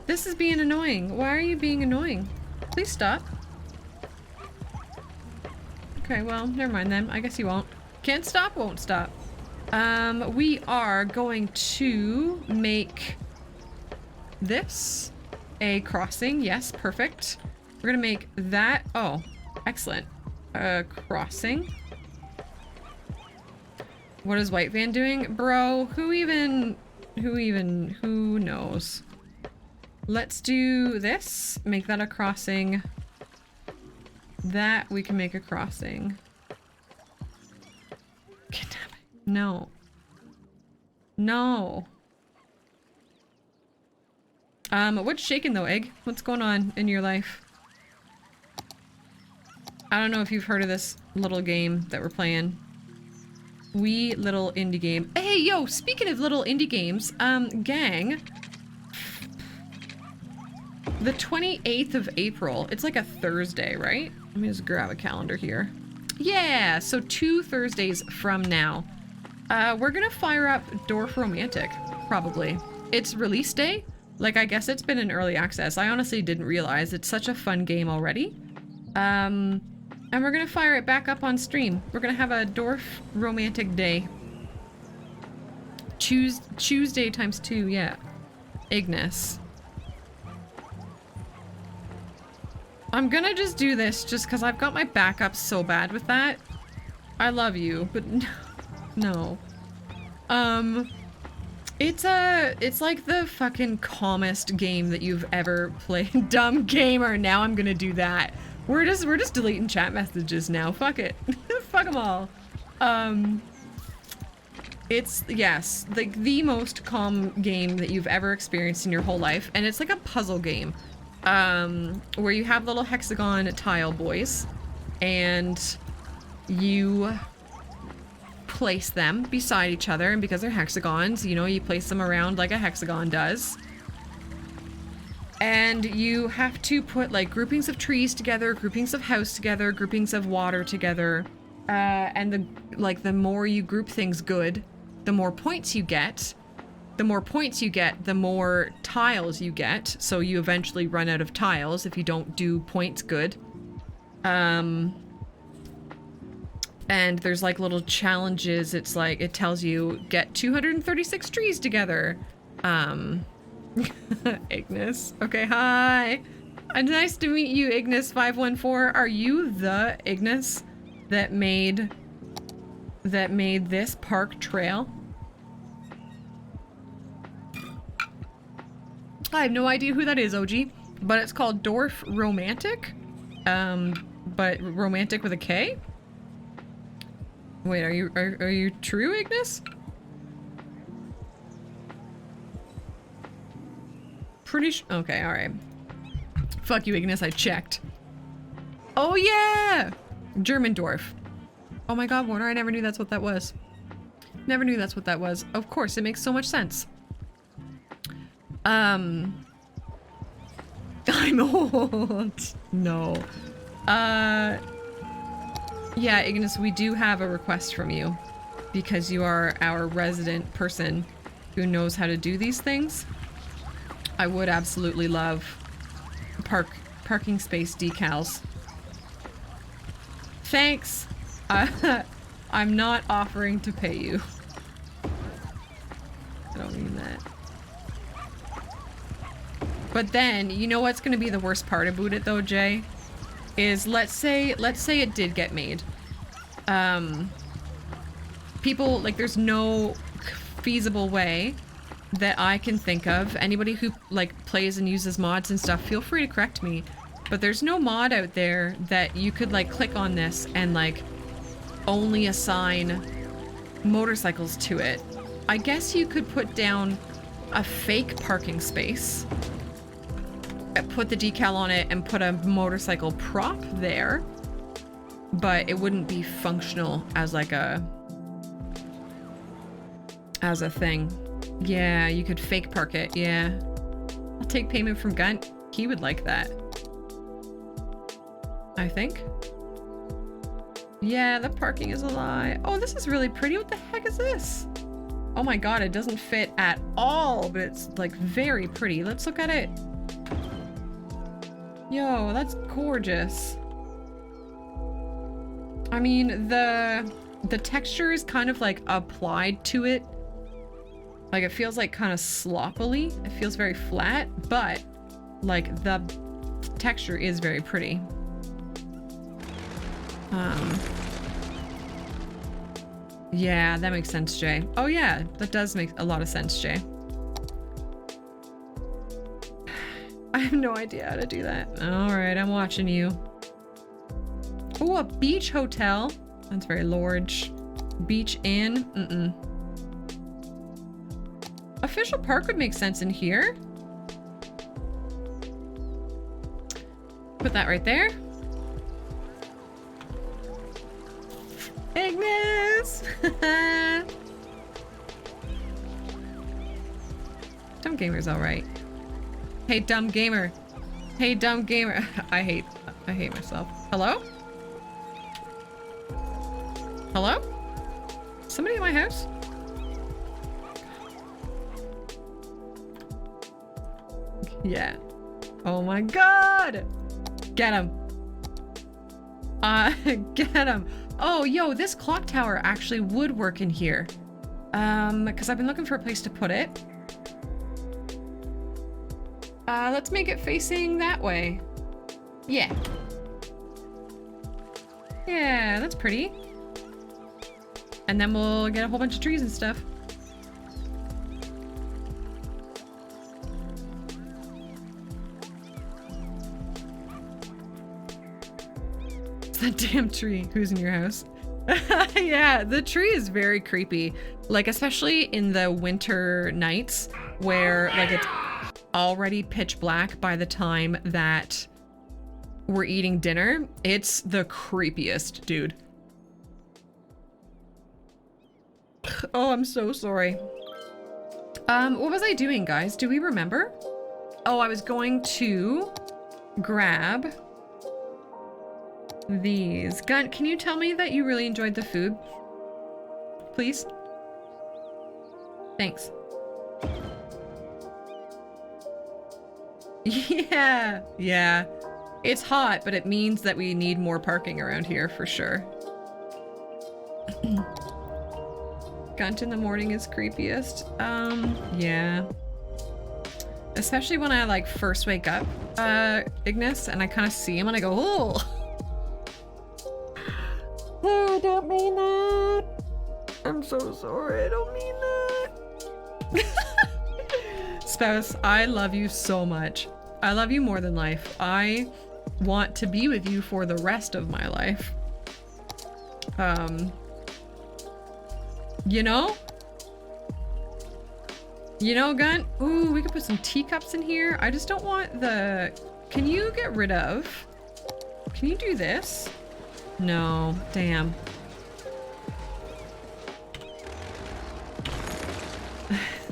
This is being annoying. Why are you being annoying? Please stop. Okay, well, never mind then. I guess you won't. Can't stop, won't stop. We are going to make this a crossing. Yes, perfect. We're gonna make that, oh, excellent. A crossing. What is White Van doing? Bro, who knows? Let's do this. Make that a crossing. That we can make a crossing. God damn it. No. No. What's shaking though, Egg? What's going on in your life? I don't know if you've heard of this little game that we're playing. Wee little indie game. Hey, yo, speaking of little indie games, gang, the 28th of April, it's like a Thursday, right? Let me just grab a calendar here. Yeah, so 2 Thursdays from now, we're gonna fire up Dorf Romantic, probably. It's release day. Like, I guess it's been in early access. I honestly didn't realize it's such a fun game already. And we're gonna fire it back up on stream. We're gonna have a Dorf Romantic Day. Tuesday times 2, yeah. Ignis. I'm gonna just do this just because I've got my backup so bad with that. I love you, but no. It's like the fucking calmest game that you've ever played. Dumb gamer, now I'm gonna do that. We're just deleting chat messages now. Fuck it. Fuck them all. It's, yes, like the most calm game that you've ever experienced in your whole life. And it's like a puzzle game. Where you have little hexagon tile boys. And you place them beside each other. And because they're hexagons, you know, you place them around like a hexagon does. And you have to put like groupings of trees together, groupings of house together, groupings of water together. And the more you group things good, the more points you get. The more points you get, the more tiles you get. So you eventually run out of tiles if you don't do points good. And there's like little challenges. It's like, it tells you get 236 trees together. Ignis. Okay, hi. Nice to meet you, Ignis514. Are you the Ignis that made this park trail? I have no idea who that is, OG, but it's called Dorf Romantic. But romantic with a K? Wait, are you true, Ignis? Pretty sure. Okay, all right. Fuck you, Ignis. I checked. Oh yeah, German Dorf. Oh my God, Warner! I never knew that's what that was. Never knew that's what that was. Of course, it makes so much sense. I'm old. No. Yeah, Ignis, we do have a request from you because you are our resident person who knows how to do these things. I would absolutely love parking space decals. Thanks. I'm not offering to pay you. I don't mean that. But then, you know what's gonna be the worst part about it though, Jay? Is let's say it did get made. People, like, there's no feasible way that I can think of. Anybody who like plays and uses mods and stuff, feel free to correct me. But there's no mod out there that you could like click on this and like only assign motorcycles to it. I guess you could put down a fake parking space, put the decal on it, and put a motorcycle prop there. but it wouldn't be functional as like a thing. Yeah, you could fake park it. Yeah. I'll take payment from Gunt. He would like that. I think. Yeah, the parking is a lie. Oh, this is really pretty. What the heck is this? Oh my god, it doesn't fit at all, but it's like very pretty. Let's look at it. Yo, that's gorgeous. I mean, the texture is kind of like applied to it. Like it feels like kind of sloppily. It feels very flat, but like the texture is very pretty. Yeah, that makes sense, Jay. Oh yeah, that does make a lot of sense, Jay. I have no idea how to do that. All right, I'm watching you. Oh, a beach hotel. That's very large. Beach inn. Official park would make sense in here. Put that right there. Ignis! Dumb gamer's all right. Hey, dumb gamer. Hey, dumb gamer. I hate myself. Hello? Hello? Somebody in my house? Yeah. Oh my god! Get him. Get him. Oh, yo, this clock tower actually would work in here. Because I've been looking for a place to put it. Let's make it facing that way. Yeah. Yeah, that's pretty. And then we'll get a whole bunch of trees and stuff. It's that damn tree. Who's in your house? Yeah, the tree is very creepy. Like, especially in the winter nights where, like, it's already pitch black by the time that we're eating dinner. It's the creepiest, dude. Oh, I'm so sorry. What was I doing, guys? Do we remember? Oh, I was going to grab these. Gunt, can you tell me that you really enjoyed the food? Please? Thanks. Yeah, yeah. It's hot, but it means that we need more parking around here for sure. Gunt in the morning is creepiest. Yeah. Especially when I like first wake up, Ignis, and I kind of see him and I go, oh! Oh, I don't mean that. I'm so sorry, I don't mean that. Spouse, I love you so much. I love you more than life. I want to be with you for the rest of my life. You know? You know, Gunt? Ooh, we could put some teacups in here. I just don't want the... Can you get rid of... Can you do this? No. Damn.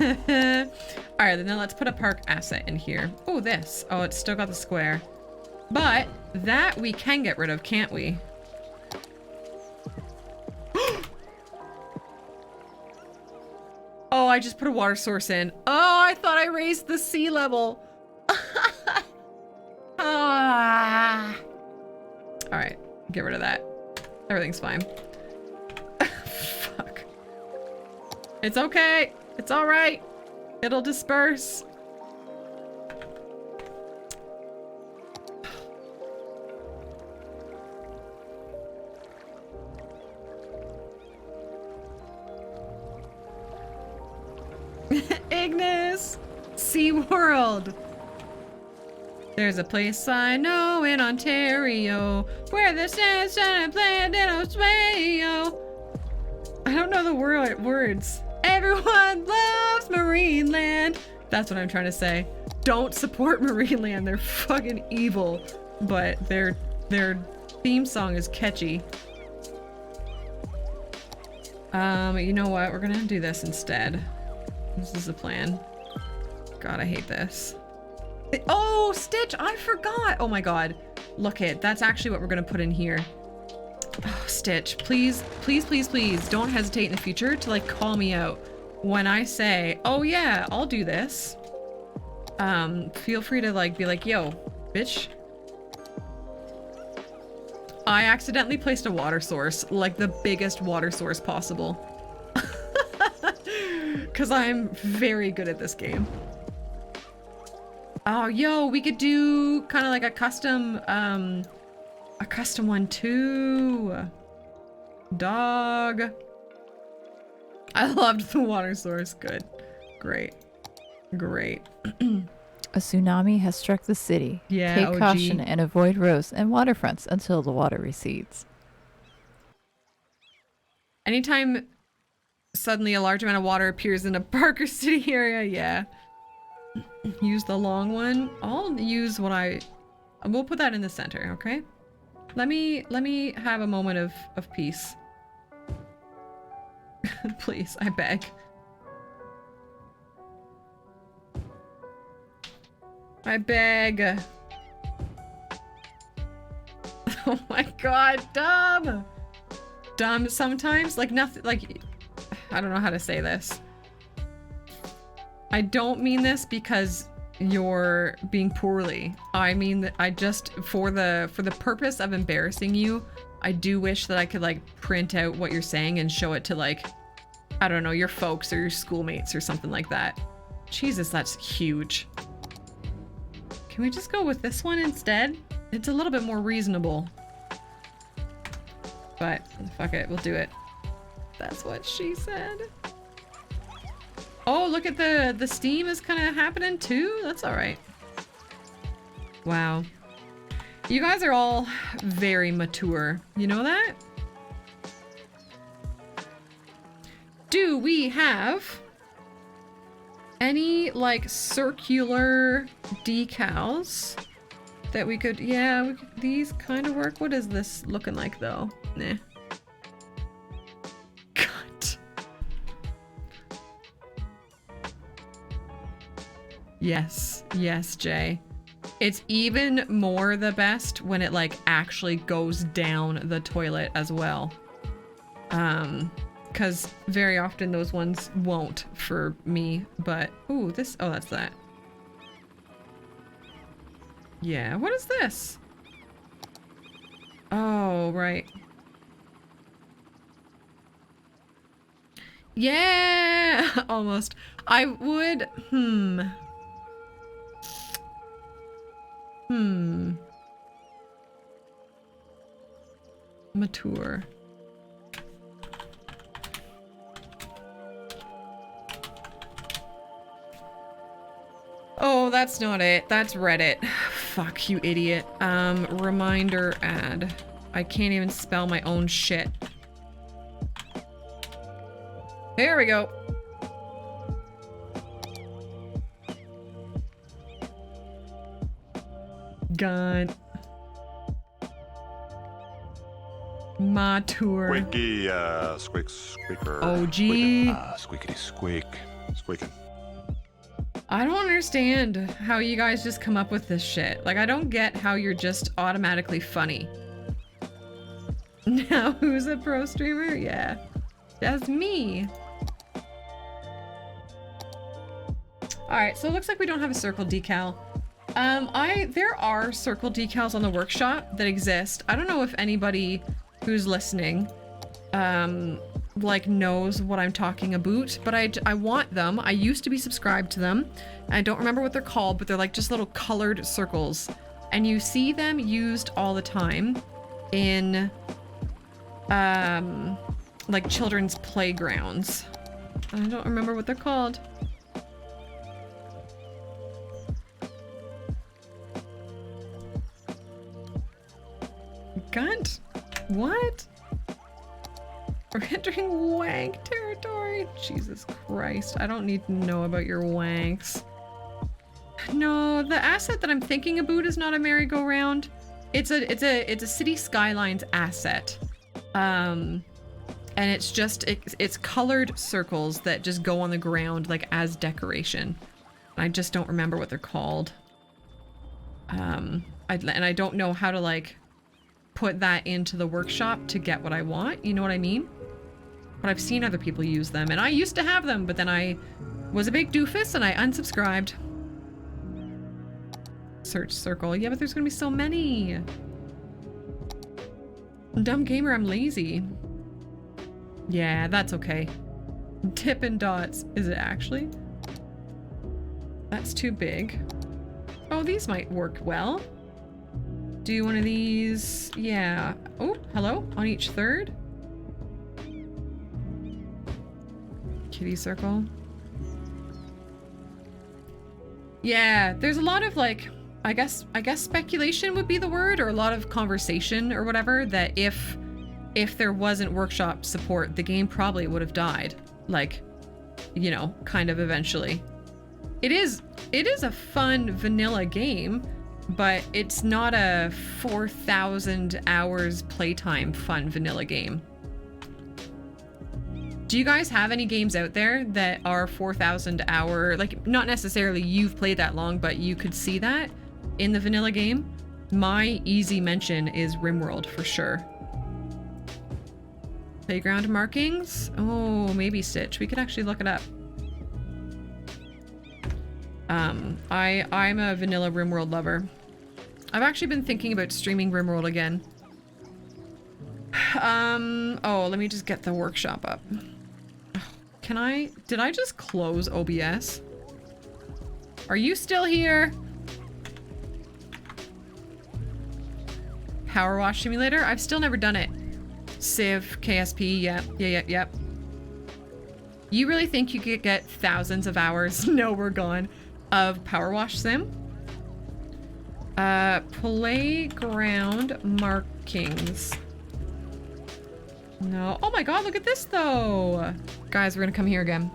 Alright, then let's put a park asset in here. Oh, this. Oh, it's still got the square. But that we can get rid of, can't we? Oh, I just put a water source in. Oh, I thought I raised the sea level. Ah. All right, get rid of that. Everything's fine. Fuck. It's okay. It's all right. It'll disperse. Ignis! SeaWorld! There's a place I know in Ontario where the sands and playing in Oswego. I don't know the words. Everyone loves Marineland. That's what I'm trying to say. Don't support Marineland. They're fucking evil, but they're theme song is catchy. You know what? We're gonna do this instead. This is the plan. God, I hate this. Oh, Stitch, I forgot. Oh my God. Look it, that's actually what we're gonna put in here. Oh, Stitch, please, please, please, please don't hesitate in the future to like call me out when I say, oh yeah, I'll do this. Feel free to like be like, yo, bitch. I accidentally placed a water source, like the biggest water source possible. Cause I'm very good at this game. Oh, yo, we could do kind of like a custom one too. Dog. I loved the water source. Good. Great. Great.
A tsunami has struck the city.
Yeah,
Take
OG.
caution and avoid roads and waterfronts until the water recedes.
Anytime suddenly a large amount of water appears in a park or city area, yeah. Use the long one. I'll use what we'll put that in the center, okay? Let me have a moment of peace. Please, I beg. I beg. Oh my God, dumb. Dumb sometimes, like nothing, like, I don't know how to say this. I don't mean this because you're being poorly. I mean that I just, for the purpose of embarrassing you, I do wish that I could like print out what you're saying and show it to like, I don't know, your folks or your schoolmates or something like that. Jesus, that's huge. Can we just go with this one instead? It's a little bit more reasonable. But fuck it, we'll do it. That's what she said. Oh, look at the steam is kind of happening too. That's all right. Wow. You guys are all very mature. You know that? Do we have any like circular decals that we could, yeah, these kind of work. What is this looking like though? Nah. God. Yes, yes, Jay. It's even more the best when it like actually goes down the toilet as well. Because very often those ones won't for me, but ooh, this, oh, that's that. Yeah, what is this? Oh, right. Yeah, almost. I would, mature. Oh, that's not it. That's Reddit. Fuck you, idiot. Reminder ad. I can't even spell my own shit. There we go. God. Mature.
Squeaky, squeak, squeaker.
OG.
Squeakity squeak. Squeaking.
I don't understand how you guys just come up with this shit. Like, I don't get how you're just automatically funny. Now, who's a pro streamer? Yeah. That's me. Alright, so it looks like we don't have a circle decal. There are circle decals on the workshop that exist. I don't know if anybody who's listening, like knows what I'm talking about, but I want them. I used to be subscribed to them. I don't remember what they're called, but they're like just little colored circles. And you see them used all the time in, like children's playgrounds. I don't remember what they're called. Gunt? What? We're entering wank territory. Jesus Christ. I don't need to know about your wanks. No, the asset that I'm thinking about is not a merry-go-round. It's a City Skylines asset. And it's just, it's colored circles that just go on the ground like as decoration. I just don't remember what they're called. And I don't know how to like put that into the workshop to get what I want. You know what I mean? But I've seen other people use them and I used to have them, but then I was a big doofus and I unsubscribed. Search circle. Yeah, but there's gonna be so many. Dumb gamer, I'm lazy. Yeah, that's okay. Dippin' Dots. Is it actually? That's too big. Oh, these might work well. Do one of these. Yeah. Oh, hello. On each third. Kitty circle. Yeah, there's a lot of like, I guess speculation would be the word, or a lot of conversation or whatever, that if there wasn't workshop support, the game probably would have died. Like, you know, kind of eventually. It is a fun vanilla game, but it's not a 4,000 hours playtime fun vanilla game. Do you guys have any games out there that are 4,000 hour, like not necessarily you've played that long, but you could see that in the vanilla game? My easy mention is RimWorld for sure. Playground markings? Oh, maybe Stitch. We could actually look it up. I'm a vanilla RimWorld lover. I've actually been thinking about streaming RimWorld again. Oh, let me just get the workshop up. Did I just close OBS? Are you still here? Power Wash Simulator? I've still never done it. Civ, KSP, yep. You really think you could get thousands of hours? No, we're gone. Of Power Wash Sim? Playground markings. No. Oh my god, look at this though. Guys, we're gonna come here again.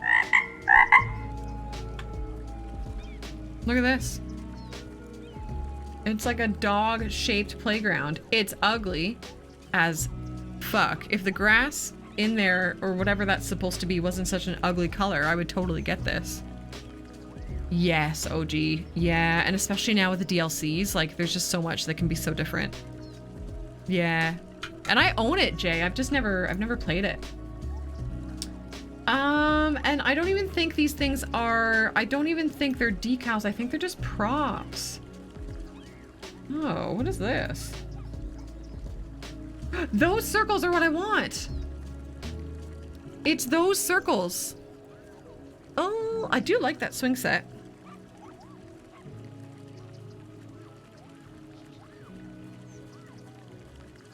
Look at this. It's like a dog-shaped playground. It's ugly as fuck. If the grass in there, or whatever that's supposed to be, wasn't such an ugly color, I would totally get this. Yes, OG. Yeah, and especially now with the DLCs, like there's just so much that can be so different. Yeah. And I own it, Jay. I've never played it. And I don't even think these things are, I don't even think they're decals. I think they're just props. Oh, what is this? Those circles are what I want. It's those circles. Oh, I do like that swing set.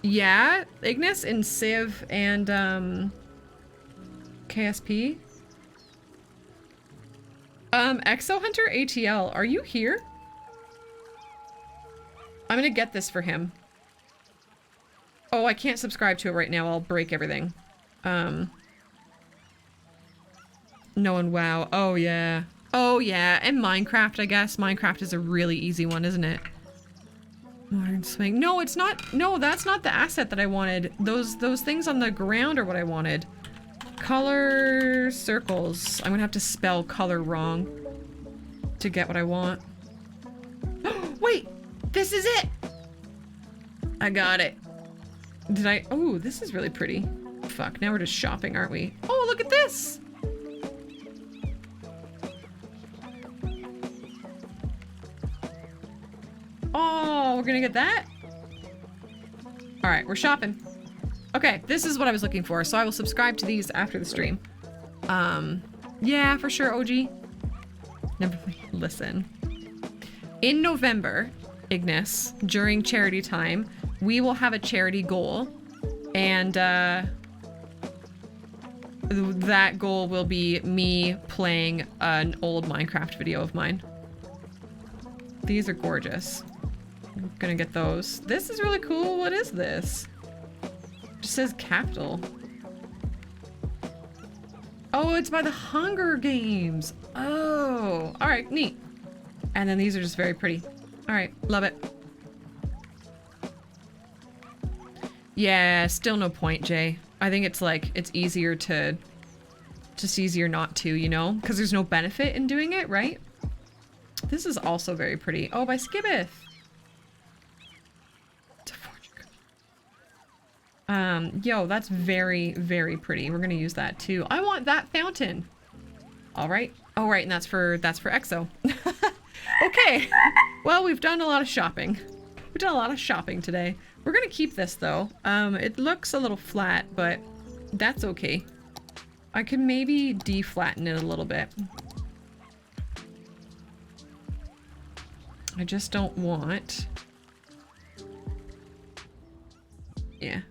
Yeah, Ignis in Civ and KSP. Exo Hunter ATL, are you here? I'm gonna get this for him. Oh, I can't subscribe to it right now. I'll break everything. No one WoW. Oh yeah. Oh yeah, and Minecraft, I guess. Minecraft is a really easy one, isn't it? Modern swing. No, it's not. No, that's not the asset that I wanted. Those things on the ground are what I wanted. Color circles. I'm gonna have to spell color wrong to get what I want. Wait, this is it. I got it. Did I? Oh, this is really pretty. Fuck, now we're just shopping, aren't we? Oh, look at this. Oh, we're gonna get that? All right, we're shopping. Okay, this is what I was looking for, so I will subscribe to these after the stream. Yeah, for sure, OG. Never listen. In November, Ignis, during charity time, we will have a charity goal, and that goal will be me playing an old Minecraft video of mine. These are gorgeous. I'm gonna get those. This is really cool. What is this? It just says capital. Oh, it's by the Hunger Games. Oh, all right, neat. And then these are just very pretty. All right, love it. Yeah, still no point, Jay. I think it's like, it's easier to, just easier not to, you know? Because there's no benefit in doing it, right? This is also very pretty. Oh, by Skibbeth. Yo, that's very, very pretty. We're gonna use that too. I want that fountain. All right. Oh, right, and that's for EXO. Okay. Well, we've done a lot of shopping. We've done a lot of shopping today. We're gonna keep this though. It looks a little flat, but that's okay. I could maybe deflatten it a little bit. I just don't want... Yeah.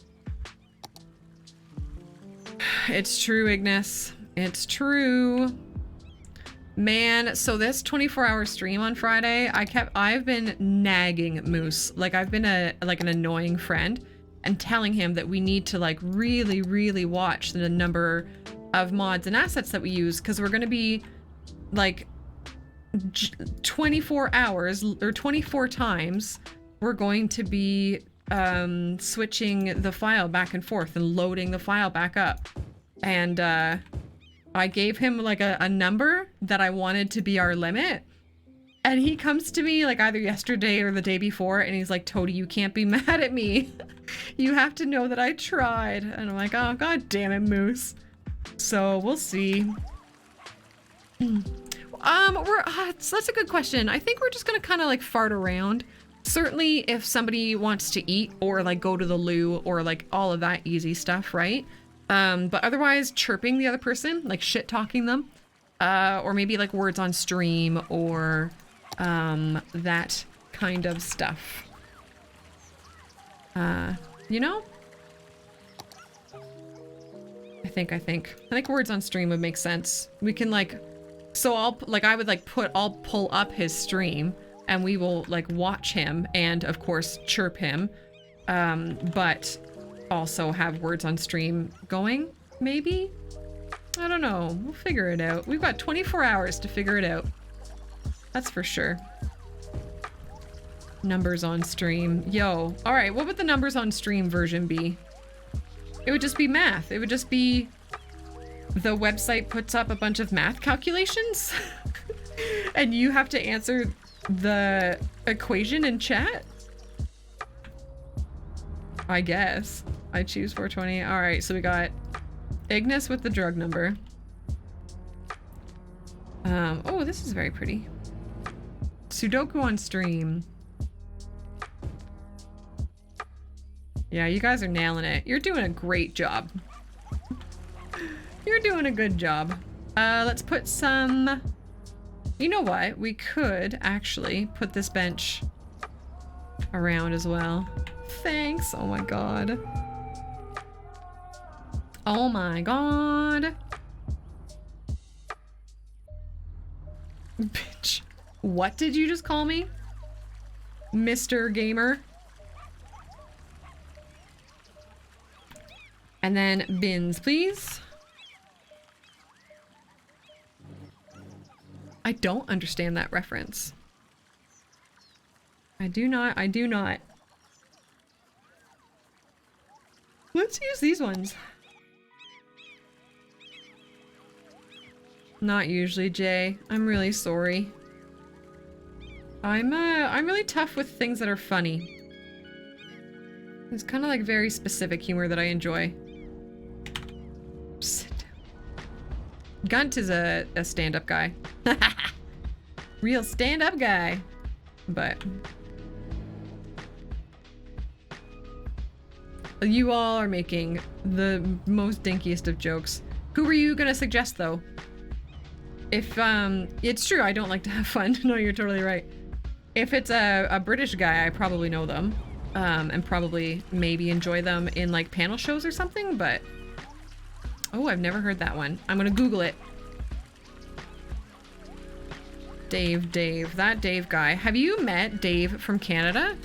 It's true, Ignis. It's true. Man, so this 24-hour stream on Friday, I've been nagging Moose. Like, I've been an annoying friend and telling him that we need to like really, really watch the number of mods and assets that we use, because we're going to be like 24 hours or 24 times we're going to be switching the file back and forth and loading the file back up. And I gave him like a number that I wanted to be our limit. And he comes to me like either yesterday or the day before and he's like, Toadie, you can't be mad at me. You have to know that I tried. And I'm like, oh, God damn it, Moose. So we'll see. That's a good question. I think we're just gonna kind of like fart around. Certainly if somebody wants to eat or like go to the loo or like all of that easy stuff, right? But otherwise chirping the other person, like shit talking them, or maybe like words on stream or that kind of stuff. You know? I think words on stream would make sense. We can like, so I'll pull up his stream and we will like watch him and of course chirp him, but also have words on stream going, maybe? I don't know, we'll figure it out. We've got 24 hours to figure it out. That's for sure. Numbers on stream. Yo, all right, what would the numbers on stream version be? It would just be math. It would just be the website puts up a bunch of math calculations and you have to answer the equation in chat. I guess. I choose 420. All right, so we got Ignis with the drug number. Oh, this is very pretty. Sudoku on stream. Yeah, you guys are nailing it. You're doing a great job. You're doing a good job. Let's put some... You know what? We could actually put this bench around as well. Thanks. Oh my god. Oh my god. Bitch. What did you just call me? Mr. Gamer? And then bins, please. I don't understand that reference. I do not. Let's use these ones. Not usually, Jay. I'm really sorry. I'm really tough with things that are funny. It's kind of like very specific humor that I enjoy. Sit down. Gunt is a stand-up guy. Real stand-up guy. But you all are making the most dinkiest of jokes. Who were you gonna suggest though? If it's true, I don't like to have fun. No, you're totally right. If it's a British guy, I probably know them. And probably maybe enjoy them in like panel shows or something, but oh, I've never heard that one. I'm gonna Google it. Dave, that Dave guy. Have you met Dave from Canada?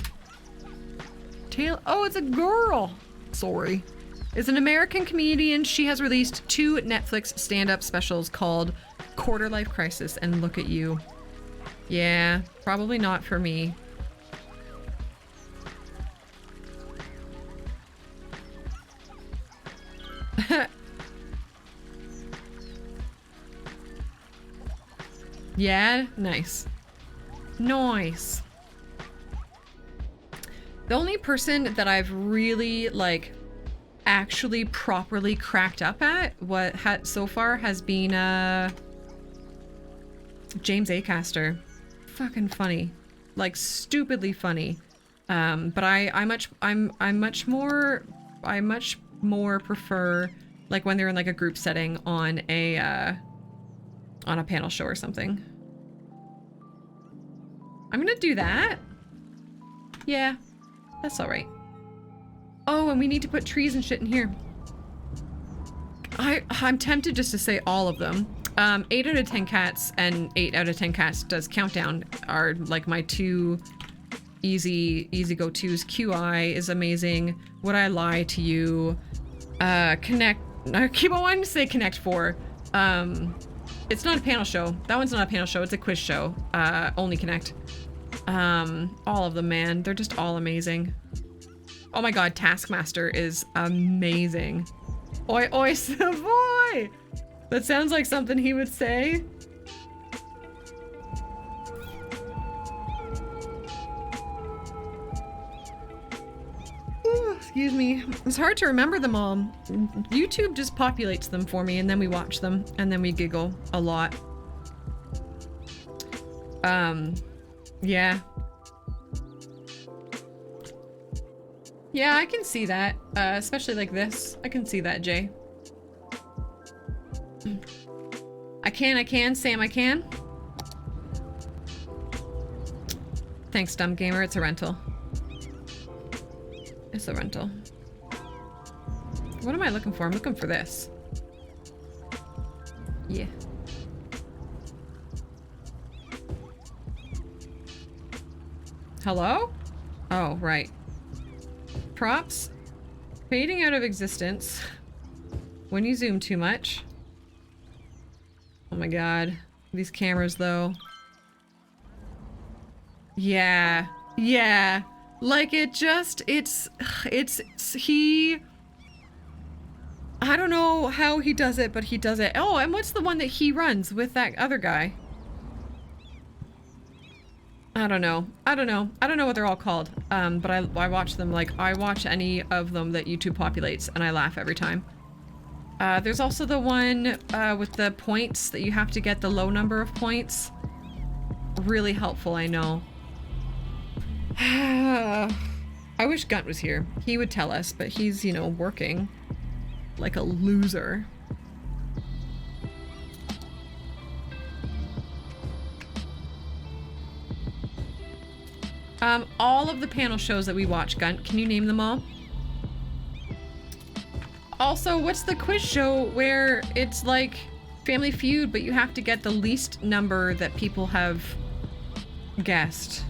Oh, it's a girl. Sorry. Is an American comedian. She has released 2 Netflix stand-up specials called Quarter Life Crisis and Look at You. Yeah, probably not for me. Yeah, nice. Nice. The only person that I've really, like, actually properly cracked up at so far has been, James Acaster. Fucking funny. Like, stupidly funny. But I much more prefer, like, when they're in, like, a group setting on a panel show or something. I'm gonna do that. Yeah, that's all right. Oh, and we need to put trees and shit in here. I'm tempted just to say all of them. 8 out of 10 cats and 8 out of 10 cats does countdown are like my two easy go-tos. QI is amazing. Would I lie to you? Connect. I keep on wanting to say Connect 4. It's not a panel show. That one's not a panel show. It's a quiz show. Only Connect. All of them, man. They're just all amazing. Oh my god, Taskmaster is amazing. Oi, oi, Savoy! That sounds like something he would say. Ooh, excuse me. It's hard to remember them all. YouTube just populates them for me and then we watch them and then we giggle a lot. Yeah. Yeah, I can see that. Especially like this. I can see that, Jay. I can, Sam, I can. Thanks, dumb gamer. It's a rental. It's a rental. What am I looking for? I'm looking for this. Yeah. Hello? Oh, right. Props. Fading out of existence. When you zoom too much. Oh my god. These cameras, though. Yeah. Yeah. Like, it just, it's he... I don't know how he does it, but he does it. Oh, and what's the one that he runs with that other guy? I don't know. I don't know what they're all called. But I watch them, like, I watch any of them that YouTube populates, and I laugh every time. There's also the one with the points that you have to get the low number of points. Really helpful, I know. I wish Gunt was here. He would tell us, but he's, you know, working like a loser. All of the panel shows that we watch, Gunt, can you name them all? Also, what's the quiz show where it's like Family Feud, but you have to get the least number that people have guessed?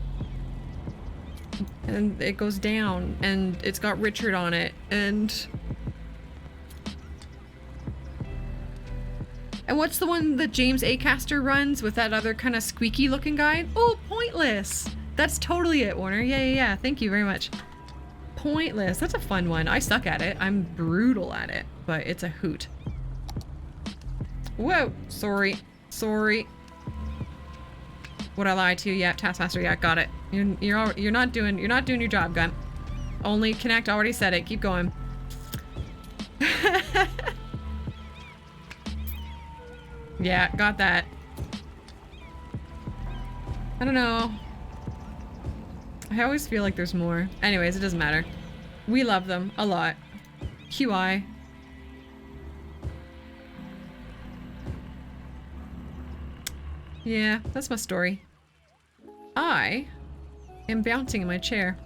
And it goes down, and it's got Richard on it, and what's the one that James Acaster runs with that other kind of squeaky looking guy? Oh, Pointless! That's totally it, Warner. Yeah. Thank you very much. Pointless. That's a fun one. I suck at it. I'm brutal at it, but it's a hoot. Whoa. Sorry. Would I lie to you? Yeah, Taskmaster. Yeah, got it. You're not doing your job, Gun. Only Connect already said it. Keep going. Yeah, got that. I don't know. I always feel like there's more. Anyways, it doesn't matter. We love them a lot. QI. Yeah, that's my story. I am bouncing in my chair.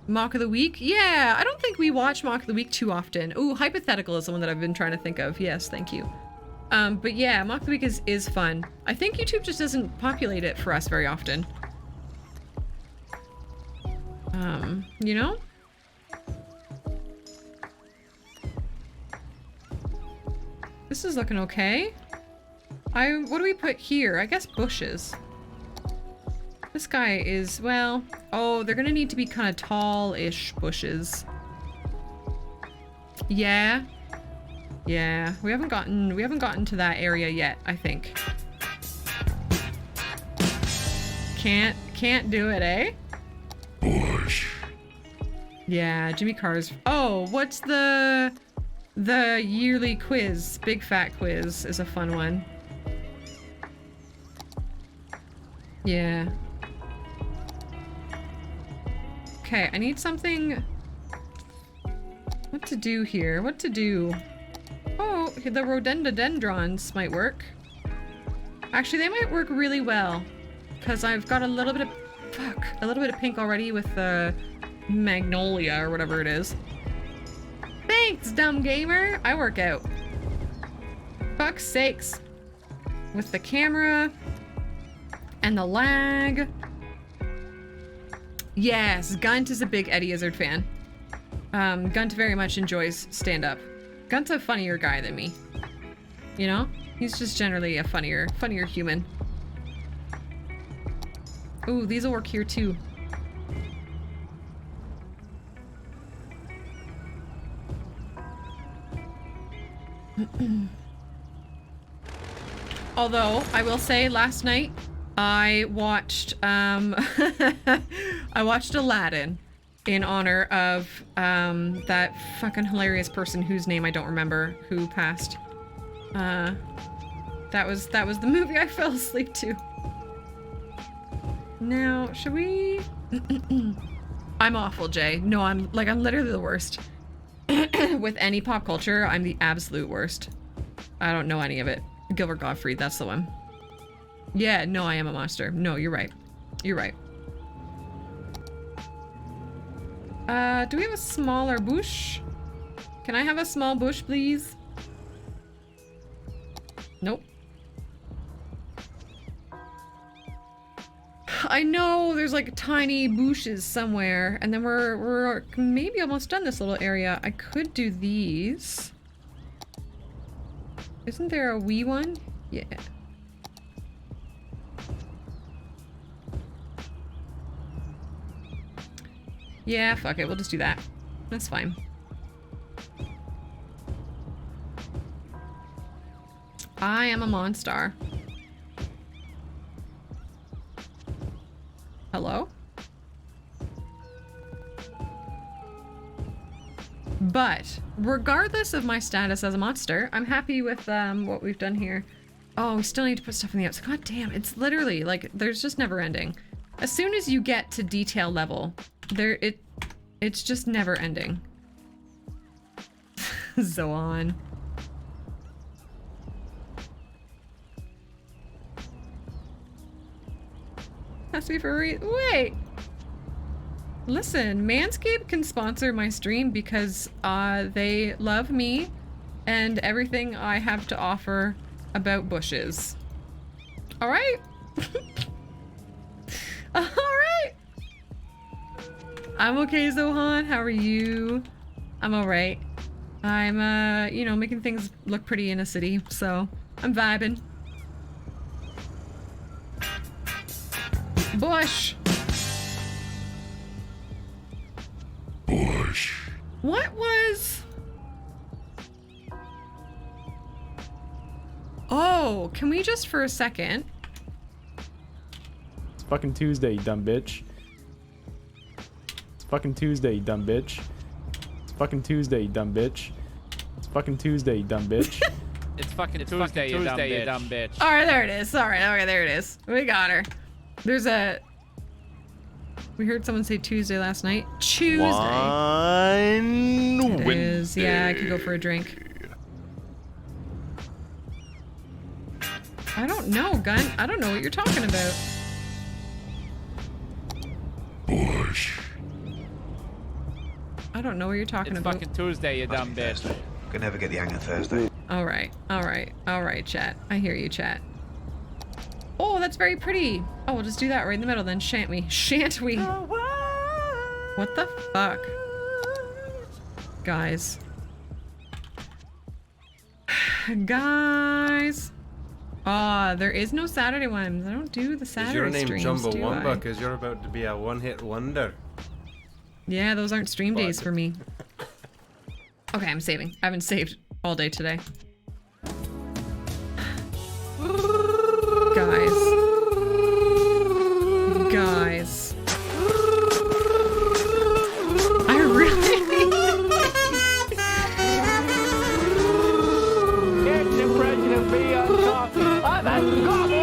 Mock of the Week? Yeah, I don't think we watch Mock of the Week too often. Ooh, Hypothetical is the one that I've been trying to think of. Yes, thank you. But yeah, Mock of the Week is fun. I think YouTube just doesn't populate it for us very often. You know? This is looking okay. What do we put here? I guess bushes. This guy is, well, oh, they're gonna need to be kind of tall-ish bushes. Yeah, Yeah, we haven't gotten to that area yet, I think. Can't do it, eh?
Bush.
Yeah, Jimmy Carr's. Oh, what's the yearly quiz? Big Fat Quiz is a fun one. Yeah. Okay, I need something. What to do here? What to do? Oh, the rhododendrons might work. Actually, they might work really well. Because I've got a little bit of pink already with the magnolia or whatever it is. Thanks, dumb gamer. I work out. Fuck's sakes. With the camera and the lag. Yes, Gunt is a big Eddie Izzard fan. Gunt very much enjoys stand-up. Gunt's a funnier guy than me. You know? He's just generally a funnier human. Ooh, these will work here too. Although, I will say, last night, I watched, I watched Aladdin in honor of, that fucking hilarious person whose name I don't remember, who passed. That was the movie I fell asleep to. Now, should we... I'm awful, Jay. No, I'm literally the worst. With any pop culture, I'm the absolute worst. I don't know any of it. Gilbert Gottfried, that's the one. Yeah, no, I am a monster. No, you're right. You're right. Do we have a smaller bush? Can I have a small bush, please? Nope. I know there's like tiny bushes somewhere, and then we're maybe almost done this little area. I could do these. Isn't there a wee one? Yeah. Yeah, fuck it. We'll just do that. That's fine. I am a monster. Hello? But regardless of my status as a monster, I'm happy with what we've done here. Oh, we still need to put stuff in the outside. God damn, it's literally like there's just never ending. As soon as you get to detail level, it's just never ending. Zoan. Has to be for wait. Listen, Manscaped can sponsor my stream because they love me and everything I have to offer about bushes. All right. All right. I'm okay, Zohan. How are you? I'm all right. I'm you know, making things look pretty in a city, so I'm vibing. Bush.
Bush.
What was... Oh, can we just for a second...
It's fucking Tuesday, you dumb bitch. It's fucking Tuesday, you dumb bitch. It's fucking Tuesday, you dumb bitch. It's fucking Tuesday, you dumb bitch.
It's fucking Tuesday, you dumb bitch.
All right, there it is. All right, okay, there it is. We got her. There's a... We heard someone say Tuesday last night. Tuesday.
One
It is. Yeah, I could go for a drink. I don't know, Gun. I don't know what you're talking about.
Bush.
I don't know what you're talking about.
It's fucking Tuesday, you dumb bitch.
Could never get the hang of Thursday.
All right, chat. I hear you, chat. Oh, that's very pretty. Oh, we'll just do that right in the middle then, shan't we? Shan't we? What the fuck? Guys. Guys. Ah, there is no Saturday ones. I don't do the Saturday
Is your name
streams,
Jumbo
do I?
Wumba? Because you're about to be a one-hit wonder.
Yeah, those aren't stream days for me. Okay, I'm saving. I haven't saved all day today. Guys. I really...
It's the impression of me on coffee. I'm at coffee.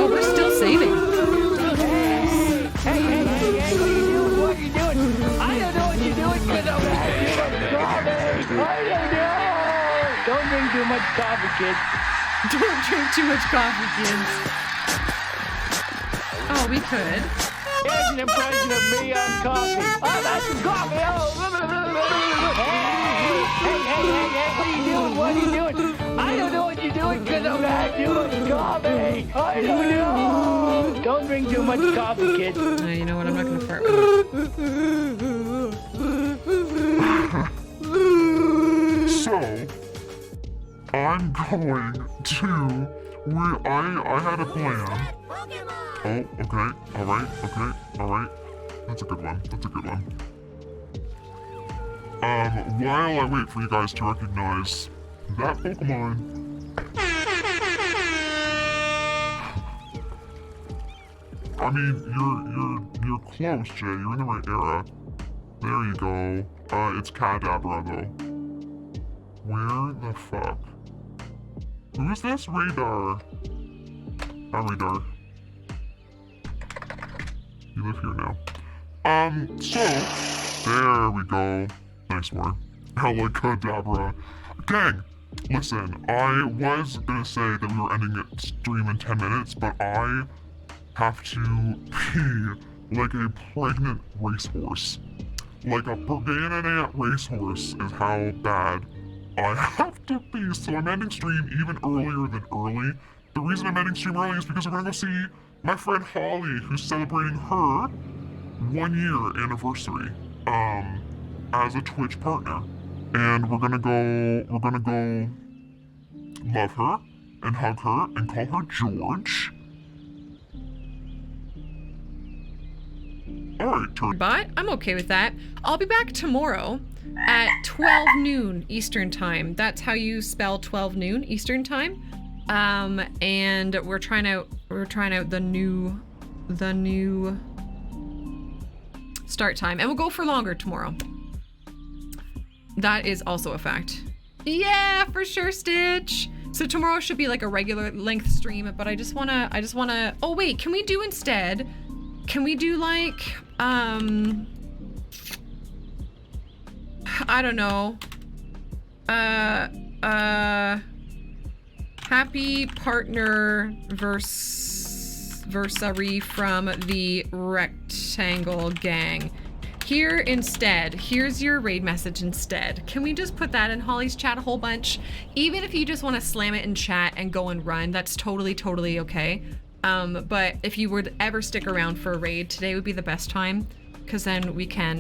Oh, we're still saving.
Don't drink too much coffee, kids.
Don't drink too much coffee, kids. Oh, we could.
Here's an impression of me on coffee. I'm at some coffee. Hey, what are you doing? I don't know what you're doing because I'm at too much coffee. I don't know. Don't drink too much coffee, kids.
You know what? I'm not gonna fart with it.
So, I'm going to. I had a plan. Oh, okay. Alright. That's a good one. While I wait for you guys to recognize that Pokemon. I mean, you're close, Jay. You're in the right era. There you go. It's Kadabra, though. Where the fuck? Who is this? Radar. Radar. You live here now. So, there we go. Nice one. Kadabra. Gang, listen, I was gonna say that we were ending it stream in 10 minutes, but I have to pee like a pregnant racehorse. Like a pregnant racehorse is how bad I have to pee, so I'm ending stream even earlier than early. The reason I'm ending stream early is because we're gonna go see my friend Holly, who's celebrating her 1 year anniversary, as a Twitch partner. And we're gonna go love her and hug her and call her George. Alright,
But I'm okay with that. I'll be back tomorrow at 12 noon Eastern time. That's how you spell 12 noon Eastern time. And we're trying out the new start time, and we'll go for longer tomorrow. That is also a fact. Yeah, for sure, Stitch. So tomorrow should be like a regular length stream, but I just wanna, oh wait, can we do instead? Can we do like, I don't know, happy partner versary from the rectangle gang. Here instead, here's your raid message instead. Can we just put that in Holly's chat a whole bunch? Even if you just want to slam it in chat and go and run, that's totally okay. But if you would ever stick around for a raid, today would be the best time, because then we can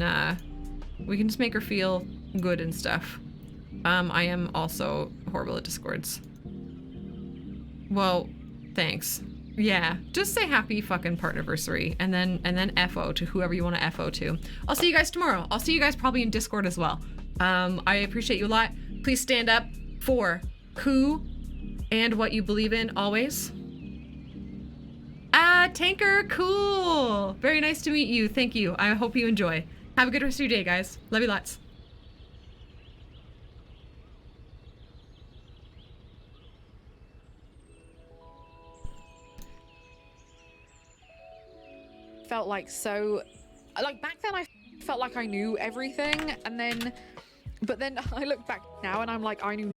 just make her feel good and stuff. I am also horrible at Discords. Well, thanks. Yeah, just say happy fucking partnerversary and then FO to whoever you want to FO to. I'll see you guys tomorrow. I'll see you guys probably in Discord as well. I appreciate you a lot. Please stand up for who and what you believe in always. Tanker, cool. Very nice to meet you. Thank you. I hope you enjoy. Have a good rest of your day, guys. Love you lots.
Felt like so, like back then I felt like I knew everything, and then, but then I look back now and I'm like, I knew